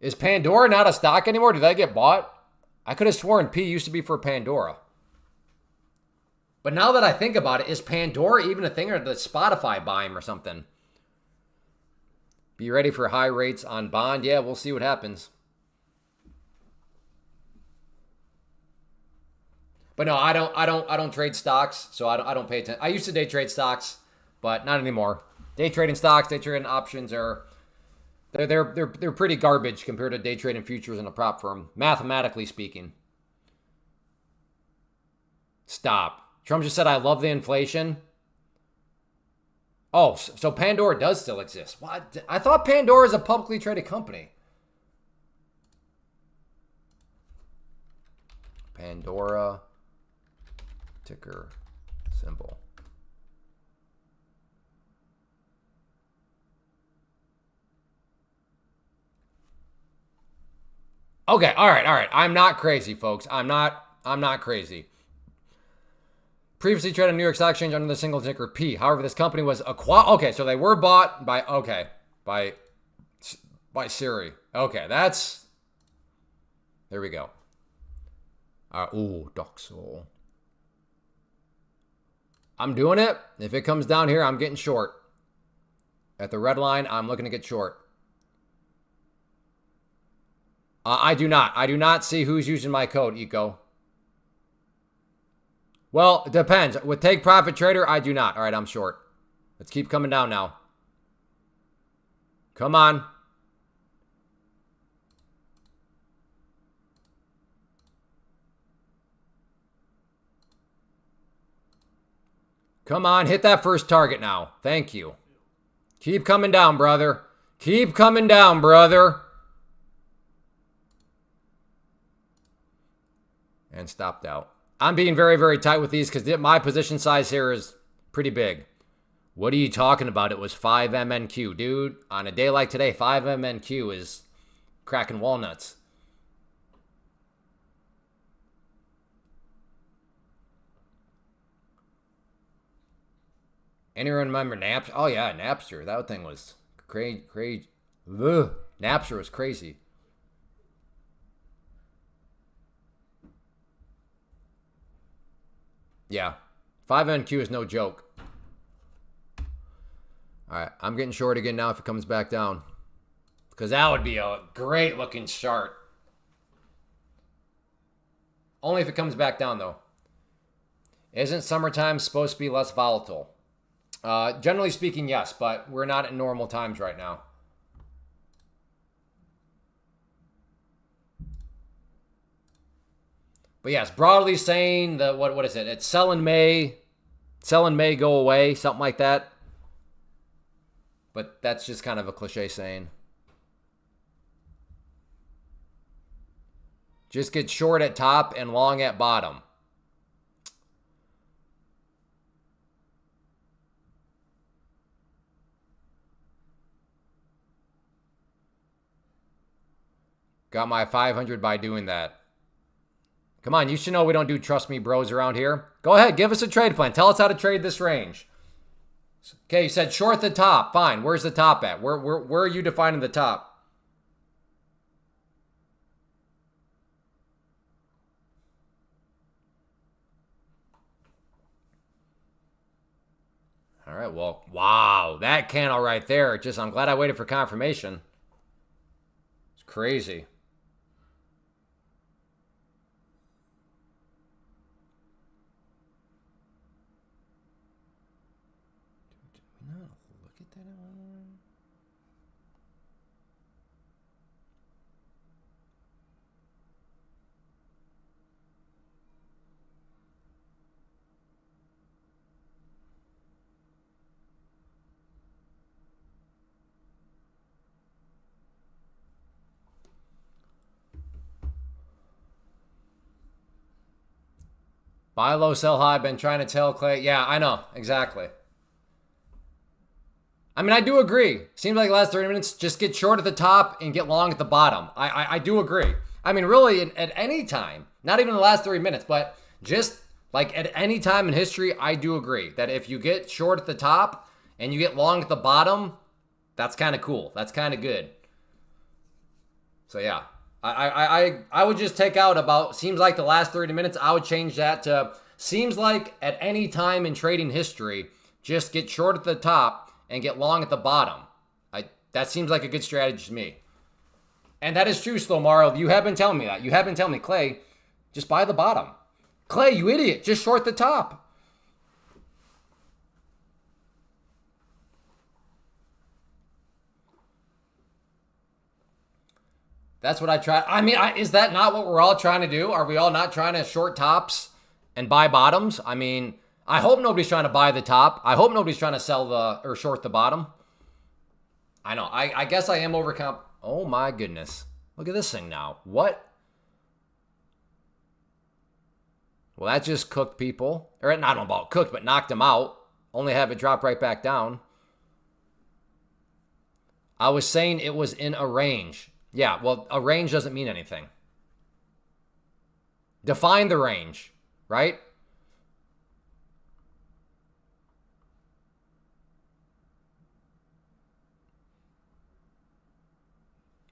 Is Pandora not a stock anymore? Did that get bought? I could have sworn P used to be for Pandora. But now that I think about it, is Pandora even a thing, or did Spotify buy him or something? Be ready for high rates on Bond. Yeah, we'll see what happens. But no, I don't trade stocks, so I don't pay attention. I used to day trade stocks, but not anymore. Day trading stocks, day trading options they're pretty garbage compared to day trading futures in a prop firm, mathematically speaking. Stop. Trump just said, I love the inflation. Oh, so Pandora does still exist. What? I thought Pandora is a publicly traded company. Pandora, ticker symbol. Okay, all right. I'm not crazy, folks. I'm not crazy. Previously traded on New York Stock Exchange under the single ticker P. However, this company was acquired. Okay, so they were bought by Siri. Okay, that's. There we go. Doxel. I'm doing it. If it comes down here, I'm getting short. At the red line, I'm looking to get short. I do not. I do not see who's using my code, Eco. Well, it depends. With Take Profit Trader, I do not. All right, I'm short. Let's keep coming down now. Come on. Come on, hit that first target now. Thank you. Keep coming down, brother. Keep coming down, brother. And stopped out. I'm being very, very tight with these because my position size here is pretty big. What are you talking about? It was 5 MNQ. Dude, on a day like today, 5 MNQ is cracking walnuts. Anyone remember Napster? Oh, yeah, Napster. That thing was crazy. Napster was crazy. Yeah. 5NQ is no joke. All right. I'm getting short again now if it comes back down. Because that would be a great looking chart. Only if it comes back down, though. Isn't summertime supposed to be less volatile? Generally speaking, yes. But we're not at normal times right now. But yes, broadly saying that what is it? It's sell in May go away, something like that. But that's just kind of a cliche saying. Just get short at top and long at bottom. Got my 500 by doing that. Come on, you should know we don't do trust me bros around here. Go ahead, give us a trade plan. Tell us how to trade this range. Okay, you said short the top. Fine, where's the top at? Where are you defining the top? All right, well, wow, that candle right there. Just, I'm glad I waited for confirmation. It's crazy. Did we not look at that? Buy low, sell high. Been trying to tell Clay. Yeah, I know. Exactly. I mean, I do agree. Seems like the last 30 minutes, just get short at the top and get long at the bottom. I do agree. I mean, really, at any time, not even the last 3 minutes, but just like at any time in history, I do agree that if you get short at the top and you get long at the bottom, that's kind of cool. That's kind of good. So, yeah. I would just take out about, seems like the last 30 minutes, I would change that to, seems like at any time in trading history, just get short at the top and get long at the bottom. That seems like a good strategy to me. And that is true, Slow Mario. You have been telling me that. You have been telling me, Clay, just buy the bottom. Clay, you idiot, just short the top. That's what I try. I mean, is that not what we're all trying to do? Are we all not trying to short tops and buy bottoms? I mean, I hope nobody's trying to buy the top. I hope nobody's trying to sell or short the bottom. I know. I guess I am overcomp. Oh my goodness. Look at this thing now. What? Well, that just cooked people. Or not about cooked, but knocked them out. Only have it drop right back down. I was saying it was in a range. Yeah, well, a range doesn't mean anything. Define the range, right?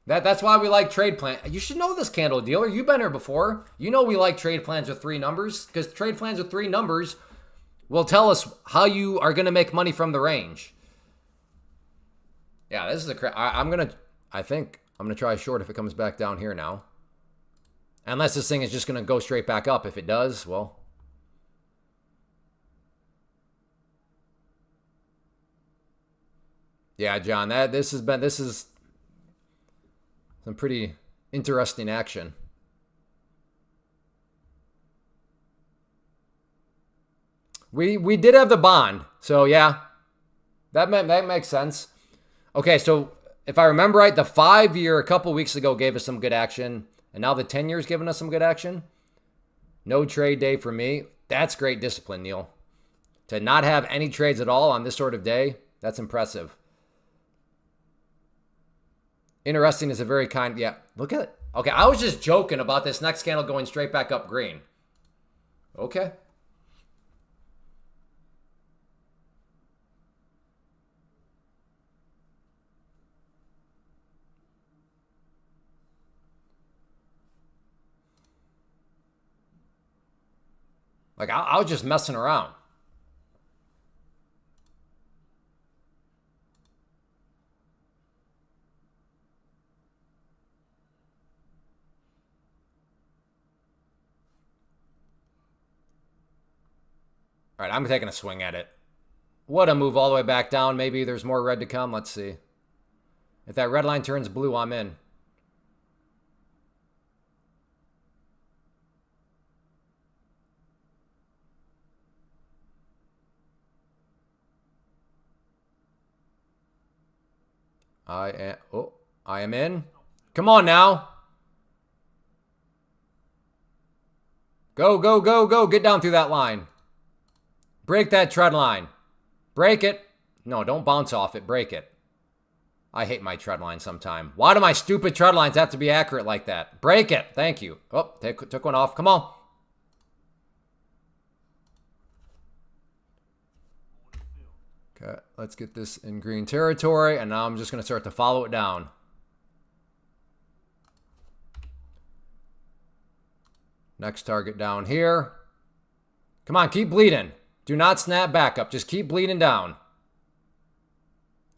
That's why we like trade plan. You should know this, candle dealer. You've been here before. You know we like trade plans with 3 numbers because trade plans with 3 numbers will tell us how you are going to make money from the range. Yeah, this is I think I'm going to try short if it comes back down here now. Unless this thing is just going to go straight back up. If it does, well. Yeah, John, this is some pretty interesting action. We did have the bond. So yeah. That makes sense. Okay, so if I remember right, the 5-year a couple weeks ago gave us some good action. And now the 10 years giving us some good action. No trade day for me. That's great discipline, Neil. To not have any trades at all on this sort of day, that's impressive. Interesting is a very kind, yeah, look at it. Okay, I was just joking about this next candle going straight back up green. Okay. Like, I was just messing around. All right, I'm taking a swing at it. What a move all the way back down. Maybe there's more red to come. Let's see. If that red line turns blue, I'm in. I am in. Come on now. Go, go, go, go. Get down through that line. Break that trend line. Break it. No, don't bounce off it. Break it. I hate my trend line sometime. Why do my stupid trend lines have to be accurate like that? Break it. Thank you. Oh, took one off. Come on. Let's get this in green territory, and now I'm just going to start to follow it down. Next target down here. Come on, keep bleeding. Do not snap back up. Just keep bleeding down.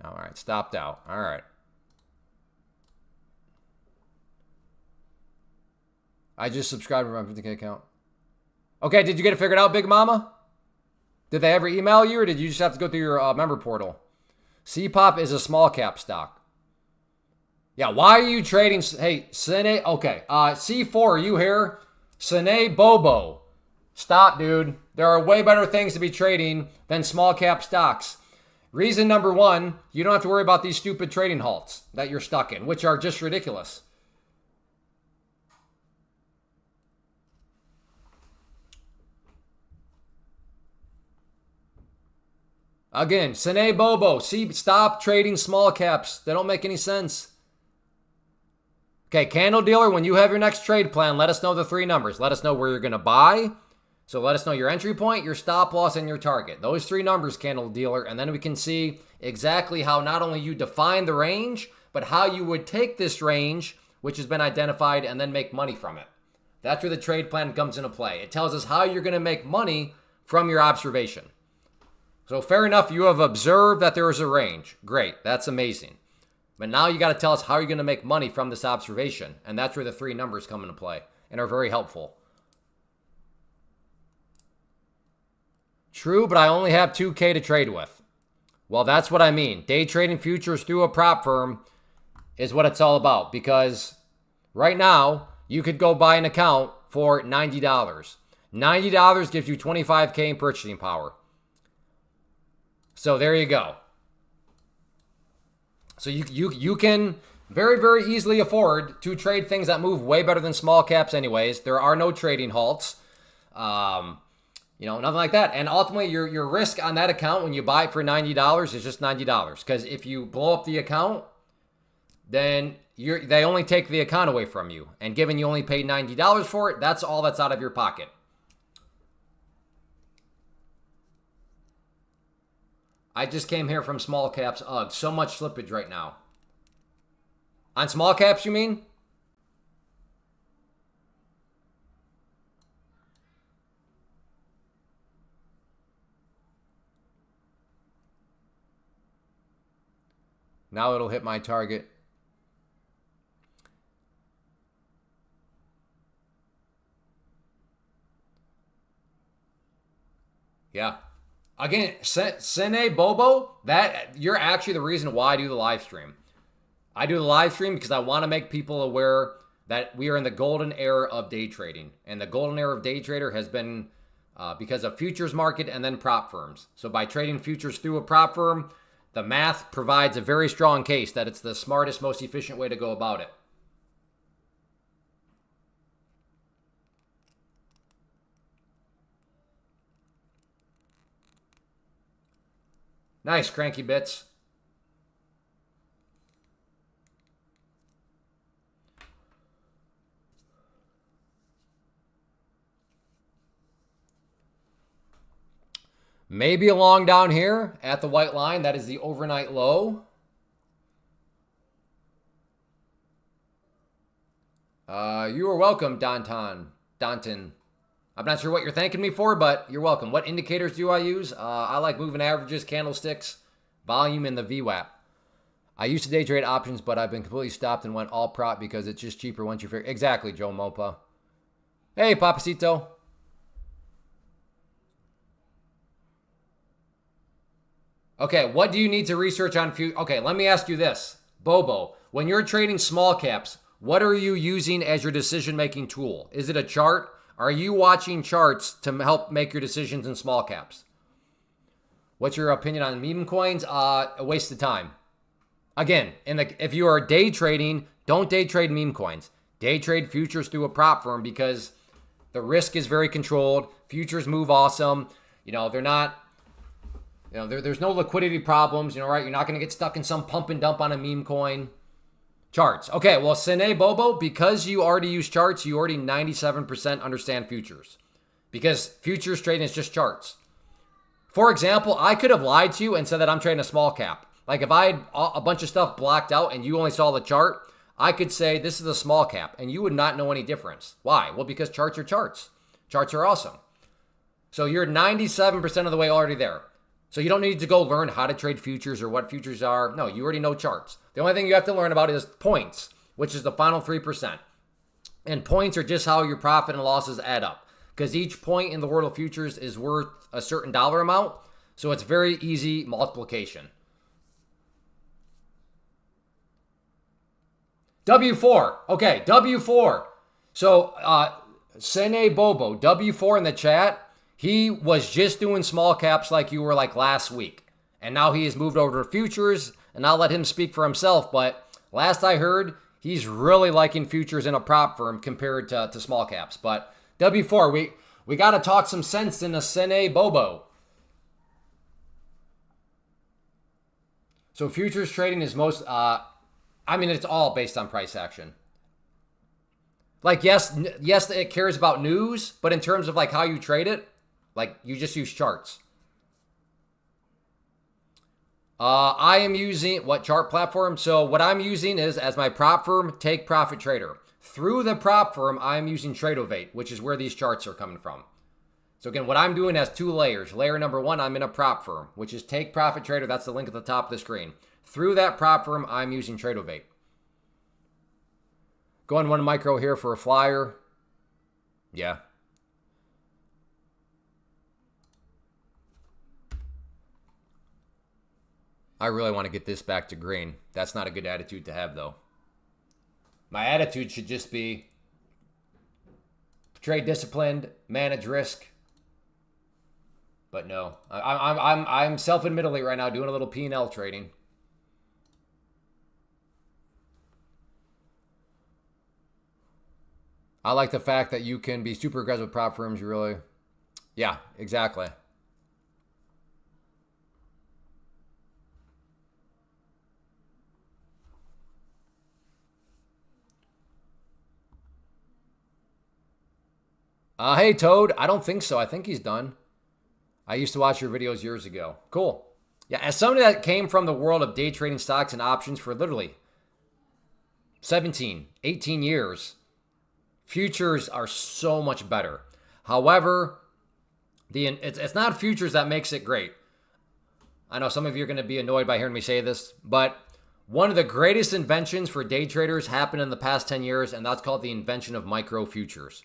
All right, stopped out. All right. I just subscribed to my 50K account. Okay, did you get it figured out, Big Mama? Did they ever email you, or did you just have to go through your member portal? CPOP is a small cap stock. Yeah, why are you trading? Hey, Sine. Okay, C4, are you here? Sine Bobo. Stop, dude. There are way better things to be trading than small cap stocks. Reason number one, you don't have to worry about these stupid trading halts that you're stuck in, which are just ridiculous. Again, Sine Bobo, stop trading small caps. They don't make any sense. Okay, candle dealer, when you have your next trade plan, let us know the 3 numbers. Let us know where you're going to buy. So let us know your entry point, your stop loss, and your target. Those 3 numbers, candle dealer, and then we can see exactly how not only you define the range, but how you would take this range, which has been identified, and then make money from it. That's where the trade plan comes into play. It tells us how you're going to make money from your observation. So fair enough, you have observed that there is a range. Great, that's amazing. But now you got to tell us how you're going to make money from this observation. And that's where the 3 numbers come into play and are very helpful. True, but I only have 2K to trade with. Well, that's what I mean. Day trading futures through a prop firm is what it's all about. Because right now, you could go buy an account for $90. $90 gives you 25K in purchasing power. So there you go. So you can very, very easily afford to trade things that move way better than small caps anyways. There are no trading halts. Nothing like that. And ultimately, your risk on that account when you buy it for $90 is just $90. Because if you blow up the account, then they only take the account away from you. And given you only paid $90 for it, that's all that's out of your pocket. I just came here from small caps. Ugh, so much slippage right now. On small caps, you mean? Now it'll hit my target. Yeah. Again, Sene Bobo, you're actually the reason why I do the live stream. I do the live stream because I want to make people aware that we are in the golden era of day trading. And the golden era of day trader has been because of futures market and then prop firms. So by trading futures through a prop firm, the math provides a very strong case that it's the smartest, most efficient way to go about it. Nice, Cranky Bits. Maybe along down here at the white line. That is the overnight low. You are welcome, Danton. I'm not sure what you're thanking me for, but you're welcome. What indicators do I use? I like moving averages, candlesticks, volume, and the VWAP. I used to day trade options, but I've been completely stopped and went all prop because it's just cheaper once you figure. Exactly, Joe Mopa. Hey, Papacito. Okay, what do you need to research on futures? Okay, let me ask you this. Bobo, when you're trading small caps, what are you using as your decision-making tool? Is it a chart? Are you watching charts to help make your decisions in small caps? What's your opinion on meme coins? A waste of time. Again, if you are day trading, don't day trade meme coins. Day trade futures through a prop firm because the risk is very controlled. Futures move awesome. They're not... there's no liquidity problems, right? You're not going to get stuck in some pump and dump on a meme coin. Charts. Okay, well, Sene Bobo, because you already use charts, you already 97% understand futures. Because futures trading is just charts. For example, I could have lied to you and said that I'm trading a small cap. Like if I had a bunch of stuff blocked out and you only saw the chart, I could say this is a small cap and you would not know any difference. Why? Well, because charts are charts. Charts are awesome. So you're 97% of the way already there. So you don't need to go learn how to trade futures or what futures are. No, you already know charts. The only thing you have to learn about is points, which is the final 3%. And points are just how your profit and losses add up. Because each point in the world of futures is worth a certain dollar amount. So it's very easy multiplication. W4. Okay, W4. So, Sene Bobo, W4 in the chat, he was just doing small caps like you were like last week. And now he has moved over to futures, and I'll let him speak for himself. But last I heard, he's really liking futures in a prop firm compared to small caps. But W4, we got to talk some sense in a Sene Bobo. So futures trading is most... I mean, it's all based on price action. Like, yes, it cares about news, but in terms of like how you trade it, like you just use charts. I am using what chart platform? So what I'm using is as my prop firm, Take Profit Trader. Through the prop firm, I'm using Tradeovate, which is where these charts are coming from. So again, what I'm doing has two layers. Layer number one, I'm in a prop firm, which is Take Profit Trader. That's the link at the top of the screen. Through that prop firm, I'm using Tradeovate. Going one micro here for a flyer. Yeah. I really want to get this back to green. That's not a good attitude to have, though. My attitude should just be trade disciplined, manage risk. But no, I'm self-admittedly right now doing a little P&L trading. I like the fact that you can be super aggressive with prop firms. You really, yeah, exactly. Hey, Toad. I don't think so. I think he's done. I used to watch your videos years ago. Cool. Yeah, as somebody that came from the world of day trading stocks and options for literally 17, 18 years, futures are so much better. However, it's not futures that makes it great. I know some of you are going to be annoyed by hearing me say this, but one of the greatest inventions for day traders happened in the past 10 years, and that's called the invention of micro futures.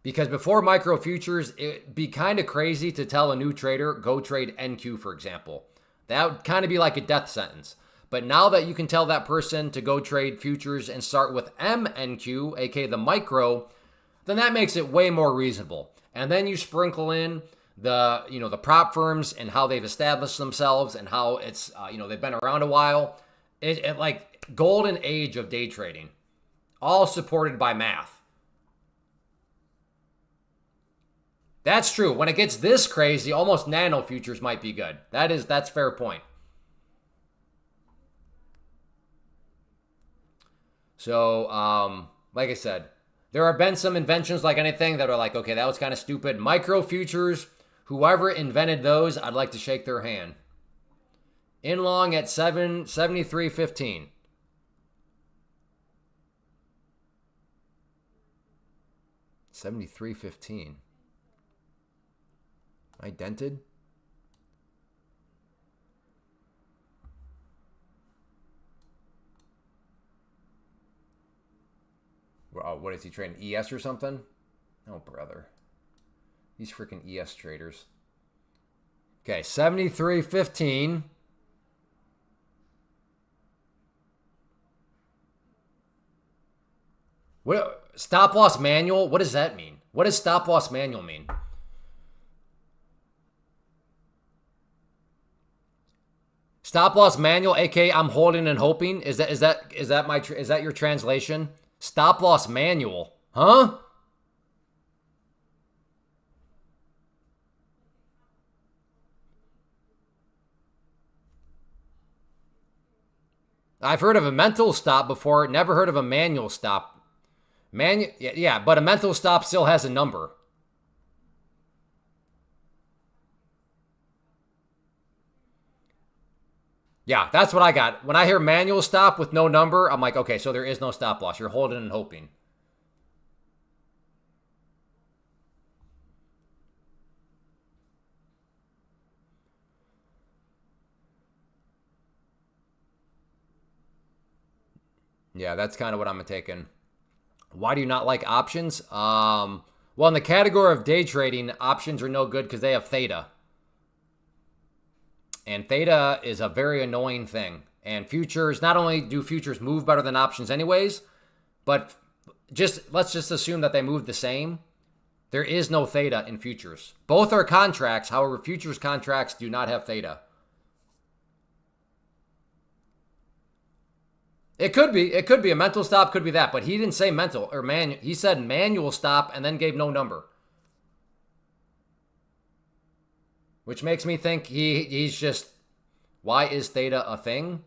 Because before micro futures, it'd be kind of crazy to tell a new trader, go trade NQ, for example. That would kind of be like a death sentence. But now that you can tell that person to go trade futures and start with MNQ, aka the micro, then that makes it way more reasonable. And then you sprinkle in the prop firms and how they've established themselves and how it's they've been around a while. It like golden age of day trading, all supported by math. That's true. When it gets this crazy, almost nano futures might be good. That's fair point. So, like I said, there have been some inventions like anything that are like, okay, that was kind of stupid. Micro futures, whoever invented those, I'd like to shake their hand. In long at 73.15. $73.15. Am I dented? What is he trading? ES or something? Oh, brother. These freaking ES traders. Okay, 73.15. What stop loss manual? What does that mean? What does stop loss manual mean? Stop loss manual, aka I'm holding and hoping. Is that your translation? Stop loss manual, huh? I've heard of a mental stop before. Never heard of a manual stop. Yeah, but a mental stop still has a number. Yeah, that's what I got. When I hear manual stop with no number, I'm like, okay, so there is no stop loss. You're holding and hoping. Yeah, that's kind of what I'm taking. Why do you not like options? Well, in the category of day trading, options are no good because they have theta. And theta is a very annoying thing. And futures, not only do futures move better than options anyways, but let's just assume that they move the same. There is no theta in futures. Both are contracts. However, futures contracts do not have theta. It could be. It could be. A mental stop could be that. But he didn't say mental or manual. He said manual stop and then gave no number. Which makes me think he's just, why is theta a thing?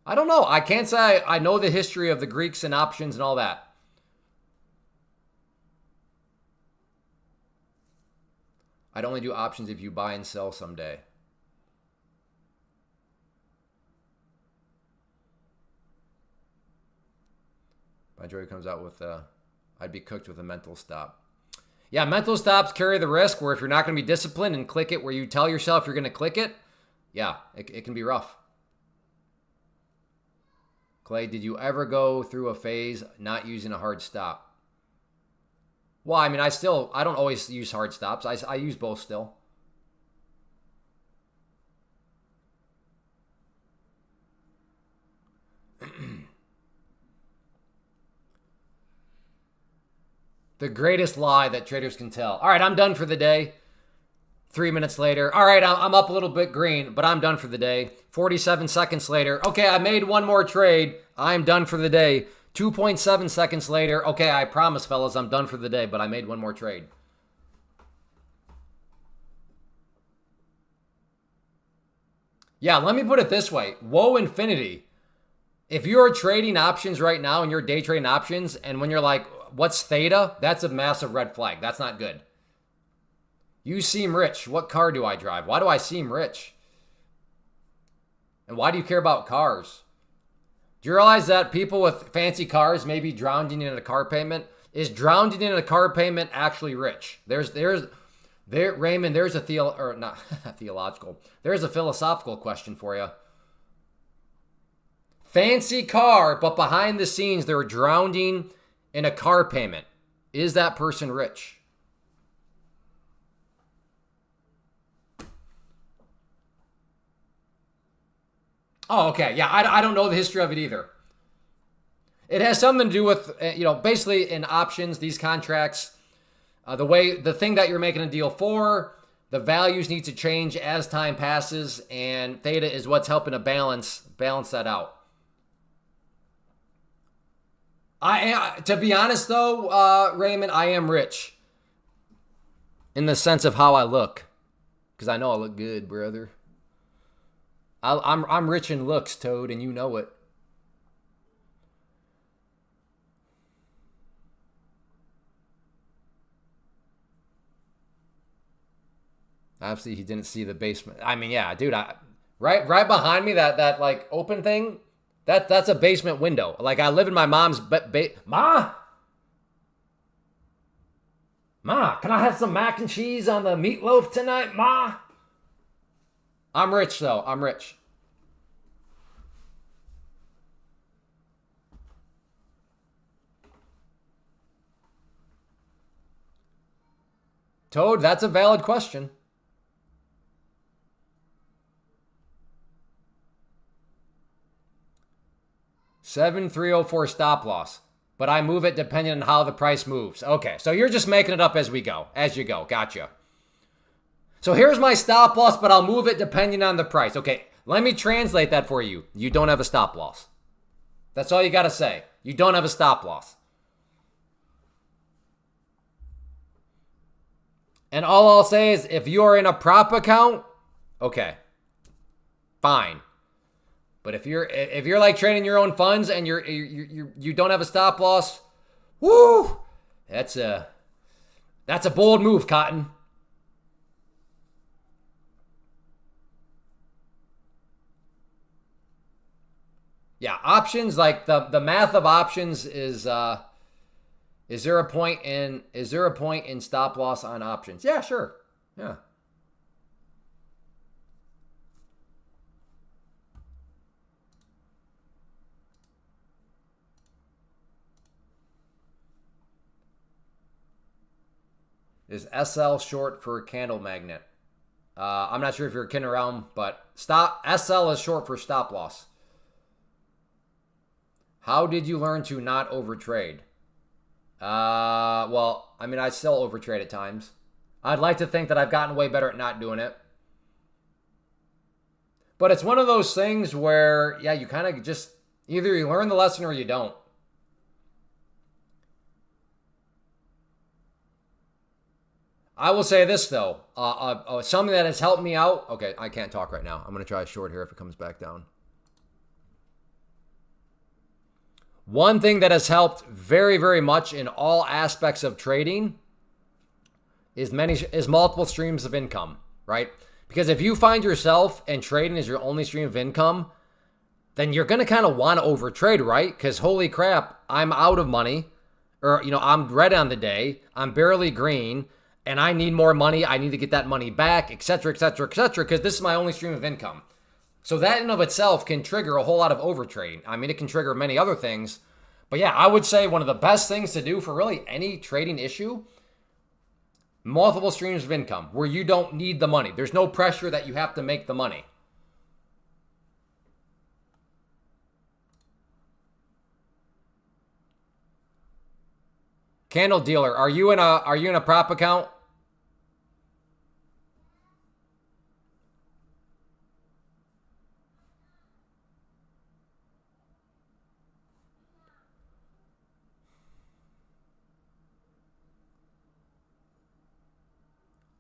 I don't know. I can't say I know the history of the Greeks and options and all that. I'd only do options if you buy and sell someday. My Joey comes out with, I'd be cooked with a mental stop. Yeah, mental stops carry the risk where if you're not going to be disciplined and click it where you tell yourself you're going to click it, yeah, it can be rough. Clay, did you ever go through a phase not using a hard stop? Well, I mean, I don't always use hard stops. I use both still. The greatest lie that traders can tell. All right, I'm done for the day. 3 minutes later. All right, I'm up a little bit green, but I'm done for the day. 47 seconds later. Okay, I made one more trade. I'm done for the day. 2.7 seconds later. Okay, I promise, fellas, I'm done for the day, but I made one more trade. Yeah, let me put it this way. Whoa, infinity. If you're trading options right now and you're day trading options, and when you're like, what's theta? That's a massive red flag. That's not good. You seem rich. What car do I drive? Why do I seem rich? And why do you care about cars? Do you realize that people with fancy cars may be drowning in a car payment? Is drowning in a car payment actually rich? Raymond, there's a theological. There's a philosophical question for you. Fancy car, but behind the scenes they're drowning in a car payment. Is that person rich? Oh, okay. Yeah, I don't know the history of it either. It has something to do with, basically in options, these contracts, the thing that you're making a deal for, the values need to change as time passes, and theta is what's helping to balance that out. To be honest though, Raymond, I am rich in the sense of how I look, because I know I look good, brother. I'm rich in looks, Toad, and you know it. Obviously, he didn't see the basement. I mean, yeah, dude, right behind me, that like open thing, that's a basement window. Like I live in my mom's Ma, can I have some mac and cheese on the meatloaf tonight, Ma? I'm rich, though. I'm rich. Toad, that's a valid question. $7,304 stop loss, but I move it depending on how the price moves. Okay, so you're just making it up as we go, as you go. Gotcha. So here's my stop loss, but I'll move it depending on the price. Okay, let me translate that for you. You don't have a stop loss. That's all you got to say. You don't have a stop loss. And all I'll say is if you're in a prop account, okay, fine. But if you're like trading your own funds and you don't have a stop loss, whoo, that's a bold move, Cotton. Yeah, options, like the math of options is there a point in stop loss on options? Yeah, sure. Yeah. Is SL short for candle magnet? I'm not sure if you're kidding around, but SL is short for stop loss. How did you learn to not overtrade? Well, I mean, I still overtrade at times. I'd like to think that I've gotten way better at not doing it. But it's one of those things where, yeah, you kind of just either you learn the lesson or you don't. I will say this, though. Something that has helped me out. Okay, I can't talk right now. I'm going to try a short here if it comes back down. One thing that has helped very, very much in all aspects of trading is multiple streams of income, right? Because if you find yourself and trading is your only stream of income, then you're going to kind of want to overtrade, right? Because holy crap, I'm out of money, or I'm red on the day, I'm barely green, and I need more money. I need to get that money back, etc., etc., etc., because this is my only stream of income. So that in and of itself can trigger a whole lot of overtrading. I mean, it can trigger many other things. But yeah, I would say one of the best things to do for really any trading issue, multiple streams of income where you don't need the money. There's no pressure that you have to make the money. Candle dealer, are you in a prop account?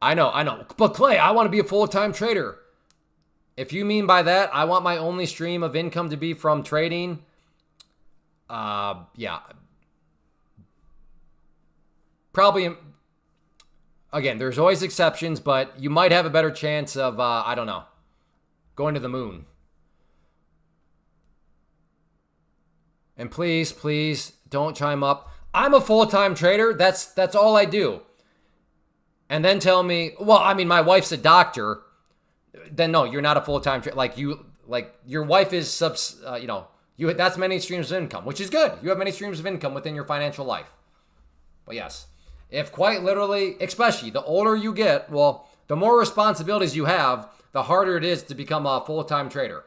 I know. But Clay, I want to be a full-time trader. If you mean by that, I want my only stream of income to be from trading. Yeah. Probably, again, there's always exceptions, but you might have a better chance of, I don't know, going to the moon. And please, please don't chime up. I'm a full-time trader. That's all I do. And then tell me, well, I mean, my wife's a doctor. Then no, you're not a full-time trader. Like your wife is that's many streams of income, which is good. You have many streams of income within your financial life. But yes, if quite literally, especially the older you get, well, the more responsibilities you have, the harder it is to become a full-time trader.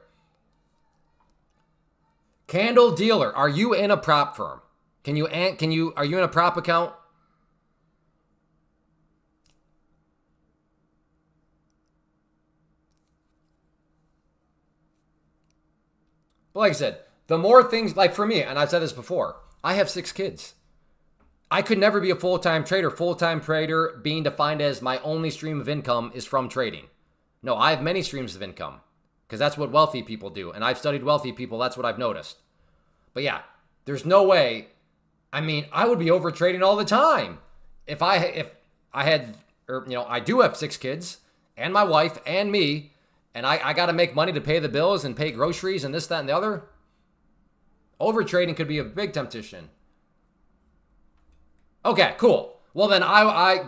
Candle dealer, are you in a prop firm? Are you in a prop account? But like I said, the more things, like for me, and I've said this before, I have 6 kids. I could never be a full-time trader. Full-time trader being defined as my only stream of income is from trading. No, I have many streams of income because that's what wealthy people do. And I've studied wealthy people. That's what I've noticed. But yeah, there's no way. I mean, I would be over trading all the time if I had, I do have 6 kids and my wife and me, and I got to make money to pay the bills and pay groceries and this, that, and the other. Over trading could be a big temptation. Okay, cool. Well, then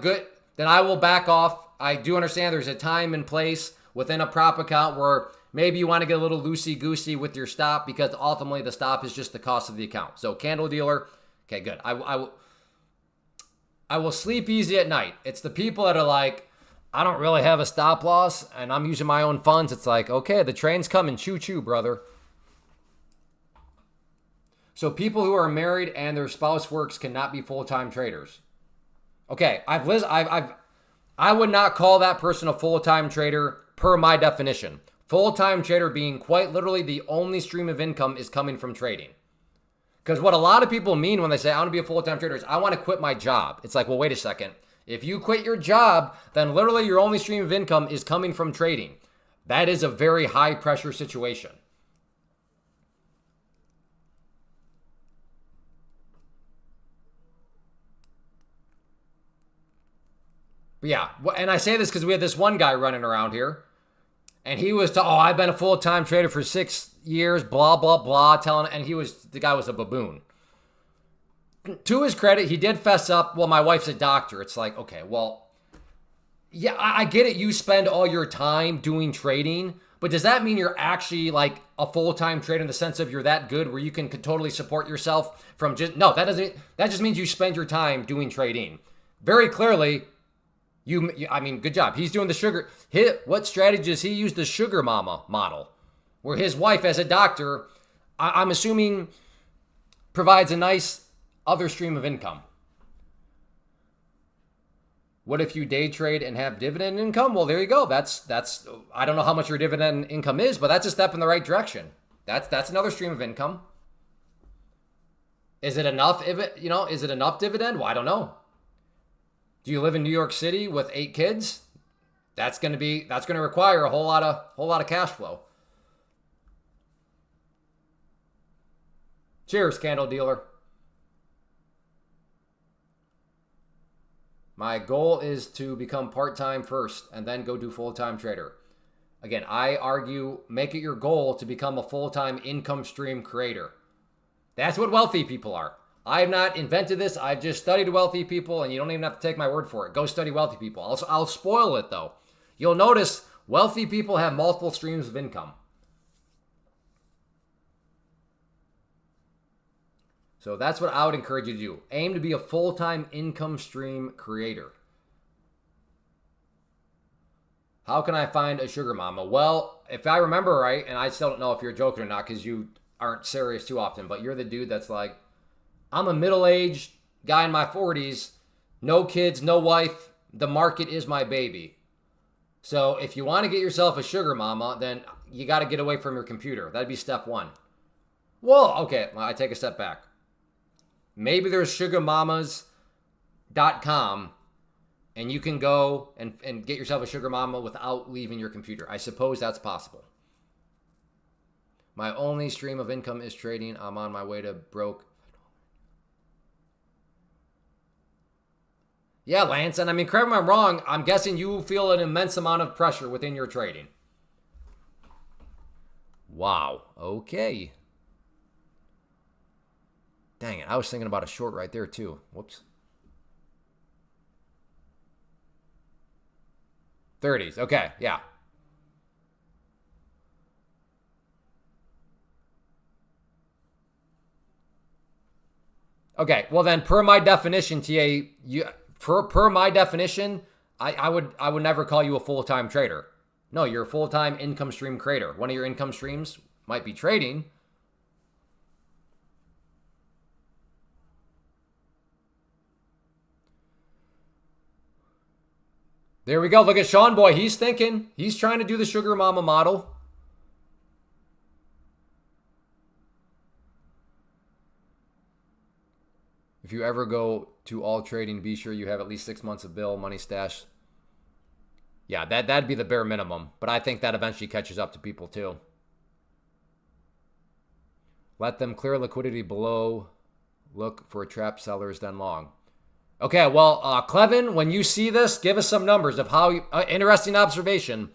good. Then I will back off. I do understand there's a time and place within a prop account where maybe you want to get a little loosey-goosey with your stop because ultimately the stop is just the cost of the account. So candle dealer, okay, good. I will sleep easy at night. It's the people that are like, I don't really have a stop loss and I'm using my own funds. It's like, okay, the train's coming. Choo-choo, brother. So people who are married and their spouse works cannot be full-time traders. Okay, I would not call that person a full-time trader per my definition. Full-time trader being quite literally the only stream of income is coming from trading. Because what a lot of people mean when they say, I want to be a full-time trader is I want to quit my job. It's like, well, wait a second. If you quit your job, then literally your only stream of income is coming from trading. That is a very high-pressure situation. But yeah, and I say this because we had this one guy running around here. And he was, I've been a full-time trader for 6 years, blah, blah, blah, and the guy was a baboon. To his credit, he did fess up, well, my wife's a doctor. It's like, okay, well, yeah, I get it. You spend all your time doing trading, but does that mean you're actually like a full-time trader in the sense of you're that good where you can totally support yourself from just, no, that just means you spend your time doing trading. Very clearly, good job. He's doing the sugar. What strategy does he use? The sugar mama model, where his wife, as a doctor, I'm assuming, provides a nice other stream of income. What if you day trade and have dividend income? Well, there you go. That's. I don't know how much your dividend income is, but that's a step in the right direction. That's another stream of income. Is it enough? Is it enough dividend? Well, I don't know. Do you live in New York City with 8 kids? That's going to require a whole lot of cash flow. Cheers, candle dealer. My goal is to become part-time first and then go do full-time trader. Again, I argue, make it your goal to become a full-time income stream creator. That's what wealthy people are. I have not invented this. I've just studied wealthy people, and you don't even have to take my word for it. Go study wealthy people. I'll spoil it, though. You'll notice wealthy people have multiple streams of income. So that's what I would encourage you to do. Aim to be a full-time income stream creator. How can I find a sugar mama? Well, if I remember right, and I still don't know if you're joking or not because you aren't serious too often, but you're the dude that's like, I'm a middle-aged guy in my 40s, no kids, no wife, the market is my baby. So if you want to get yourself a sugar mama, then you got to get away from your computer. That'd be step 1. Well, okay, I take a step back. Maybe there's sugarmamas.com and you can go and get yourself a sugar mama without leaving your computer. I suppose that's possible. My only stream of income is trading. I'm on my way to broke. Yeah, Lance, and correct me if I'm wrong, I'm guessing you feel an immense amount of pressure within your trading. Wow, okay. Dang it, I was thinking about a short right there too. Whoops. 30s, okay, yeah. Okay, well then, per my definition, TA, per my definition, I would never call you a full-time trader. No, you're a full-time income stream creator. One of your income streams might be trading. There we go. Look at Sean Boy. He's thinking. He's trying to do the sugar mama model. If you ever go to all trading, be sure you have at least 6 months of bill, money stash. Yeah, that'd be the bare minimum. But I think that eventually catches up to people too. Let them clear liquidity below. Look for trap sellers, then long. Okay, well, Clevin, when you see this, give us some numbers of how interesting observation.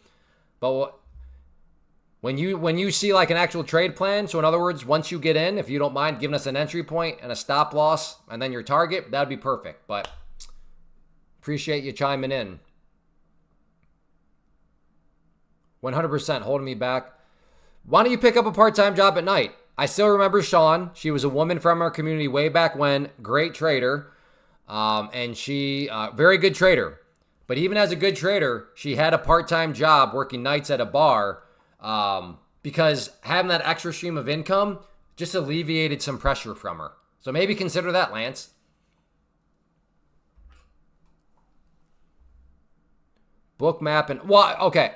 But when you see like an actual trade plan, so in other words, once you get in, if you don't mind giving us an entry point and a stop loss and then your target, that'd be perfect. But appreciate you chiming in. 100% holding me back. Why don't you pick up a part-time job at night? I still remember Sean. She was a woman from our community way back when. Great trader. And she, very good trader. But even as a good trader, she had a part-time job working nights at a bar because having that extra stream of income just alleviated some pressure from her. So maybe consider that, Lance. Bookmap and, well, okay,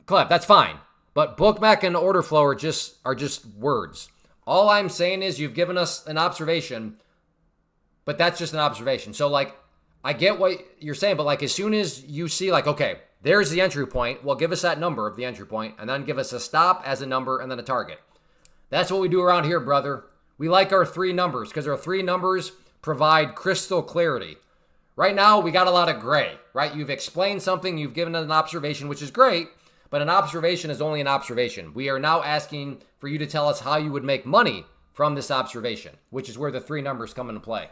Clef, that's fine. But bookmap and order flow are just words. All I'm saying is you've given us an observation, but that's just an observation. So, like, I get what you're saying, but, like, as soon as you see, like, okay, there's the entry point, well, give us that number of the entry point, and then give us a stop as a number and then a target. That's what we do around here, brother. We like our 3 numbers because our 3 numbers provide crystal clarity. Right now, we got a lot of gray, right? You've explained something, you've given an observation, which is great, But an observation is only an observation. We are now asking for you to tell us how you would make money from this observation, which is where the three numbers come into play.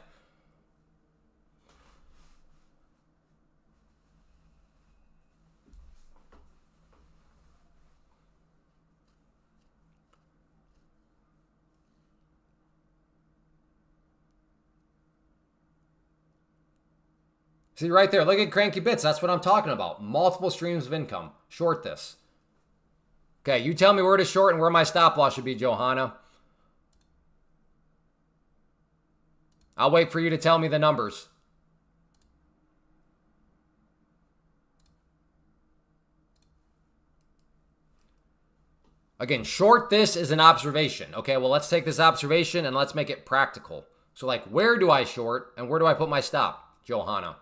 See right there, look at Cranky Bits. That's what I'm talking about. Multiple streams of income. Short this. Okay, you tell me where to short and where my stop loss should be, Johanna. I'll wait for you to tell me the numbers. Again, short this is an observation. Okay, well, let's take this observation and let's make it practical. So, like, where do I short and where do I put my stop, Johanna?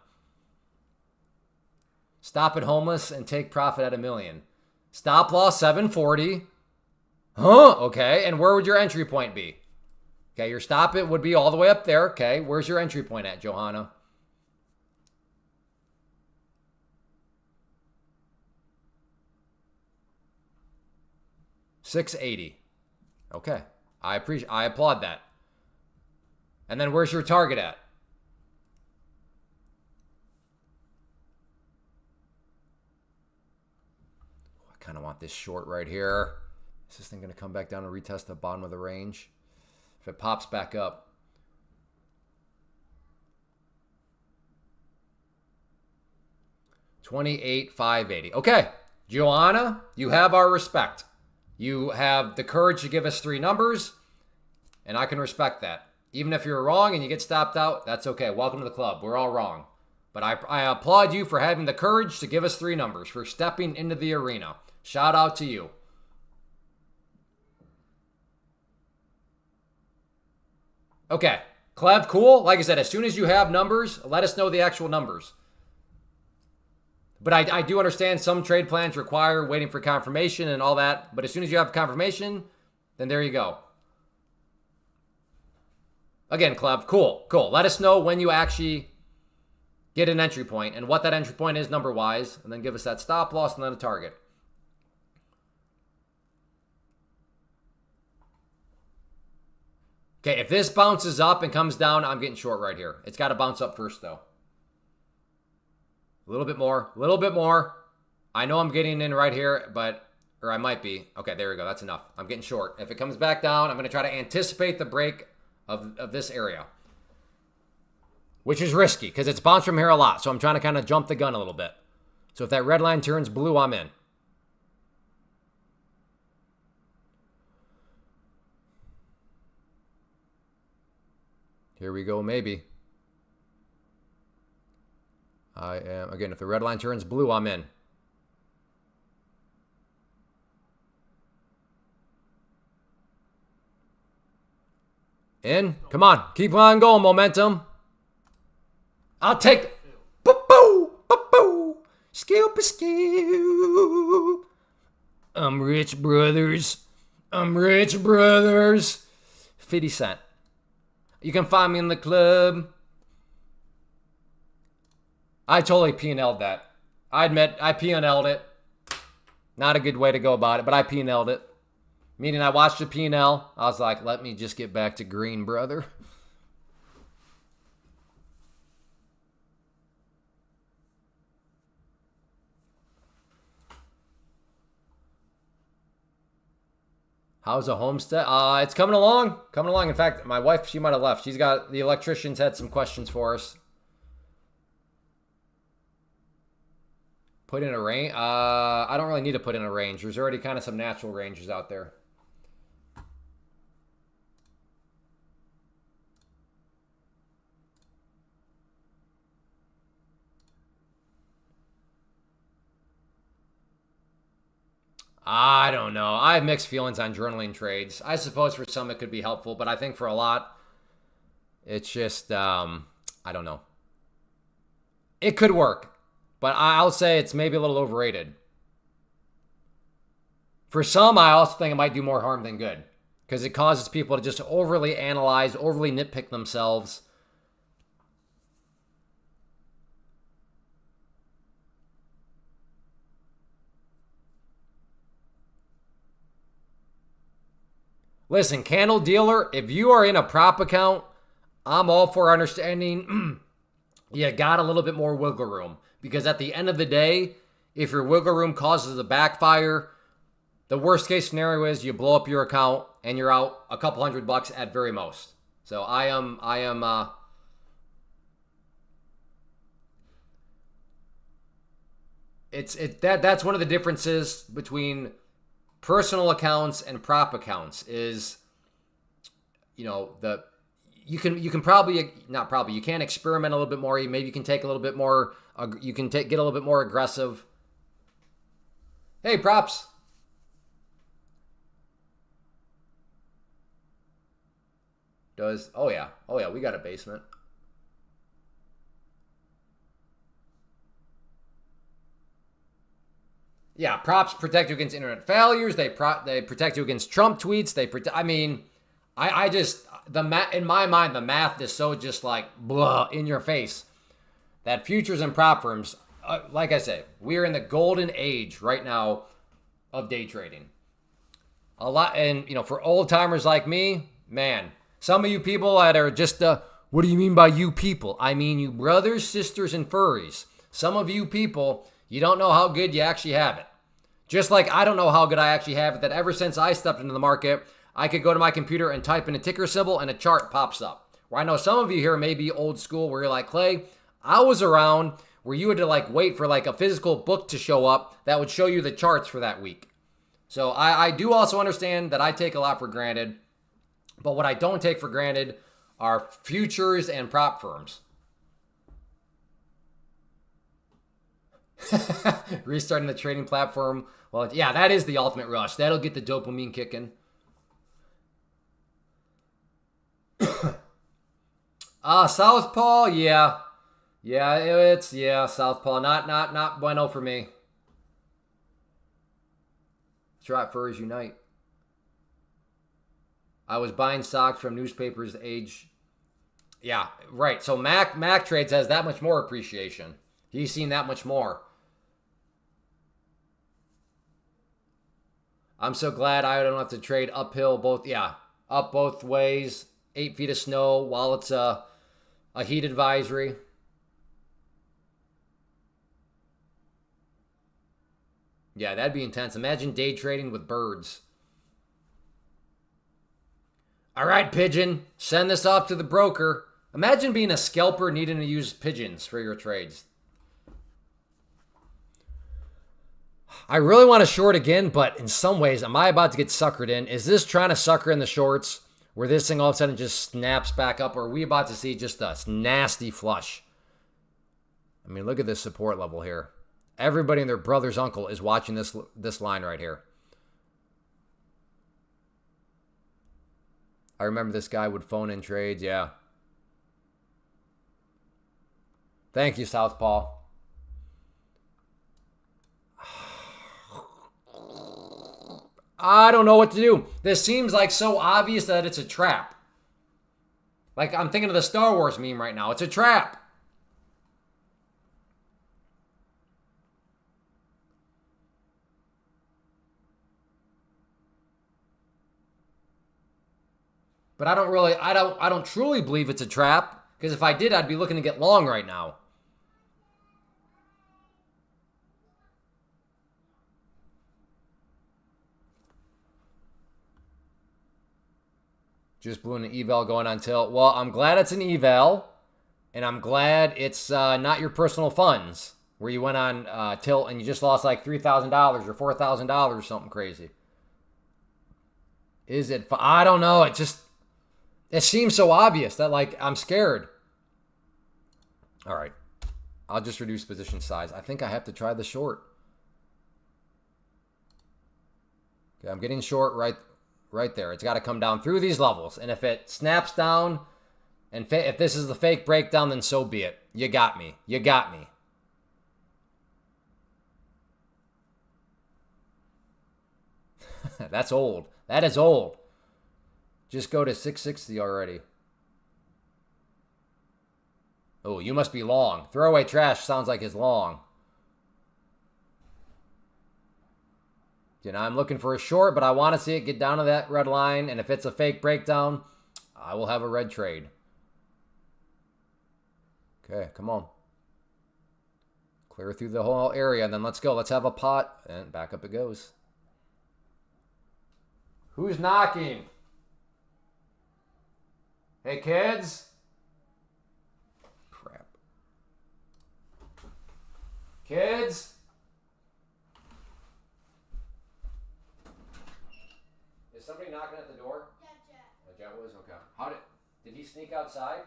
Stop at homeless and take profit at $1 million. Stop loss 740. Huh? Okay. And where would your entry point be? Okay, your stop it would be all the way up there. Okay, where's your entry point at, Johanna? $680. Okay, I applaud that. And then where's your target at? Kind of want this short right here. Is this thing going to come back down and retest the bottom of the range? If it pops back up. $28,580. Okay, Joanna, you have our respect. You have the courage to give us three numbers, and I can respect that. Even if you're wrong and you get stopped out, that's okay. Welcome to the club. We're all wrong. But I applaud you for having the courage to give us three numbers, for stepping into the arena. Shout out to you. Okay. Clev, cool. Like I said, as soon as you have numbers, let us know the actual numbers. But I do understand some trade plans require waiting for confirmation and all that. But as soon as you have confirmation, then there you go. Again, Clev, cool. Let us know when you actually get an entry point and what that entry point is number-wise. And then give us that stop loss and then a target. Okay, if this bounces up and comes down, I'm getting short right here. It's got to bounce up first, though. A little bit more. I know I'm getting in right here, or I might be. Okay, there we go. That's enough. I'm getting short. If it comes back down, I'm going to try to anticipate the break of this area, which is risky because it's bounced from here a lot. So I'm trying to kind of jump the gun a little bit. So if that red line turns blue, I'm in. Here we go, maybe. I am, again, if the red line turns blue, I'm in. In? Come on. Keep on going, momentum. I'll take it. Boo-boo, boo-boo. Scoop-a-scoop. I'm rich, brothers. 50 Cent. You can find me in the club. I totally P&L'd that. I admit, I P&L'd it. Not a good way to go about it, but I P&L'd it. Meaning I watched the P&L. I was like, let me just get back to green, brother. How's a homestead? It's coming along. In fact, my wife, she might have left. The electricians had some questions for us. Put in a range? I don't really need to put in a range. There's already kind of some natural ranges out there. I don't know. I have mixed feelings on journaling trades. I suppose for some it could be helpful, but I think for a lot, it's just, I don't know. It could work, but I'll say it's maybe a little overrated. For some, I also think it might do more harm than good because it causes people to just overly analyze, overly nitpick themselves. Listen, candle dealer, if you are in a prop account, I'm all for understanding you got a little bit more wiggle room. Because at the end of the day, if your wiggle room causes a backfire, the worst case scenario is you blow up your account and you're out a couple $100 at very most. So that's one of the differences between personal accounts and prop accounts is, you know, you can probably, not probably, you can experiment a little bit more. Maybe you can take a little bit more, get a little bit more aggressive. Hey, props. Oh yeah, we got a basement. Yeah, props protect you against internet failures. They protect you against Trump tweets. I just in my mind the math is so just like blah in your face that futures and prop firms, like I said, we're in the golden age right now of day trading. A lot, and for old timers like me, man, some of you people that are just what do you mean by you people? I mean you brothers, sisters, and furries. Some of you people, you don't know how good you actually have it. Just like I don't know how good I actually have it, that ever since I stepped into the market, I could go to my computer and type in a ticker symbol and a chart pops up. Where I know some of you here may be old school where you're like, Clay, I was around where you had to like wait for like a physical book to show up that would show you the charts for that week. So I do also understand that I take a lot for granted, but what I don't take for granted are futures and prop firms. Restarting the trading platform. Well, yeah, that is the ultimate rush. That'll get the dopamine kicking. Southpaw, yeah. Yeah, Southpaw. Not bueno for me. That's right, Furs Unite. I was buying stocks from newspapers age. Yeah, right. So Mac Trades has that much more appreciation. He's seen that much more. I'm so glad I don't have to trade uphill up both ways, 8 feet of snow while it's a heat advisory. Yeah, that'd be intense. Imagine day trading with birds. All right, pigeon, send this off to the broker. Imagine being a scalper needing to use pigeons for your trades. I really want to short again, but in some ways, am I about to get suckered in? Is this trying to sucker in the shorts where this thing all of a sudden just snaps back up? Or are we about to see just a nasty flush? I mean, look at this support level here. Everybody and their brother's uncle is watching this line right here. I remember this guy would phone in trades, yeah. Thank you, Southpaw. I don't know what to do. This seems like so obvious that it's a trap. Like I'm thinking of the Star Wars meme right now. It's a trap. But I don't truly believe it's a trap, because if I did, I'd be looking to get long right now. Just blew an eval going on tilt. Well, I'm glad it's an eval, and I'm glad it's not your personal funds where you went on tilt and you just lost like $3,000 or $4,000 or something crazy. Is it? I don't know. It seems so obvious that like I'm scared. All right. I'll just reduce position size. I think I have to try the short. Okay, I'm getting short right there. It's got to come down through these levels. And if it snaps down, and if this is the fake breakdown, then so be it. You got me. You got me. That's old. That is old. Just go to 660 already. Oh, you must be long. Throwaway trash sounds like it's long. Okay, now I'm looking for a short, but I want to see it get down to that red line. And if it's a fake breakdown, I will have a red trade. Okay, come on. Clear through the whole area, and then let's go. Let's have a pot, and back up it goes. Who's knocking? Hey, kids? Crap. Kids? Is somebody knocking at the door? Yeah, Jet. Jet was? Okay. Did he sneak outside?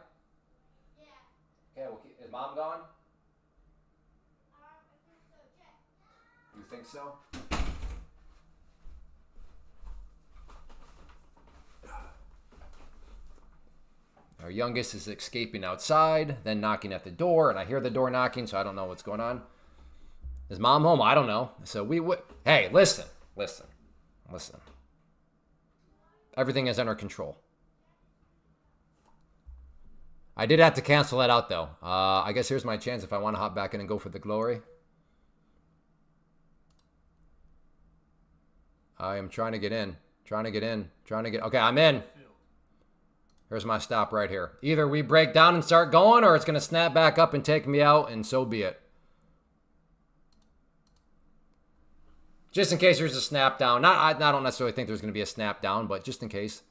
Yeah. Okay, well, is Mom gone? I think so, Jet. You think so? Our youngest is escaping outside, then knocking at the door, and I hear the door knocking, so I don't know what's going on. Is Mom home? I don't know. So hey, listen. Everything is under control. I did have to cancel that out, though. I guess here's my chance if I want to hop back in and go for the glory. I am trying to get in. Okay, I'm in. Here's my stop right here. Either we break down and start going, or it's going to snap back up and take me out, and so be it. Just in case there's a snap down. I don't necessarily think there's going to be a snap down, but just in case.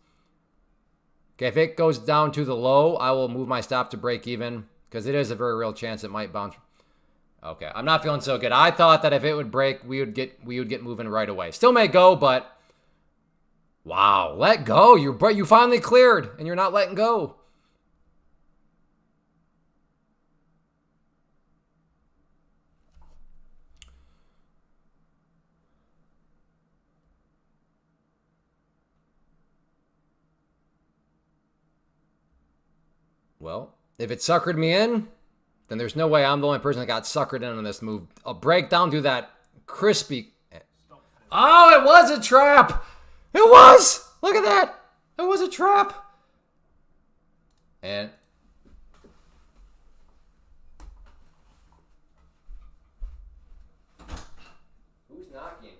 Okay, if it goes down to the low, I will move my stop to break even, because it is a very real chance it might bounce. Okay, I'm not feeling so good. I thought that if it would break, we would get moving right away. Still may go, but wow, let go. You finally cleared, and you're not letting go. Well, if it suckered me in, then there's no way I'm the only person that got suckered in on this move. A breakdown through that crispy. Oh, it was a trap. It was. Look at that. It was a trap. And who's knocking?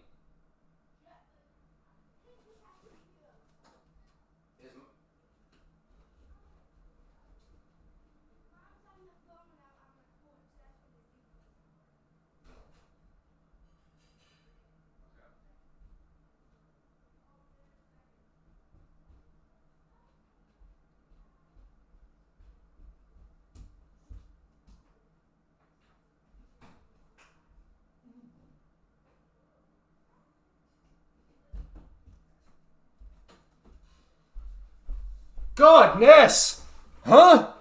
Goodness! Huh?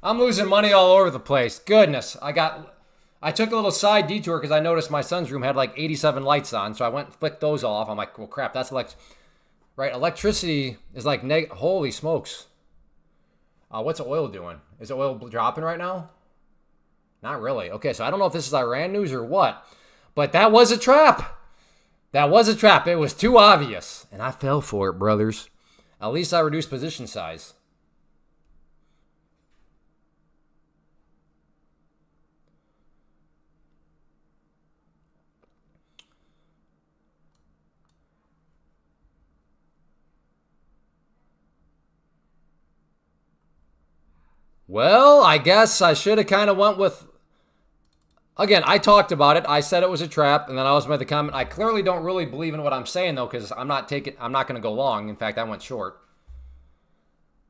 I'm losing money all over the place. Goodness. I took a little side detour because I noticed my son's room had like 87 lights on, so I went and flicked those off. I'm like, well, crap, that's right, electricity is like holy smokes. What's oil doing? Is oil dropping right now? Not really. Okay, so I don't know if this is Iran news or what, but that was a trap. That was a trap. It was too obvious, and I fell for it, brothers. At least I reduced position size. Well, I guess I should have kind of went with... Again, I talked about it. I said it was a trap, and then I also made the comment. I clearly don't really believe in what I'm saying, though, because I'm not going to go long. In fact, I went short.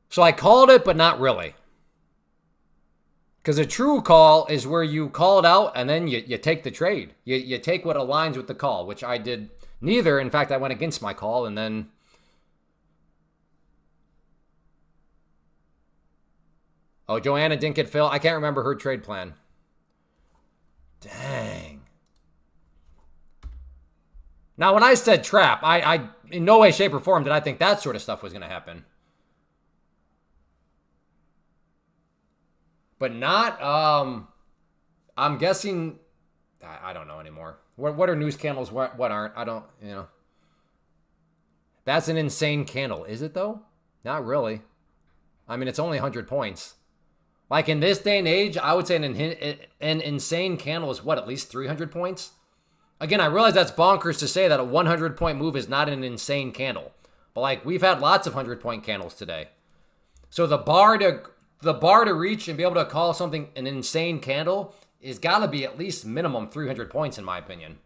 So I called it, but not really. Because a true call is where you call it out, and then you take the trade. You take what aligns with the call, which I did neither. In fact, I went against my call, and then... Oh, Joanna didn't get filled. I can't remember her trade plan. Dang. Now, when I said trap, I in no way, shape, or form did I think that sort of stuff was going to happen. But not, I'm guessing, I don't know anymore. What are news candles, what aren't? I don't, That's an insane candle. Is it, though? Not really. I mean, it's only 100 points. Like, in this day and age, I would say an insane candle is what, at least 300 points? Again, I realize that's bonkers to say that a 100-point move is not an insane candle. But like, we've had lots of 100-point candles today. So the bar to reach and be able to call something an insane candle is got to be at least minimum 300 points in my opinion.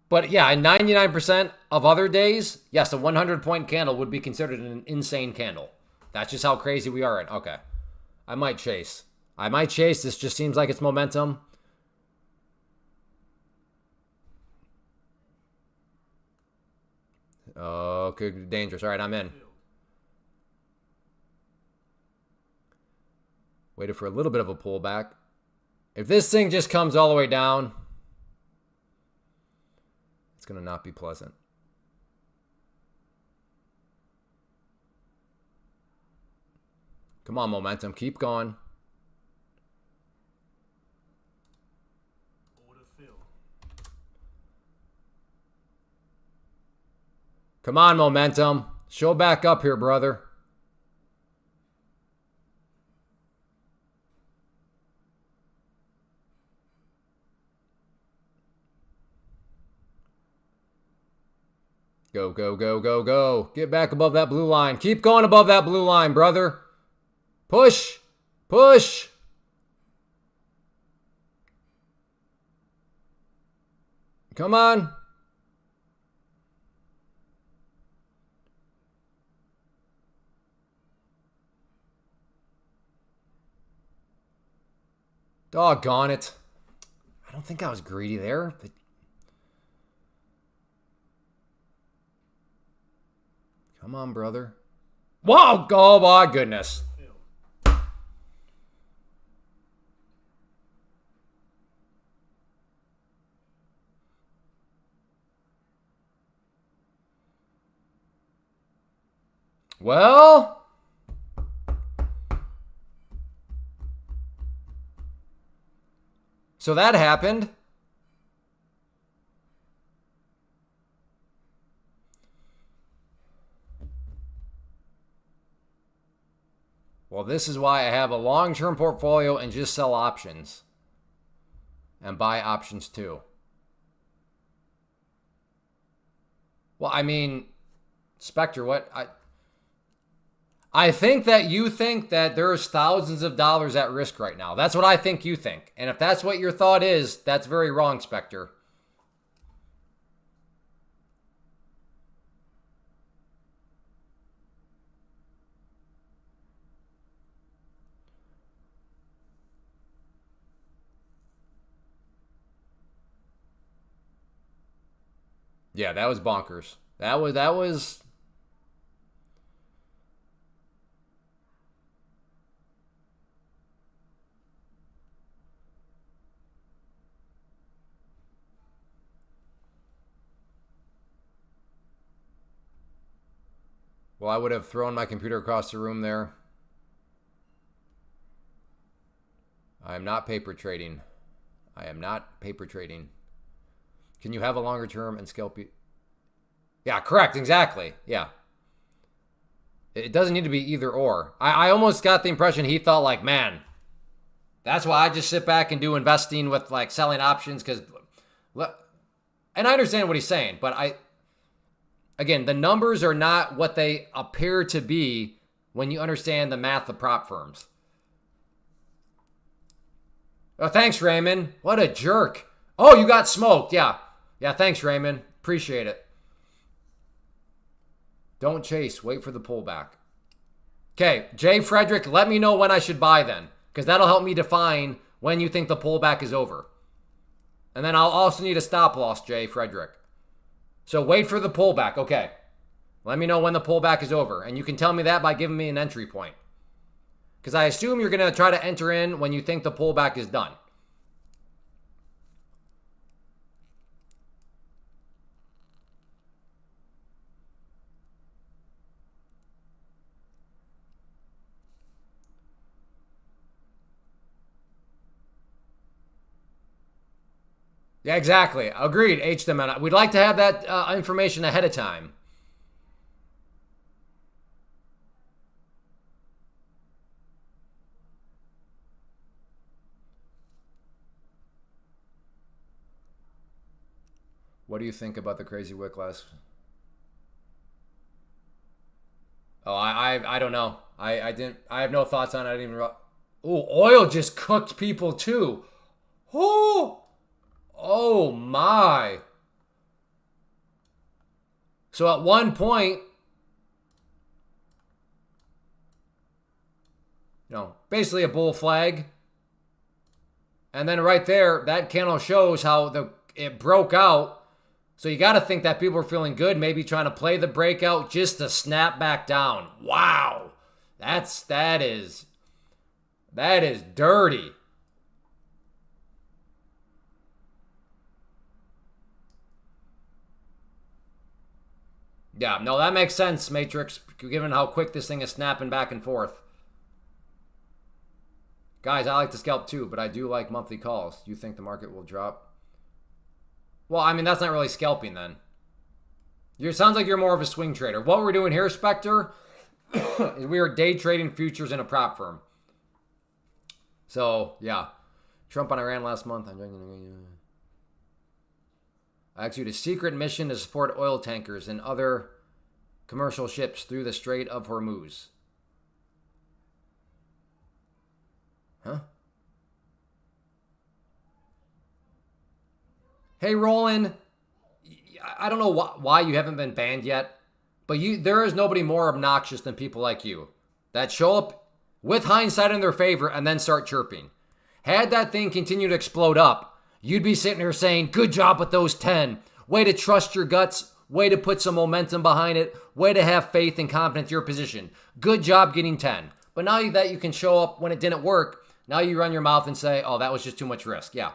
But yeah, in 99% of other days, yes, a 100-point candle would be considered an insane candle. That's just how crazy we are. Okay. I might chase. This just seems like it's momentum. Okay, dangerous. All right, I'm in. Waited for a little bit of a pullback. If this thing just comes all the way down, it's going to not be pleasant. Come on, momentum. Keep going. Come on, momentum. Show back up here, brother. Go, go, go, go, go. Get back above that blue line. Keep going above that blue line, brother. Push. Push. Come on. Doggone it. I don't think I was greedy there, but come on, brother. Whoa! Oh, my goodness. Well... So that happened. Well, this is why I have a long-term portfolio and just sell options. And buy options too. Well, I mean, Spectre, what? I think that you think that there's thousands of dollars at risk right now. That's what I think you think. And if that's what your thought is, that's very wrong, Spectre. Yeah, that was bonkers. That was... Well, I would have thrown my computer across the room there. I am not paper trading. I am not paper trading. Can you have a longer term and scalp? Yeah, correct. Exactly. Yeah. It doesn't need to be either or. I almost got the impression he thought like, man, that's why I just sit back and do investing with like selling options because, and I understand what he's saying, but again, the numbers are not what they appear to be when you understand the math of prop firms. Oh, thanks, Raymond. What a jerk. Oh, you got smoked. Yeah. Yeah, thanks, Raymond. Appreciate it. Don't chase. Wait for the pullback. Okay, Jay Frederick, let me know when I should buy then, because that'll help me define when you think the pullback is over. And then I'll also need a stop loss, Jay Frederick. So wait for the pullback. Okay. Let me know when the pullback is over. And you can tell me that by giving me an entry point. Because I assume you're going to try to enter in when you think the pullback is done. Yeah, exactly. Agreed, HDM. We'd like to have that information ahead of time. What do you think about the crazy wick last? Oh, I don't know. I didn't. I have no thoughts on it. I didn't even. Oh, oil just cooked people too. Oh, oh my. So at one point, basically a bull flag. And then right there, that candle shows how it broke out. So you got to think that people are feeling good, maybe trying to play the breakout just to snap back down. Wow. That is dirty. Yeah, no, that makes sense, Matrix, given how quick this thing is snapping back and forth. Guys, I like to scalp too, but I do like monthly calls. Do you think the market will drop? Well, I mean, that's not really scalping then. It sounds like you're more of a swing trader. What we're doing here, Spectre, is we are day trading futures in a prop firm. So, yeah. Trump on Iran last month. I executed a secret mission to support oil tankers and other commercial ships through the Strait of Hormuz. Huh? Hey, Roland. I don't know why you haven't been banned yet, but there is nobody more obnoxious than people like you that show up with hindsight in their favor and then start chirping. Had that thing continue to explode up, you'd be sitting here saying, good job with those 10. Way to trust your guts. Way to put some momentum behind it. Way to have faith and confidence in your position. Good job getting 10. But now that you can show up when it didn't work, now you run your mouth and say, oh, that was just too much risk. Yeah.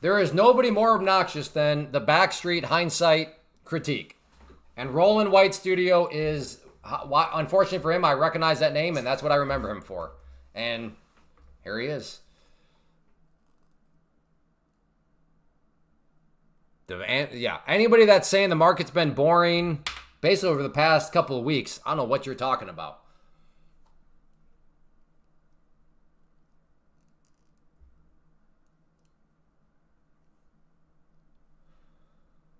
There is nobody more obnoxious than the backstreet hindsight critique. And Roland White Studio is, unfortunately for him, I recognize that name, and that's what I remember him for. And here he is. Yeah, anybody that's saying the market's been boring basically over the past couple of weeks, I don't know what you're talking about.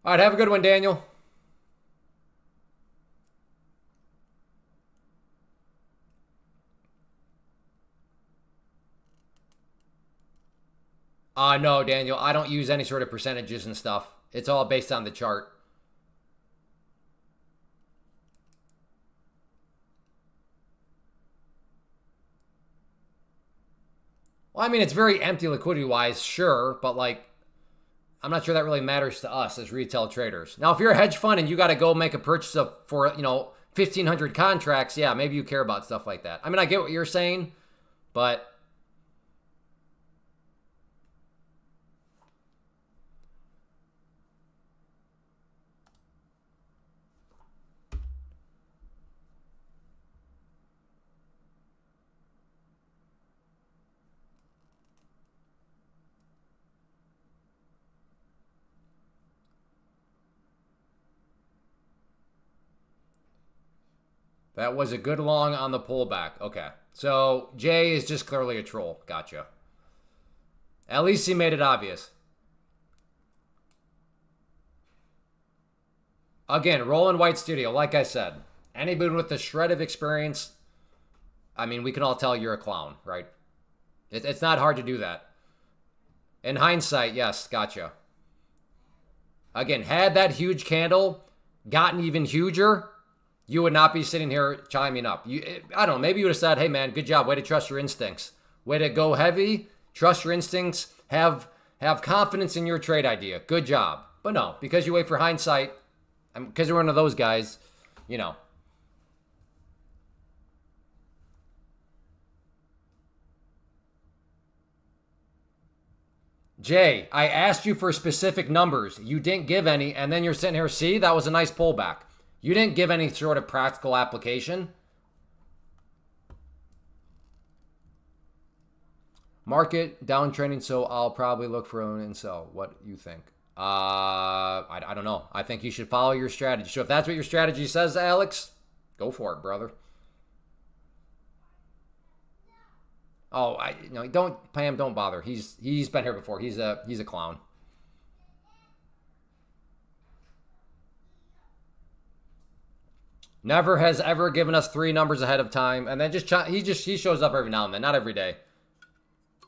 All right, have a good one, Daniel. No, Daniel, I don't use any sort of percentages and stuff. It's all based on the chart. Well, I mean, it's very empty liquidity-wise, sure, but like, I'm not sure that really matters to us as retail traders. Now, if you're a hedge fund and you got to go make a purchase for 1,500 contracts, yeah, maybe you care about stuff like that. I mean, I get what you're saying, but that was a good long on the pullback. Okay. So Jay is just clearly a troll. Gotcha. At least he made it obvious. Again, Roland White Studio, like I said, anybody with a shred of experience, I mean, we can all tell you're a clown, right? It's not hard to do that. In hindsight, yes, gotcha. Again, had that huge candle gotten even huger, you would not be sitting here chiming up. I don't know, maybe you would have said, hey man, good job, way to trust your instincts. Way to go heavy, trust your instincts, have confidence in your trade idea. Good job. But no, because you wait for hindsight, because you're one of those guys, Jay, I asked you for specific numbers. You didn't give any, and then you're sitting here, see, that was a nice pullback. You didn't give any sort of practical application. Market downtrending, so I'll probably look for own and sell. What do you think? I don't know. I think you should follow your strategy. So if that's what your strategy says, Alex, go for it, brother. Oh, don't Pam, don't bother. He's been here before. He's a clown. Never has ever given us 3 numbers ahead of time. And then he shows up every now and then. Not every day.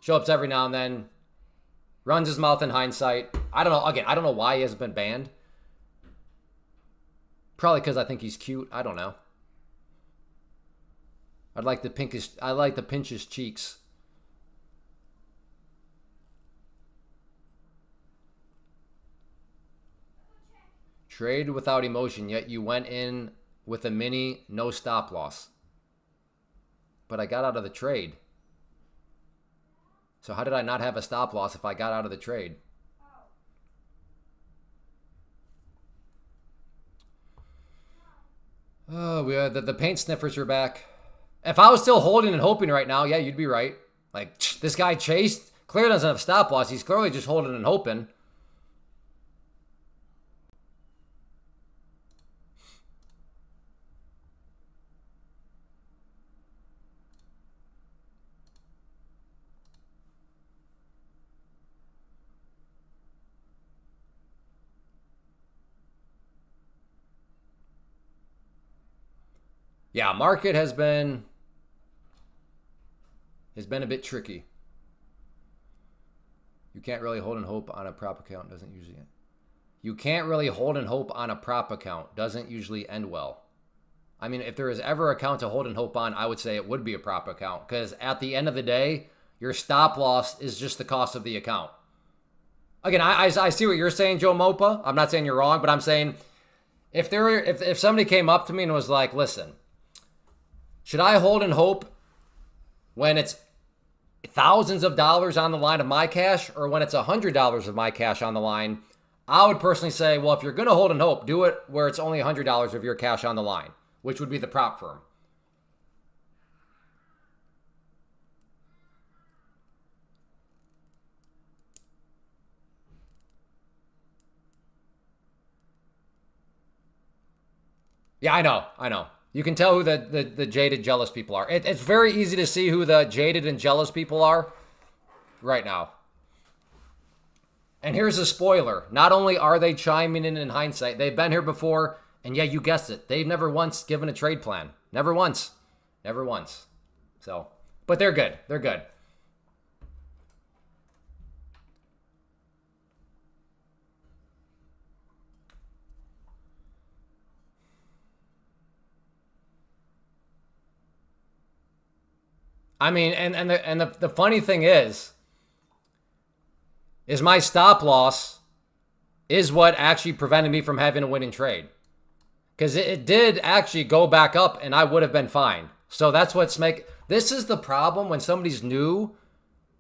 Shows up every now and then. Runs his mouth in hindsight. I don't know. Again, I don't know why he hasn't been banned. Probably because I think he's cute. I don't know. I like to pinch his cheeks. Trade without emotion, yet you went in with a mini, no stop loss. But I got out of the trade. So how did I not have a stop loss if I got out of the trade? Oh, the paint sniffers are back. If I was still holding and hoping right now, yeah, you'd be right. Like, this guy chased, clearly doesn't have stop loss. He's clearly just holding and hoping. Yeah, market has been a bit tricky. You can't really hold and hope on a prop account. Doesn't usually end. You can't really hold and hope on a prop account. Doesn't usually end well. I mean, if there is ever an account to hold and hope on, I would say it would be a prop account. Because at the end of the day, your stop loss is just the cost of the account. Again, I see what you're saying, Joe Mopa. I'm not saying you're wrong, but I'm saying if somebody came up to me and was like, listen, should I hold and hope when it's thousands of dollars on the line of my cash or when it's $100 of my cash on the line? I would personally say, well, if you're going to hold and hope, do it where it's only $100 of your cash on the line, which would be the prop firm. Yeah, I know. You can tell who the jaded, jealous people are. It's very easy to see who the jaded and jealous people are right now. And here's a spoiler. Not only are they chiming in hindsight, they've been here before, and yeah, you guessed it. They've never once given a trade plan. Never once. Never once. So, but they're good. They're good. I mean, and the funny thing is my stop loss is what actually prevented me from having a winning trade. Because it did actually go back up and I would have been fine. So that's this is the problem when somebody's new,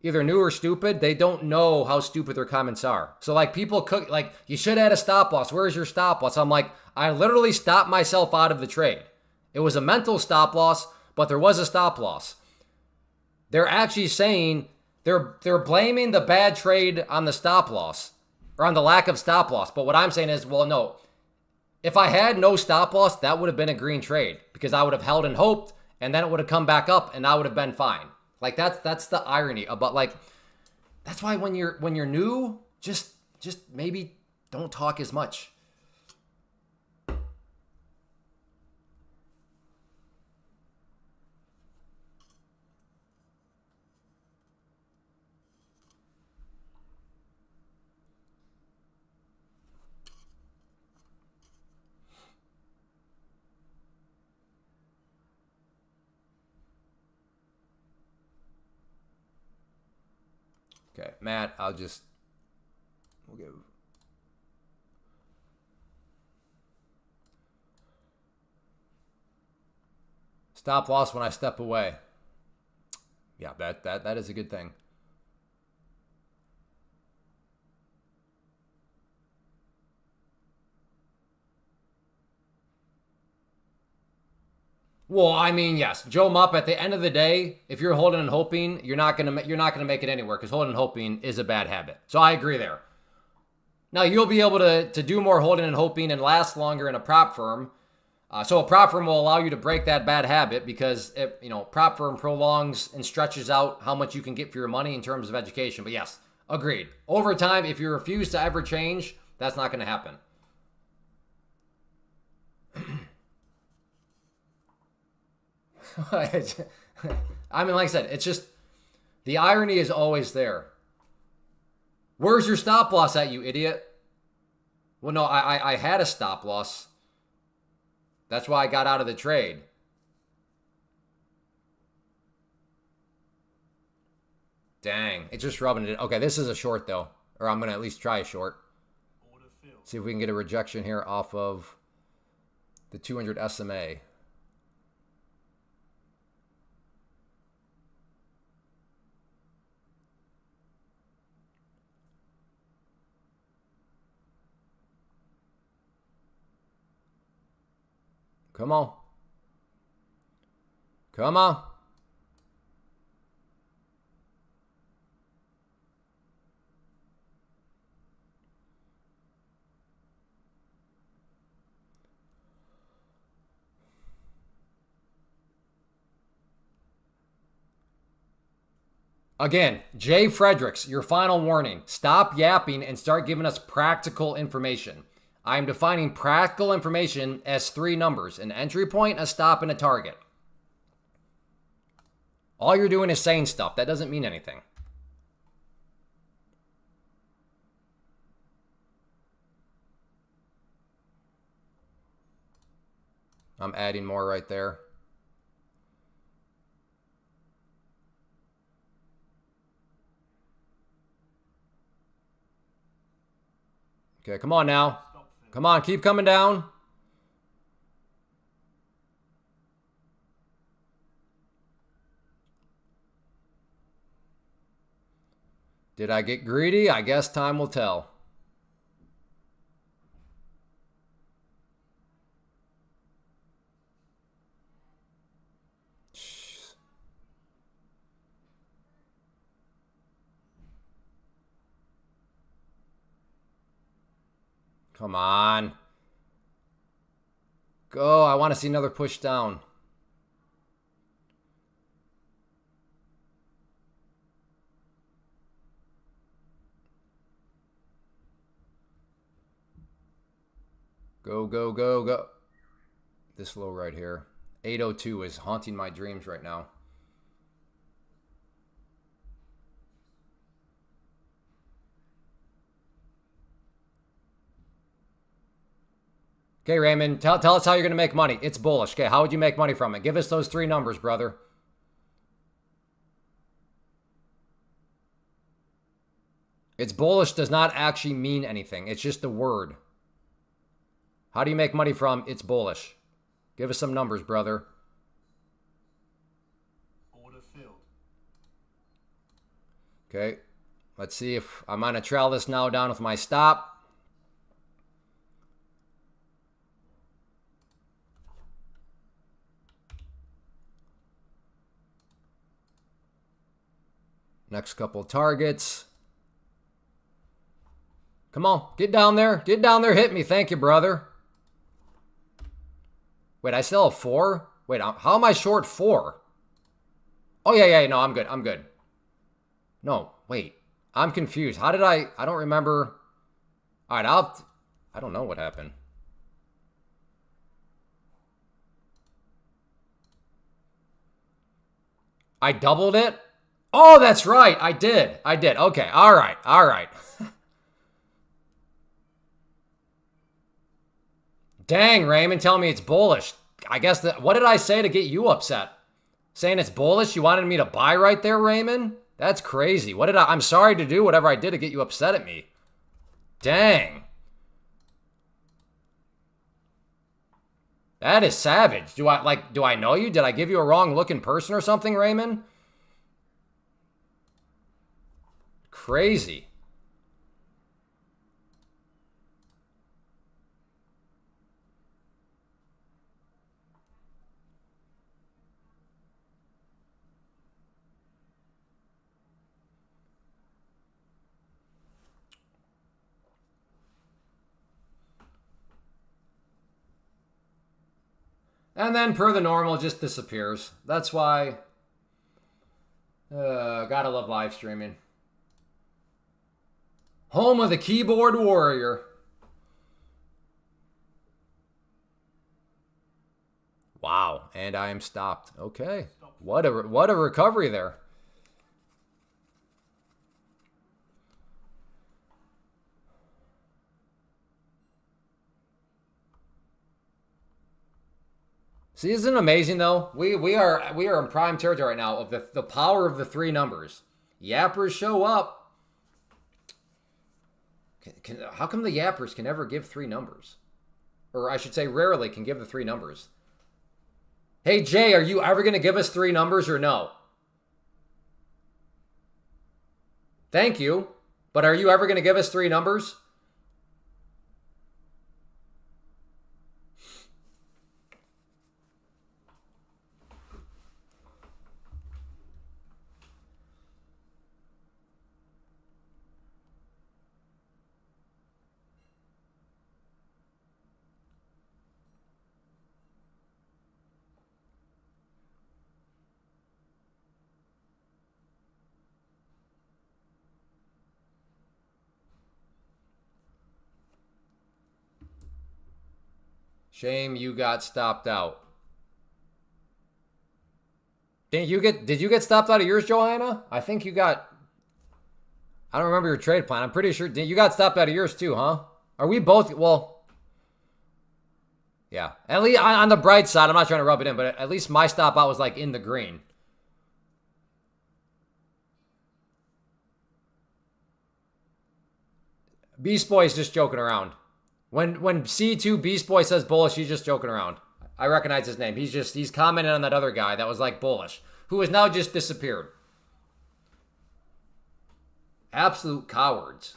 either new or stupid, they don't know how stupid their comments are. So like people like, you should have had a stop loss. Where's your stop loss? I'm like, I literally stopped myself out of the trade. It was a mental stop loss, but there was a stop loss. They're actually saying they're blaming the bad trade on the stop loss or on the lack of stop loss. But what I'm saying is, well, no. If I had no stop loss, that would have been a green trade because I would have held and hoped and then it would have come back up and I would have been fine. Like that's the irony about like that's why when you're new, just maybe don't talk as much. Okay, Matt, we'll give stop loss when I step away. Yeah, that is a good thing. Well, I mean, yes, Joe Mupp. At the end of the day, if you're holding and hoping, you're not gonna make it anywhere because holding and hoping is a bad habit. So I agree there. Now you'll be able to do more holding and hoping and last longer in a prop firm. So a prop firm will allow you to break that bad habit because prop firm prolongs and stretches out how much you can get for your money in terms of education. But yes, agreed. Over time, if you refuse to ever change, that's not going to happen. I mean, like I said, it's just the irony is always there. Where's your stop loss at, you idiot? Well, no, I had a stop loss. That's why I got out of the trade. Dang, it's just rubbing it in. Okay, this is a short, though. Or I'm going to at least try a short. See if we can get a rejection here off of the 200 SMA. Come on. Come on. Again, Jay Fredericks, your final warning. Stop yapping and start giving us practical information. I am defining practical information as 3 numbers: an entry point, a stop, and a target. All you're doing is saying stuff. That doesn't mean anything. I'm adding more right there. Okay, come on now. Come on, keep coming down. Did I get greedy? I guess time will tell. Jeez. Come on. Go. I want to see another push down. Go, go, go, go. This low right here. 802 is haunting my dreams right now. Okay, Raymond, tell us how you're going to make money. It's bullish. Okay, how would you make money from it? Give us those 3 numbers, brother. It's bullish does not actually mean anything. It's just a word. How do you make money from it's bullish? Give us some numbers, brother. Order filled. Okay, let's see if I'm going to trail this now down with my stop. Next couple targets. Come on, get down there. Get down there, hit me. Thank you, brother. Wait, I still have 4? Wait, how am I short 4? Oh, yeah, no, I'm good. I'm good. No, wait. I'm confused. How did I don't remember. All right, I don't know what happened. I doubled it? Oh, that's right. I did. Okay, all right. Dang, Raymond, tell me it's bullish. I guess what did I say to get you upset? Saying it's bullish? You wanted me to buy right there, Raymond? That's crazy. I'm sorry to do whatever I did to get you upset at me. Dang. That is savage. Do I know you? Did I give you a wrong look in person or something, Raymond? Crazy. And then, per the normal, it just disappears. That's why. Gotta love live streaming. Home of the keyboard warrior. Wow, and I am stopped. Okay. What a recovery there. See, isn't it amazing though? We are in prime territory right now of the power of the three numbers. Yappers show up. How come the yappers can never give three numbers? Or I should say rarely can give the three numbers. Hey Jay, are you ever going to give us three numbers or no? Thank you. But are you ever going to give us three numbers? Shame you got stopped out. Did you get stopped out of yours, Joanna? I think you got. I don't remember your trade plan. I'm pretty sure you got stopped out of yours too, huh? Are we both? Well, yeah. At least on the bright side, I'm not trying to rub it in, but at least my stop out was like in the green. Beast Boy is just joking around. When C2 Beast Boy says bullish, he's just joking around. I recognize his name. He's commenting on that other guy that was like bullish, who has now just disappeared. Absolute cowards.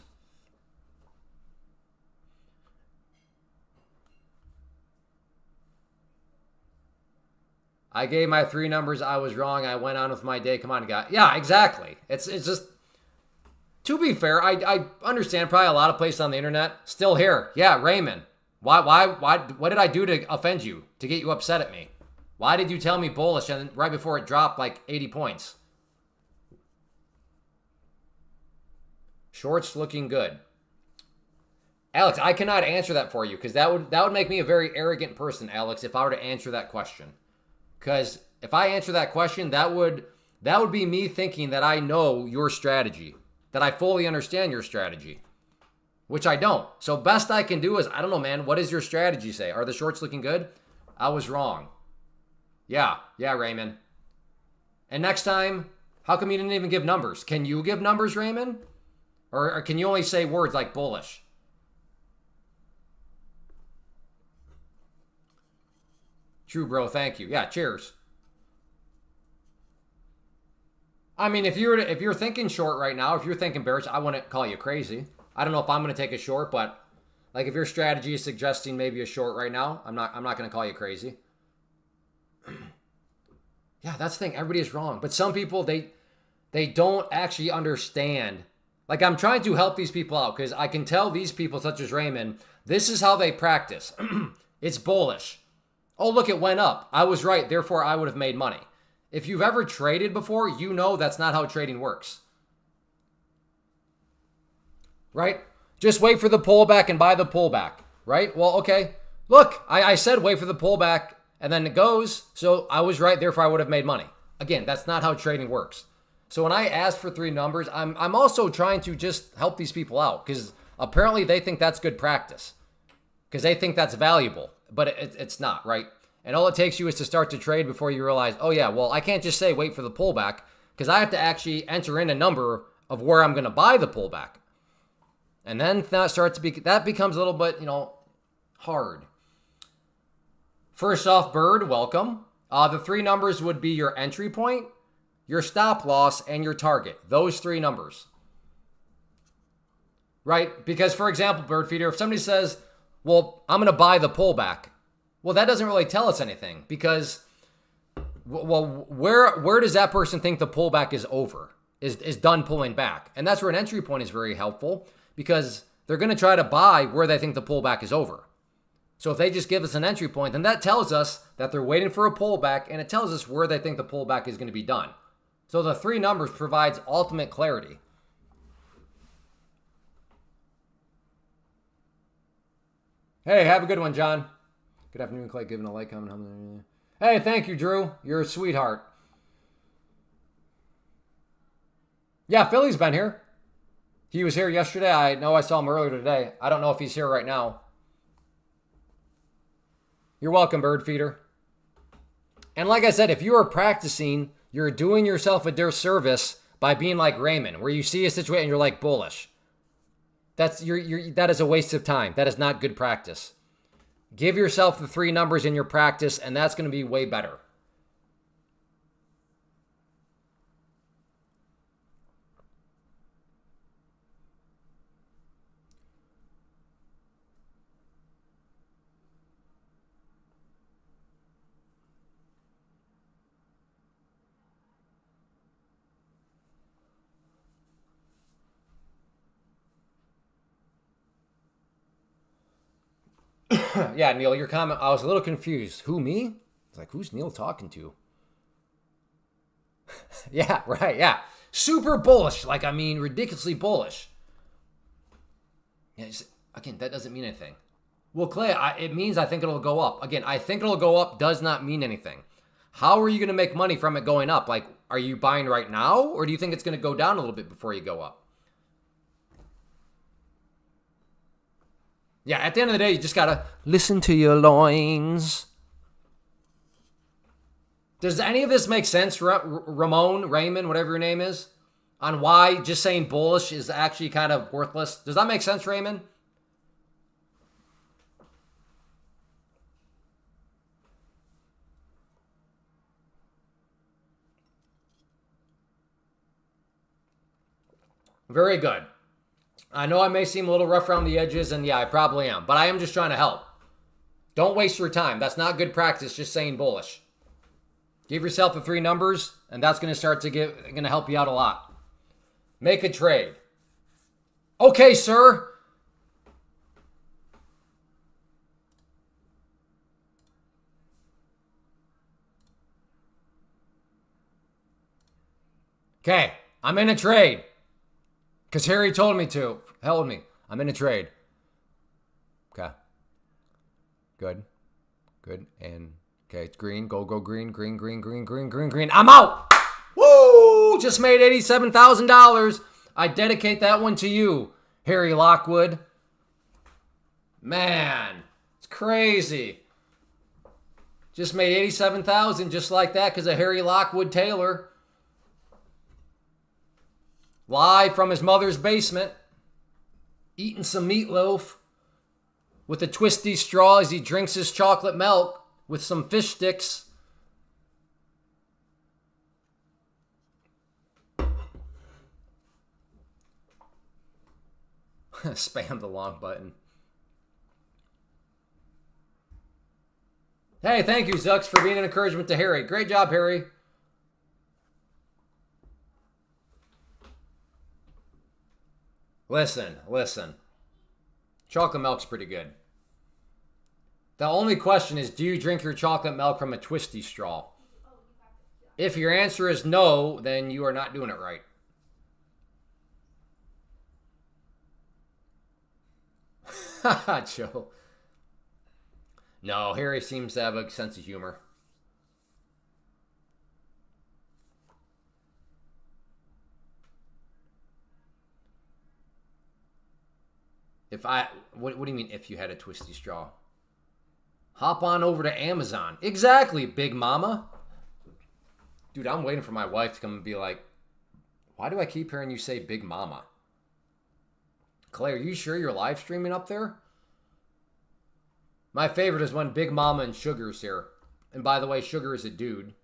I gave my three numbers. I was wrong. I went on with my day. Come on, guy. Yeah, exactly. It's just. To be fair, I understand probably a lot of places on the internet still here. Yeah, Raymond. Why? What did I do to offend you? To get you upset at me? Why did you tell me bullish and right before it dropped like 80 points? Shorts looking good. Alex, I cannot answer that for you because that would make me a very arrogant person, Alex, if I were to answer that question. Because if I answer that question, that would be me thinking that I know your strategy. That I fully understand your strategy, which I don't. So best I can do is, I don't know, man, what does your strategy say? Are the shorts looking good? I was wrong. Yeah, Raymond. And next time, how come you didn't even give numbers? Can you give numbers, Raymond? Or can you only say words like bullish? True, bro, thank you. Yeah, cheers. I mean, if you're thinking short right now, if you're thinking bearish, I wouldn't call you crazy. I don't know if I'm going to take a short, but like if your strategy is suggesting maybe a short right now, I'm not going to call you crazy. Yeah, that's the thing. Everybody is wrong, but some people they don't actually understand. Like I'm trying to help these people out because I can tell these people, such as Raymond, this is how they practice. It's bullish. Oh, look, it went up. I was right. Therefore, I would have made money. If you've ever traded before, you know that's not how trading works. Right? Just wait for the pullback and buy the pullback. Right? Well, okay. Look, I said wait for the pullback and then it goes. So I was right. Therefore, I would have made money. Again, that's not how trading works. So when I ask for three numbers, I'm also trying to just help these people out because apparently they think that's good practice because they think that's valuable, but it's not, right? And all it takes you is to start to trade before you realize, oh yeah, well, I can't just say wait for the pullback because I have to actually enter in a number of where I'm going to buy the pullback. And then that becomes a little bit, hard. First off, Bird, welcome. The three numbers would be your entry point, your stop loss, and your target. Those three numbers. Right? Because, for example, Bird Feeder, if somebody says, well, I'm going to buy the pullback, well, that doesn't really tell us anything because, well, where does that person think the pullback is over, is done pulling back? And that's where an entry point is very helpful because they're going to try to buy where they think the pullback is over. So if they just give us an entry point, then that tells us that they're waiting for a pullback and it tells us where they think the pullback is going to be done. So the three numbers provides ultimate clarity. Hey, have a good one, John. Good afternoon, Clay. Giving a like, comment. Hey, thank you, Drew. You're a sweetheart. Yeah, Philly's been here. He was here yesterday. I know I saw him earlier today. I don't know if he's here right now. You're welcome, bird feeder. And like I said, if you are practicing, you're doing yourself a disservice by being like Raymond, where you see a situation and you're like bullish. That is a waste of time. That is not good practice. Give yourself the 3 numbers in your practice, and that's going to be way better. Yeah, Neil, your comment, I was a little confused. Who, me? I was like, who's Neil talking to? Yeah, right, yeah. Super bullish. Like, I mean, ridiculously bullish. Yeah, again, that doesn't mean anything. Well, Clay, it means I think it'll go up. Again, I think it'll go up does not mean anything. How are you going to make money from it going up? Like, are you buying right now? Or do you think it's going to go down a little bit before you go up? Yeah, at the end of the day, you just got to listen to your loins. Does any of this make sense, Ramon, Raymond, whatever your name is? On why just saying bullish is actually kind of worthless? Does that make sense, Raymond? Very good. I know I may seem a little rough around the edges, and yeah, I probably am. But I am just trying to help. Don't waste your time. That's not good practice, just saying bullish. Give yourself the 3 numbers, and that's going to help you out a lot. Make a trade. Okay, sir. Okay, I'm in a trade. Because Harry told me to. Held me. I'm in a trade. Okay. Good. Good. And, okay, it's green. Go green, green, green, green, green, green, green. I'm out! Woo! Just made $87,000. I dedicate that one to you, Harry Lockwood. Man, it's crazy. Just made $87,000 just like that because of Harry Lockwood Taylor. Live from his mother's basement, eating some meatloaf with a twisty straw as he drinks his chocolate milk with some fish sticks. Spam the long button. Hey, thank you, Zux, for being an encouragement to Harry. Great job, Harry. Listen. Chocolate milk's pretty good. The only question is, do you drink your chocolate milk from a twisty straw? If your answer is no, then you are not doing it right. Haha, Joe. No, Harry seems to have a sense of humor. What do you mean if you had a twisty straw? Hop on over to Amazon. Exactly, Big Mama. Dude, I'm waiting for my wife to come and be like, why do I keep hearing you say Big Mama? Clay, are you sure you're live streaming up there? My favorite is when Big Mama and Sugar's here. And by the way, Sugar is a dude.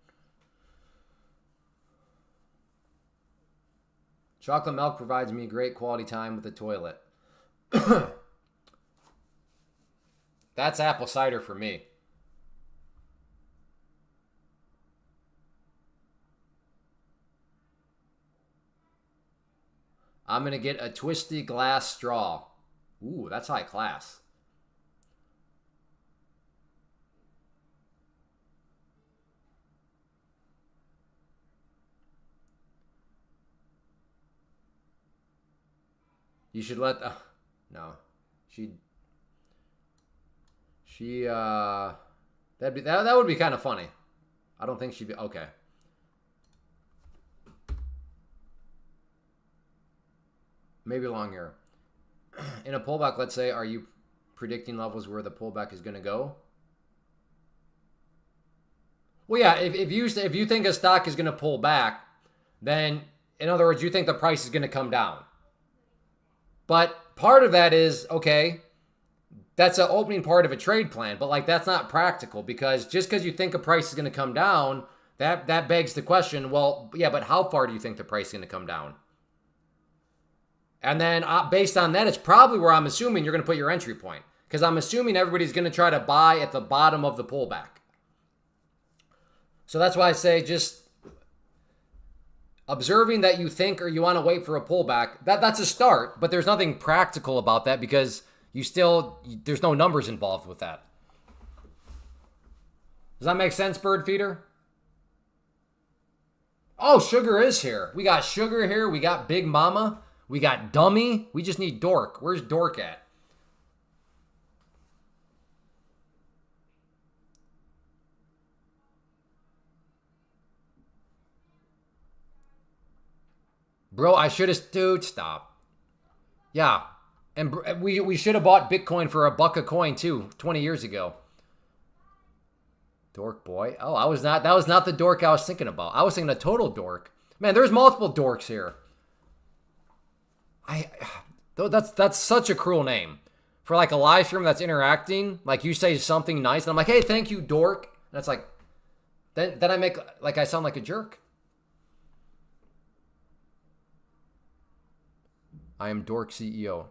Chocolate milk provides me great quality time with the toilet. That's apple cider for me. I'm going to get a twisty glass straw. Ooh, that's high class. You should let the... No. That would be kind of funny. I don't think she'd be. Okay. Maybe long here. In a pullback, let's say, are you predicting levels where the pullback is going to go? Well, yeah, if you think a stock is going to pull back, then, in other words, you think the price is going to come down. But part of that is, okay, that's an opening part of a trade plan, but like that's not practical because just because you think a price is going to come down, that begs the question, well, yeah, but how far do you think the price is going to come down? And then based on that, it's probably where I'm assuming you're going to put your entry point because I'm assuming everybody's going to try to buy at the bottom of the pullback. So that's why I say just observing that you think or you want to wait for a pullback, that's a start, but there's nothing practical about that because there's no numbers involved with that. Does that make sense, bird feeder? Oh, Sugar is here. We got Sugar here. We got Big Mama. We got Dummy. We just need Dork. Where's Dork at? Bro, I should have... Dude, stop. Yeah. And we should have bought Bitcoin for $1 a coin, too, 20 years ago. Dork boy. Oh, that was not the dork I was thinking about. I was thinking a total dork. Man, there's multiple dorks here. That's such a cruel name. For like a live stream that's interacting, like you say something nice, and I'm like, hey, thank you, dork. And it's like, then I make, like I sound like a jerk. I am Dork CEO.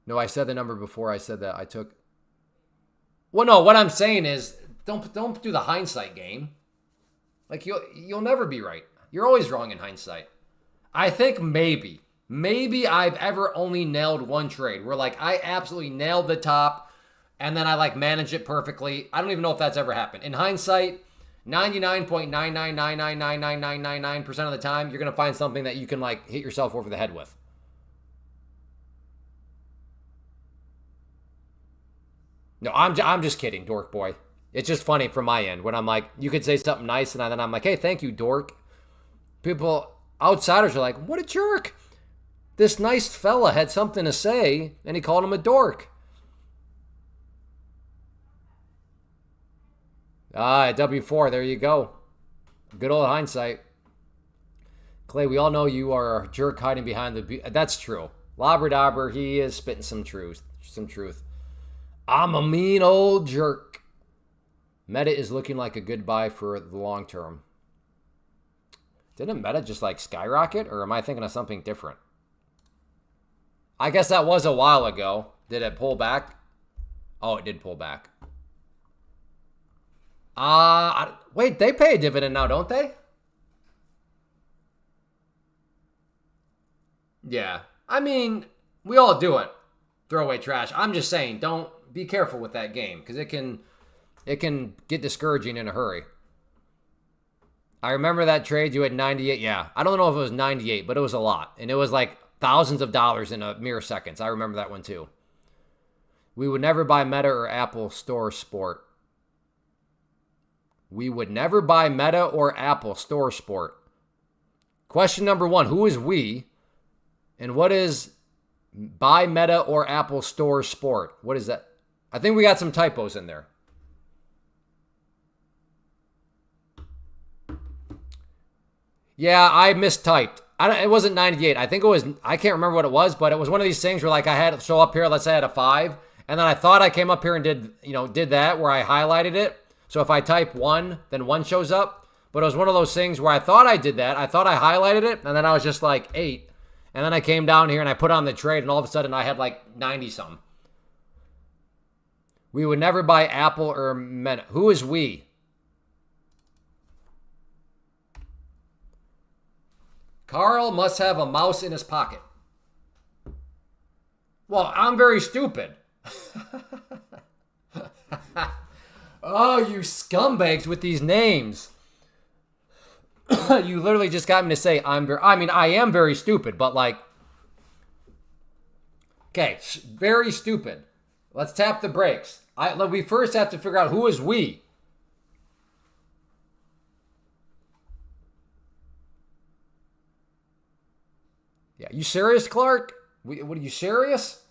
No, I said the number before I said that. I took... Well, no, what I'm saying is, don't do the hindsight game. Like, you'll never be right. You're always wrong in hindsight. I think maybe I've ever only nailed one trade where, like, I absolutely nailed the top and then I, like, managed it perfectly. I don't even know if that's ever happened. In hindsight, 99.999999999% of the time, you're going to find something that you can, like, hit yourself over the head with. No, I'm just kidding, dork boy. It's just funny from my end when I'm like, you could say something nice and then I'm like, hey, thank you, dork. People, outsiders are like, what a jerk. This nice fella had something to say and he called him a dork. At W4, there you go. Good old hindsight. Clay, we all know you are a jerk hiding behind the... That's true. Labradabber, he is spitting some truth. I'm a mean old jerk. Meta is looking like a good buy for the long term. Didn't Meta just like skyrocket, or am I thinking of something different? I guess that was a while ago. Did it pull back? Oh, it did pull back. Wait, they pay a dividend now, don't they? Yeah. I mean, we all do it. Throw away trash. I'm just saying, don't be careful with that game because it can get discouraging in a hurry. I remember that trade you had 98. Yeah, I don't know if it was 98, but it was a lot. And it was like thousands of dollars in a mere seconds. I remember that one too. We would never buy Meta or Apple Store Sport. We would never buy Meta or Apple Store Sport. Question number one, who is we? And what is buy Meta or Apple Store Sport? What is that? I think we got some typos in there. Yeah, I mistyped. It wasn't 98. I think it was, I can't remember what it was, but it was one of these things where like I had to show up here, let's say I had a 5, and then I thought I came up here and did that where I highlighted it. So if I type 1, then 1 shows up. But it was one of those things where I thought I did that. I thought I highlighted it, and then I was just like 8. And then I came down here and I put on the trade, and all of a sudden I had like 90-something. We would never buy Apple or Meta. Who is we? Carl must have a mouse in his pocket. Well, I'm very stupid. Oh, you scumbags with these names. You literally just got me to say I am very stupid, but like, okay, very stupid. Let's tap the brakes. We first have to figure out who is we. Yeah, you serious, Clark? What are you serious?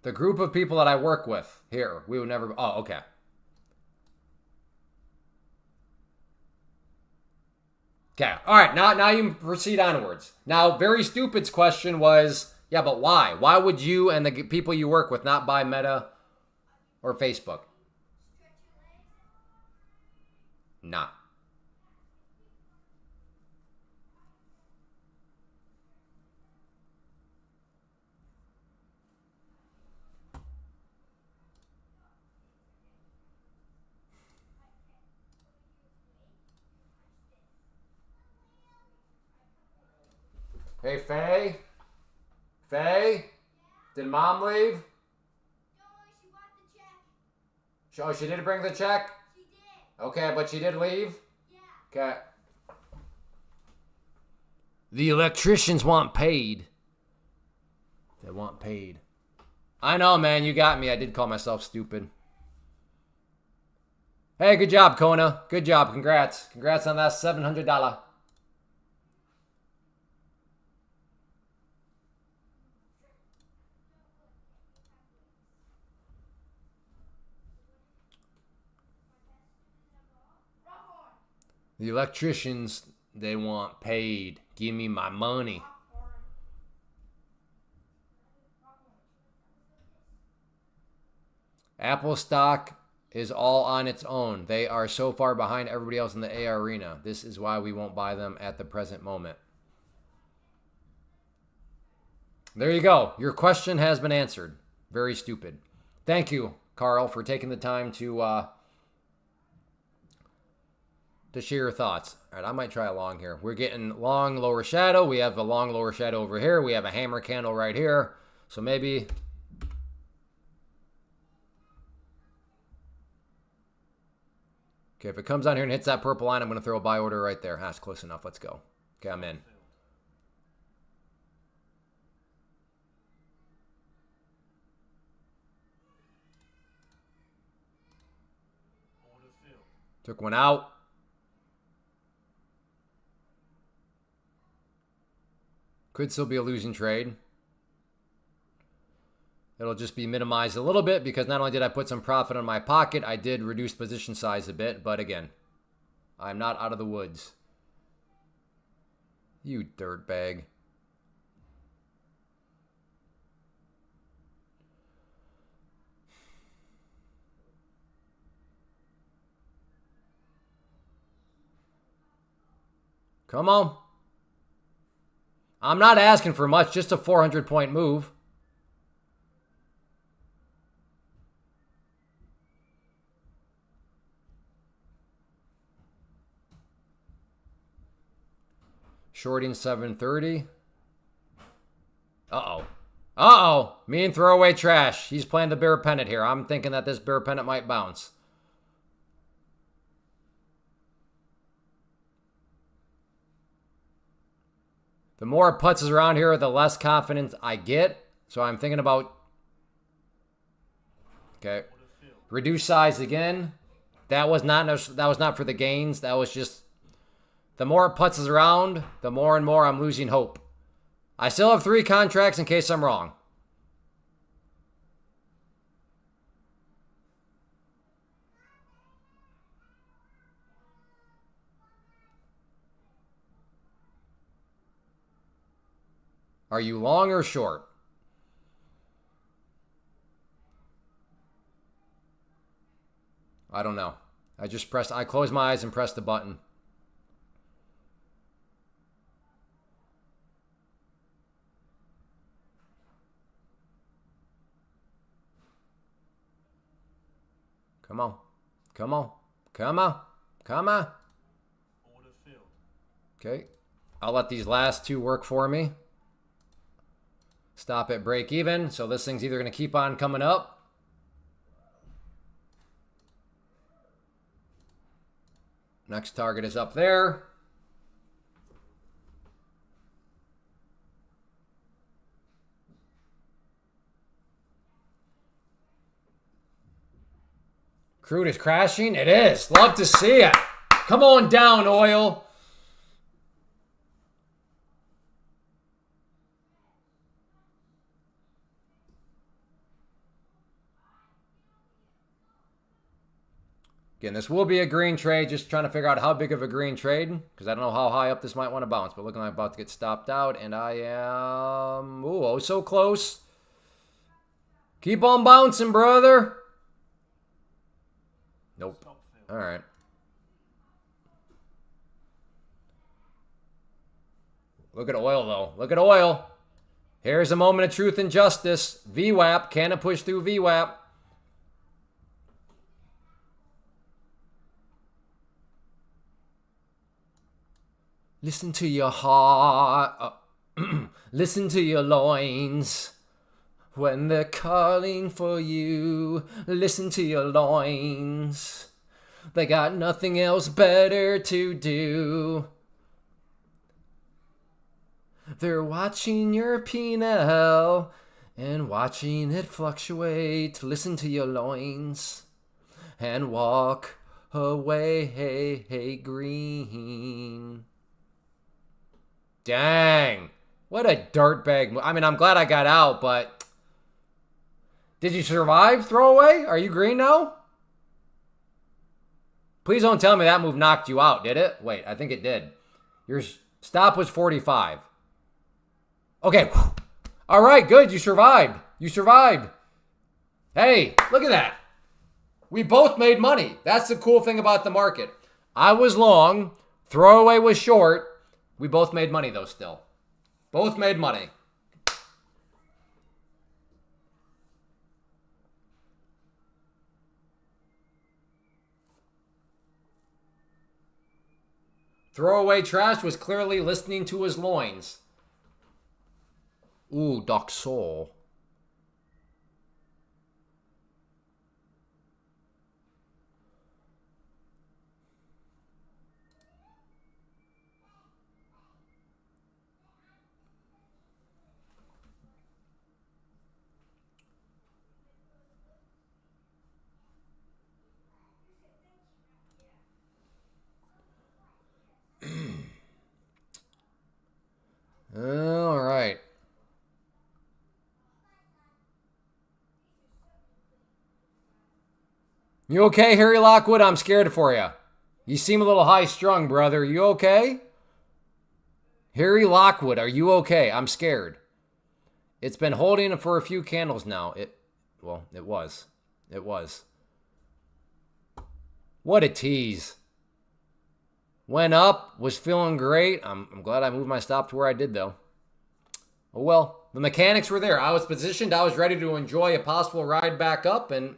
The group of people that I work with here, we would never. Oh, okay. Okay. All right. Now you proceed onwards. Now, Very Stupid's question was, yeah, but why? Why would you and the people you work with not buy Meta or Facebook? Nah. Hey, Faye? Faye? Did Mom leave? Don't worry, she bought the check. Oh, she did bring the check? She did. Okay, but she did leave? Yeah. Okay. The electricians want paid. They want paid. I know, man. You got me. I did call myself stupid. Hey, good job, Kona. Good job. Congrats. Congrats on that $700. The electricians, they want paid. Give me my money. Apple stock is all on its own. They are so far behind everybody else in the AI arena. This is why we won't buy them at the present moment. There you go. Your question has been answered. Very stupid. Thank you, Carl, for taking the time to share your thoughts. All right, I might try a long here. We're getting long lower shadow. We have a long lower shadow over here. We have a hammer candle right here. So maybe... Okay, if it comes down here and hits that purple line, I'm going to throw a buy order right there. That's close enough. Let's go. Okay, I'm in. Took one out. Could still be a losing trade. It'll just be minimized a little bit because not only did I put some profit on my pocket, I did reduce position size a bit. But again, I'm not out of the woods. You dirtbag. Come on. I'm not asking for much, just a 400-point move. Shorting 730. Uh-oh. Uh-oh. Me and throwaway trash. He's playing the bear pennant here. I'm thinking that this bear pennant might bounce. The more putts around here, the less confidence I get. So I'm thinking about... Okay. Reduce size again. That was not for the gains. That was just... The more putts around, the more and more I'm losing hope. I still have 3 contracts in case I'm wrong. Are you long or short? I don't know. I closed my eyes and pressed the button. Come on. Come on. Come on. Come on. Okay. I'll let these last 2 work for me. Stop at break even. So this thing's either going to keep on coming up. Next target is up there. Crude is crashing? It is. Love to see it. Come on down, oil. Again, this will be a green trade. Just trying to figure out how big of a green trade, because I don't know how high up this might want to bounce. But looking like I'm about to get stopped out, and I am... Ooh, oh, so close. Keep on bouncing, brother. Nope. All right. Look at oil, though. Look at oil. Here's a moment of truth and justice. VWAP. Can it push through VWAP? Listen to your heart. Listen to your loins. When they're calling for you, listen to your loins. They got nothing else better to do. They're watching your penile and watching it fluctuate. Listen to your loins and walk away, hey, green. Dang. What a dirtbag. I mean, I'm glad I got out, but... Did you survive, throwaway? Are you green now? Please don't tell me that move knocked you out, did it? Wait, I think it did. Your stop was 45. Okay. All right, good. You survived. You survived. Hey, look at that. We both made money. That's the cool thing about the market. I was long. Throwaway was short. We both made money, though, still. Both made money. Throwaway trash was clearly listening to his loins. Ooh, Doc Soul. All right. You okay, Harry Lockwood? I'm scared for you. You seem a little high-strung, brother. You okay? Harry Lockwood, are you okay? I'm scared. It's been holding for a few candles now. It was. It was. What a tease. Went up, was feeling great. I'm glad I moved my stop to where I did, though. Oh, well. The mechanics were there. I was positioned. I was ready to enjoy a possible ride back up, and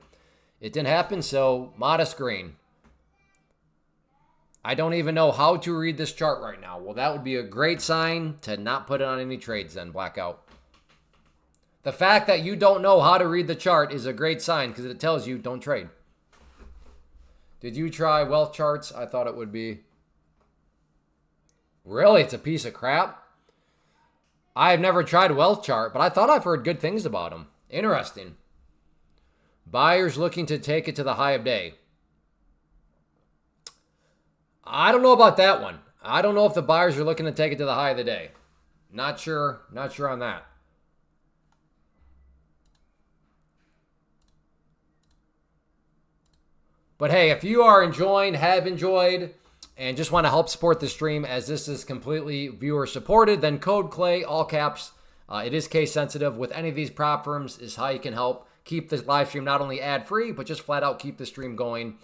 it didn't happen, so modest green. I don't even know how to read this chart right now. Well, that would be a great sign to not put it on any trades then, blackout. The fact that you don't know how to read the chart is a great sign because it tells you don't trade. Did you try wealth charts? I thought it would be... Really? It's a piece of crap? I have never tried wealth chart, but I thought I've heard good things about them. Interesting. Buyers looking to take it to the high of day. I don't know about that one. I don't know if the buyers are looking to take it to the high of the day. Not sure. Not sure on that. But hey, if you are enjoying, have enjoyed, and just want to help support the stream as this is completely viewer supported, then code CLAY, all caps. It is case sensitive. With any of these prop firms is how you can help keep this live stream not only ad free, but just flat out keep the stream going.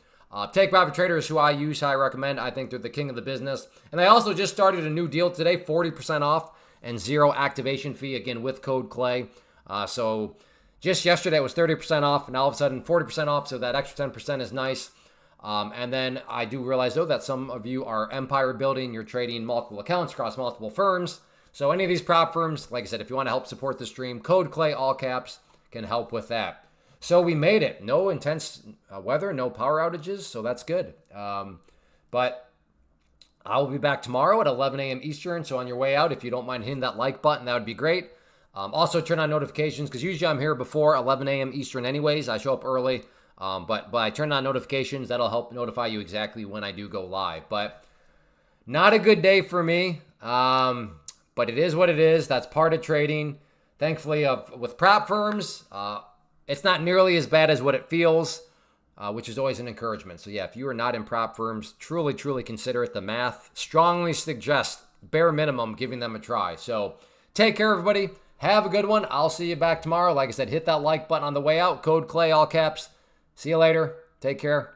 Take Profit Traders, who I use, I recommend. I think they're the king of the business. And they also just started a new deal today, 40% off and 0 activation fee, again, with code CLAY. So just yesterday it was 30% off, and now all of a sudden 40% off, so that extra 10% is nice. And then I do realize, though, that some of you are empire building. You're trading multiple accounts across multiple firms. So any of these prop firms, like I said, if you want to help support the stream, code CLAY, all caps, can help with that. So we made it. No intense weather, no power outages, so that's good. But I will be back tomorrow at 11 a.m. Eastern, so on your way out, if you don't mind hitting that like button, that would be great. Also, turn on notifications, because usually I'm here before 11 a.m. Eastern anyways. I show up early. But I turn on notifications. That'll help notify you exactly when I do go live. But not a good day for me. But it is what it is. That's part of trading. Thankfully, with prop firms, it's not nearly as bad as what it feels, which is always an encouragement. So yeah, if you are not in prop firms, truly, truly consider it. The math strongly suggests, bare minimum, giving them a try. So take care, everybody. Have a good one. I'll see you back tomorrow. Like I said, hit that like button on the way out. Code Clay, all caps. See you later. Take care.